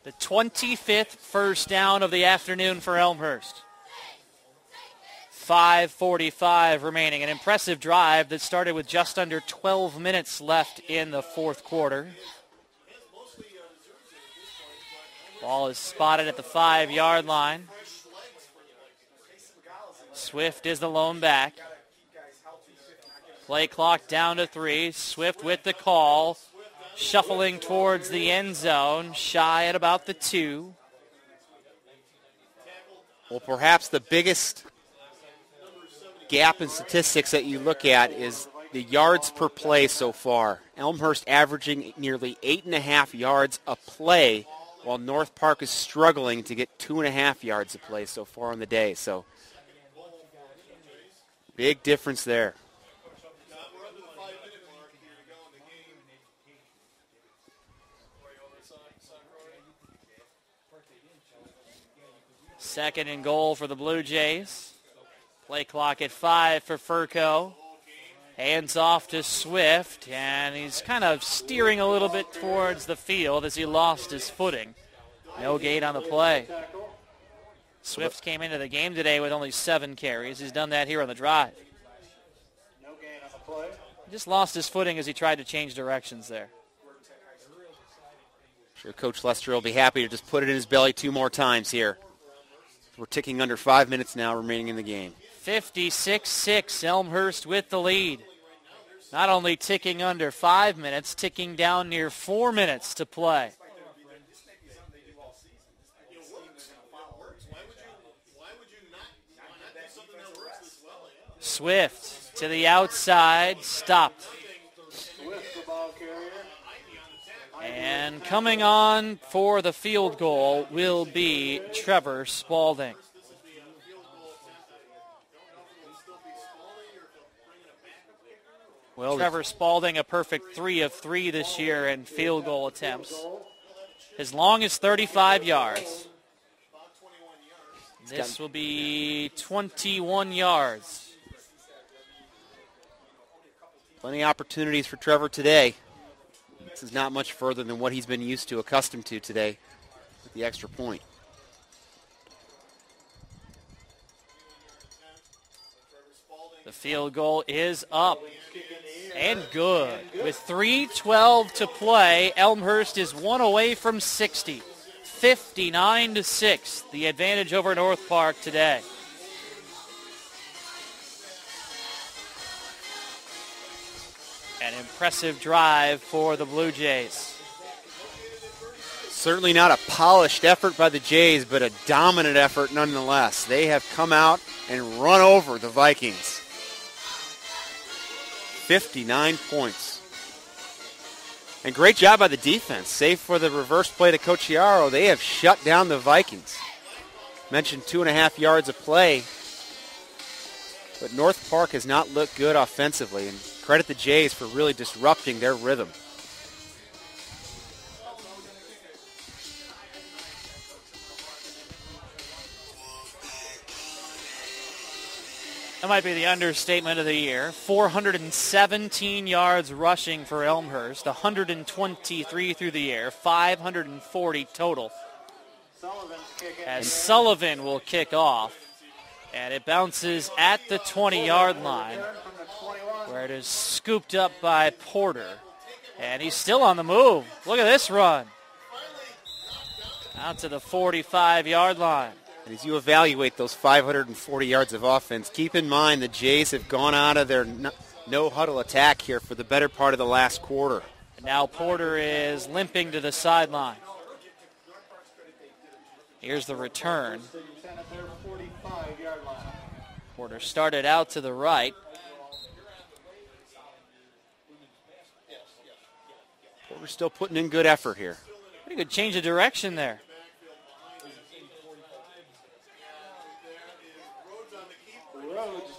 The 25th 1st down of the afternoon for Elmhurst. 5:45 remaining. An impressive drive that started with just under 12 minutes left in the 4th quarter. Ball is spotted at the 5-yard line. Swift is the lone back. Play clock down to 3. Swift with the call. Shuffling towards the end zone. Shy at about the 2. Well, perhaps the biggest gap in statistics that you look at is the yards per play so far. Elmhurst averaging nearly 8.5 yards a play, while North Park is struggling to get 2.5 yards a play so far on the day. So, big difference there. Second and goal for the Blue Jays. Play clock at 5 for Furco. Hands off to Swift, and he's kind of steering a little bit towards the field as he lost his footing. No gain on the play. Swift came into the game today with only 7 carries. He's done that here on the drive. No gain on the play. He just lost his footing as he tried to change directions there. Sure, Coach Lester will be happy to just put it in his belly 2 more times here. We're ticking under 5 minutes now remaining in the game. 56-6, Elmhurst with the lead. Not only ticking under 5 minutes, ticking down near 4 minutes to play. Swift to the outside, stopped. And coming on for the field goal will be Trevor Spaulding. Well, Trevor Spaulding, a perfect 3 of 3 this year in field goal attempts. As long as 35 yards. This will be 21 yards. Plenty of opportunities for Trevor today. This is not much further than what he's been used to, accustomed to today with the extra point. The field goal is up and good. With 3:12 to play, Elmhurst is 1 away from 60. 59-6, the advantage over North Park today. An impressive drive for the Blue Jays. Certainly not a polished effort by the Jays, but a dominant effort nonetheless. They have come out and run over the Vikings. 59 points. And great job by the defense. Save for the reverse play to Cocchiaro, they have shut down the Vikings. Mentioned 2.5 yards of play. But North Park has not looked good offensively. And credit the Jays for really disrupting their rhythm. That might be the understatement of the year. 417 yards rushing for Elmhurst, 123 through the air, 540 total. As Sullivan will kick off, and it bounces at the 20-yard line, where it is scooped up by Porter. And he's still on the move. Look at this run. Out to the 45-yard line. And as you evaluate those 540 yards of offense, keep in mind the Jays have gone out of their no-huddle attack here for the better part of the last quarter. And now Porter is limping to the sideline. Here's the return. Porter started out to the right. Porter's still putting in good effort here. Pretty good change of direction there.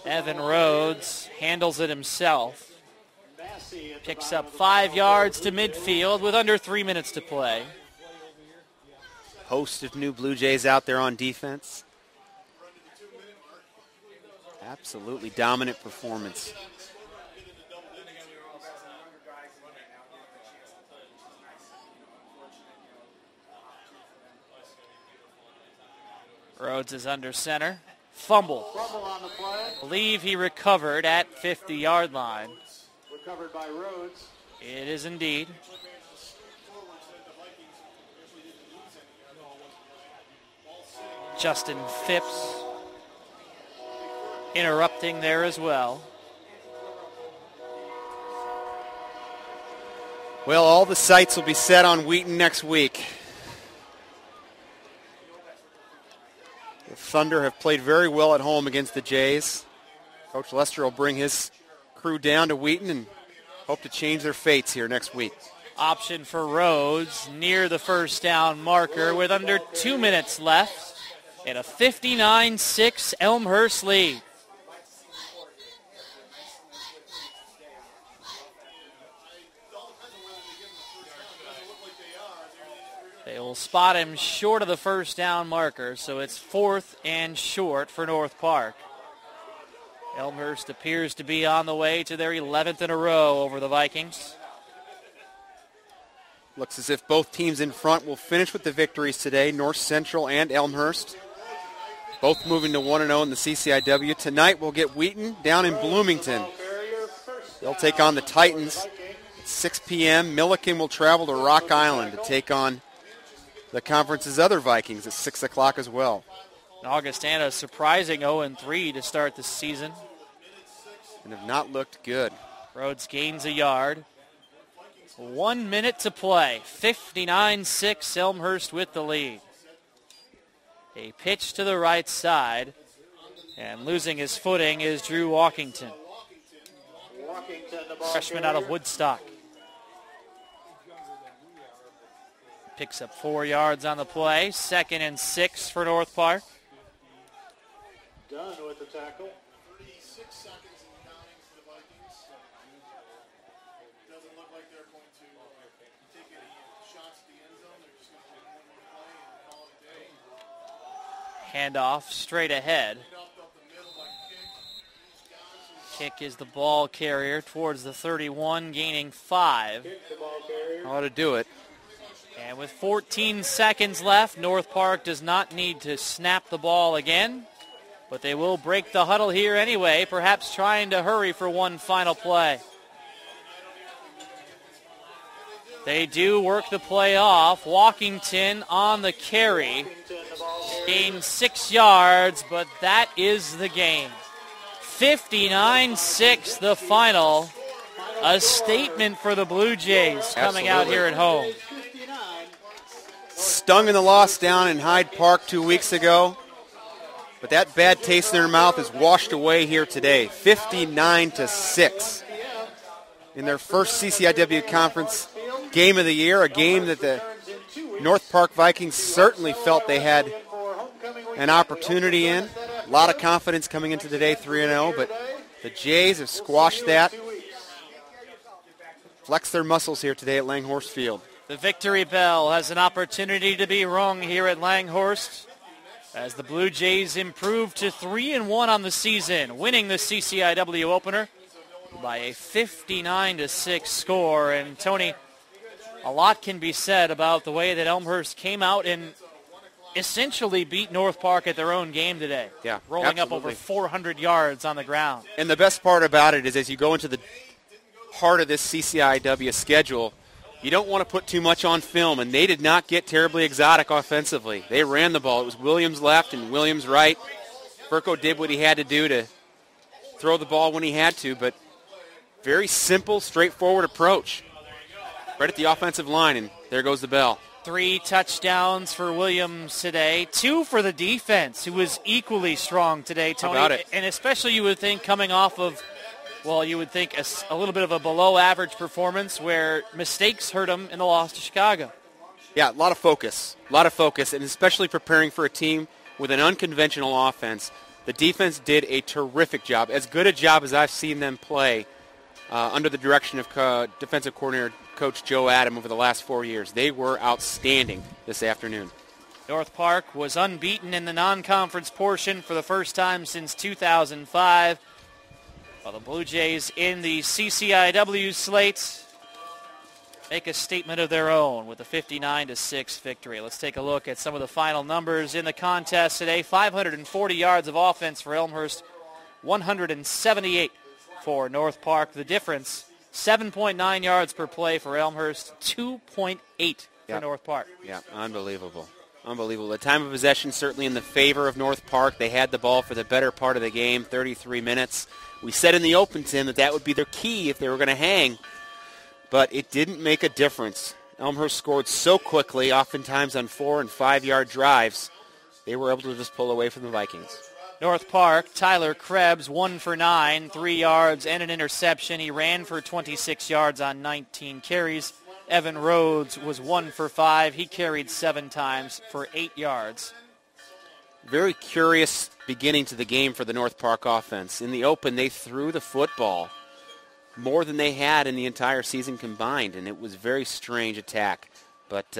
Evan Rhodes handles it himself. Picks up 5 yards to midfield with under 3 minutes to play. Host of new Blue Jays out there on defense. Absolutely dominant performance. Rhodes is under center. Fumble. I believe he recovered at 50-yard line. Recovered by Rhodes. It is indeed. Justin Phipps interrupting there as well. Well, all the sights will be set on Wheaton next week. The Thunder have played very well at home against the Jays. Coach Lester will bring his crew down to Wheaton and hope to change their fates here next week. Option for Rhodes near the first down marker with under 2 minutes left in a 59-6 Elmhurst lead. They will spot him short of the first down marker, so it's 4th and short for North Park. Elmhurst appears to be on the way to their 11th in a row over the Vikings. Looks as if both teams in front will finish with the victories today, North Central and Elmhurst. Both moving to 1-0 in the CCIW. Tonight we'll get Wheaton down in Bloomington. They'll take on the Titans. 6 p.m. Milliken will travel to Rock Island to take on the conference's other Vikings at 6 o'clock as well. Augustana surprising 0-3 to start the season. And have not looked good. Rhodes gains a yard. 1 minute to play. 59-6, Elmhurst with the lead. A pitch to the right side. And losing his footing is Drew Walkington. Freshman out of Woodstock. Picks up 4 yards on the play. 2nd and 6 for North Park. Done with the tackle. 36 seconds and counting for the Vikings. Doesn't look like they're going to take any shots at the end zone. They're just going to take one more play and call it a day. Handoff straight ahead. Kick is the ball carrier towards the 31, gaining 5. Ought to do it. And with 14 seconds left, North Park does not need to snap the ball again. But they will break the huddle here anyway, perhaps trying to hurry for one final play. They do work the play off. Walkington on the carry. Gained 6 yards, but that is the game. 59-6 the final. A statement for the Blue Jays coming out here at home. Stung in the loss down in Hyde Park 2 weeks ago. But that bad taste in their mouth is washed away here today. 59-6. In their first CCIW conference game of the year, a game that the North Park Vikings certainly felt they had an opportunity in. A lot of confidence coming into today, 3-0, but the Jays have squashed that. Flex their muscles here today at Langhorse Field. The victory bell has an opportunity to be rung here at Langhorst as the Blue Jays improve to 3-1 on the season, winning the CCIW opener by a 59-6 score. And Tony, a lot can be said about the way that Elmhurst came out and essentially beat North Park at their own game today. Yeah, rolling absolutely. up over 400 yards on the ground. And the best part about it is as you go into the heart of this CCIW schedule, you don't want to put too much on film, and they did not get terribly exotic offensively. They ran the ball. It was Williams left and Williams right. Furco did what he had to do to throw the ball when he had to, but very simple, straightforward approach. Right at the offensive line, and there goes the bell. 3 touchdowns for Williams today, 2 for the defense, who was equally strong today, Tony. How about it? And especially you would think coming off of, well, you would think a little bit of a below-average performance where mistakes hurt them in the loss to Chicago. Yeah, a lot of focus, and especially preparing for a team with an unconventional offense. The defense did a terrific job, as good a job as I've seen them play under the direction of defensive coordinator Coach Joe Adam over the last 4 years. They were outstanding this afternoon. North Park was unbeaten in the non-conference portion for the first time since 2005. While the Blue Jays in the CCIW slate make a statement of their own with a 59-6 victory. Let's take a look at some of the final numbers in the contest today. 540 yards of offense for Elmhurst, 178 for North Park. The difference, 7.9 yards per play for Elmhurst, 2.8 for North Park. Yeah, unbelievable. Unbelievable. The time of possession certainly in the favor of North Park. They had the ball for the better part of the game, 33 minutes. We said in the open, Tim, that would be their key if they were going to hang, but it didn't make a difference. Elmhurst scored so quickly, oftentimes on 4- and 5-yard drives. They were able to just pull away from the Vikings. North Park, Tyler Krebs, 1 for 9, 3 yards and an interception. He ran for 26 yards on 19 carries. Evan Rhodes was 1 for 5. He carried 7 times for 8 yards. Very curious beginning to the game for the North Park offense. In the open, they threw the football more than they had in the entire season combined, and it was a very strange attack. But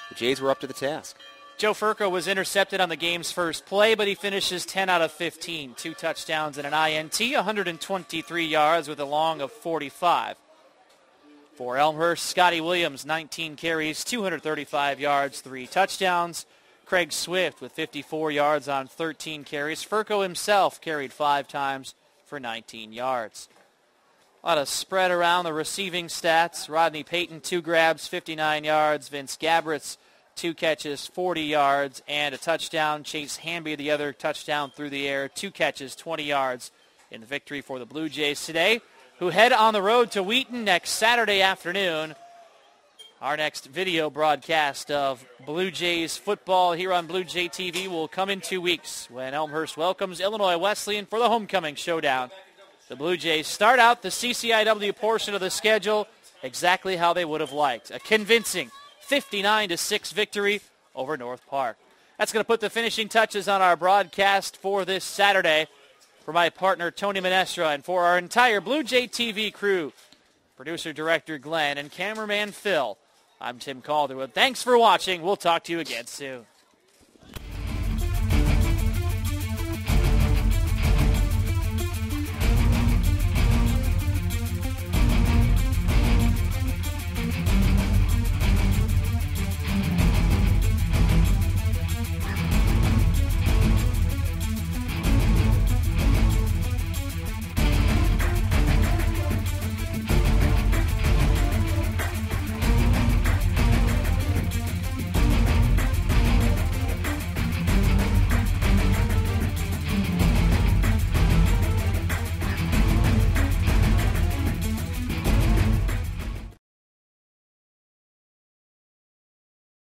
the Jays were up to the task. Joe Furco was intercepted on the game's first play, but he finishes 10 out of 15. 2 touchdowns and an INT, 123 yards with a long of 45. For Elmhurst, Scotty Williams, 19 carries, 235 yards, 3 touchdowns. Craig Swift with 54 yards on 13 carries. Furco himself carried 5 times for 19 yards. A lot of spread around the receiving stats. Rodney Payton, 2 grabs, 59 yards. Vince Gabritz, 2 catches, 40 yards, and a touchdown. Chase Hamby, the other touchdown through the air, 2 catches, 20 yards in the victory for the Blue Jays today, who head on the road to Wheaton next Saturday afternoon. Our next video broadcast of Blue Jays football here on Blue Jay TV will come in 2 weeks when Elmhurst welcomes Illinois Wesleyan for the homecoming showdown. The Blue Jays start out the CCIW portion of the schedule exactly how they would have liked. A convincing 59-6 victory over North Park. That's going to put the finishing touches on our broadcast for this Saturday. For my partner, Tony Menestra, and for our entire Blue Jay TV crew, producer-director Glenn, and cameraman Phil, I'm Tim Calderwood. Thanks for watching. We'll talk to you again soon.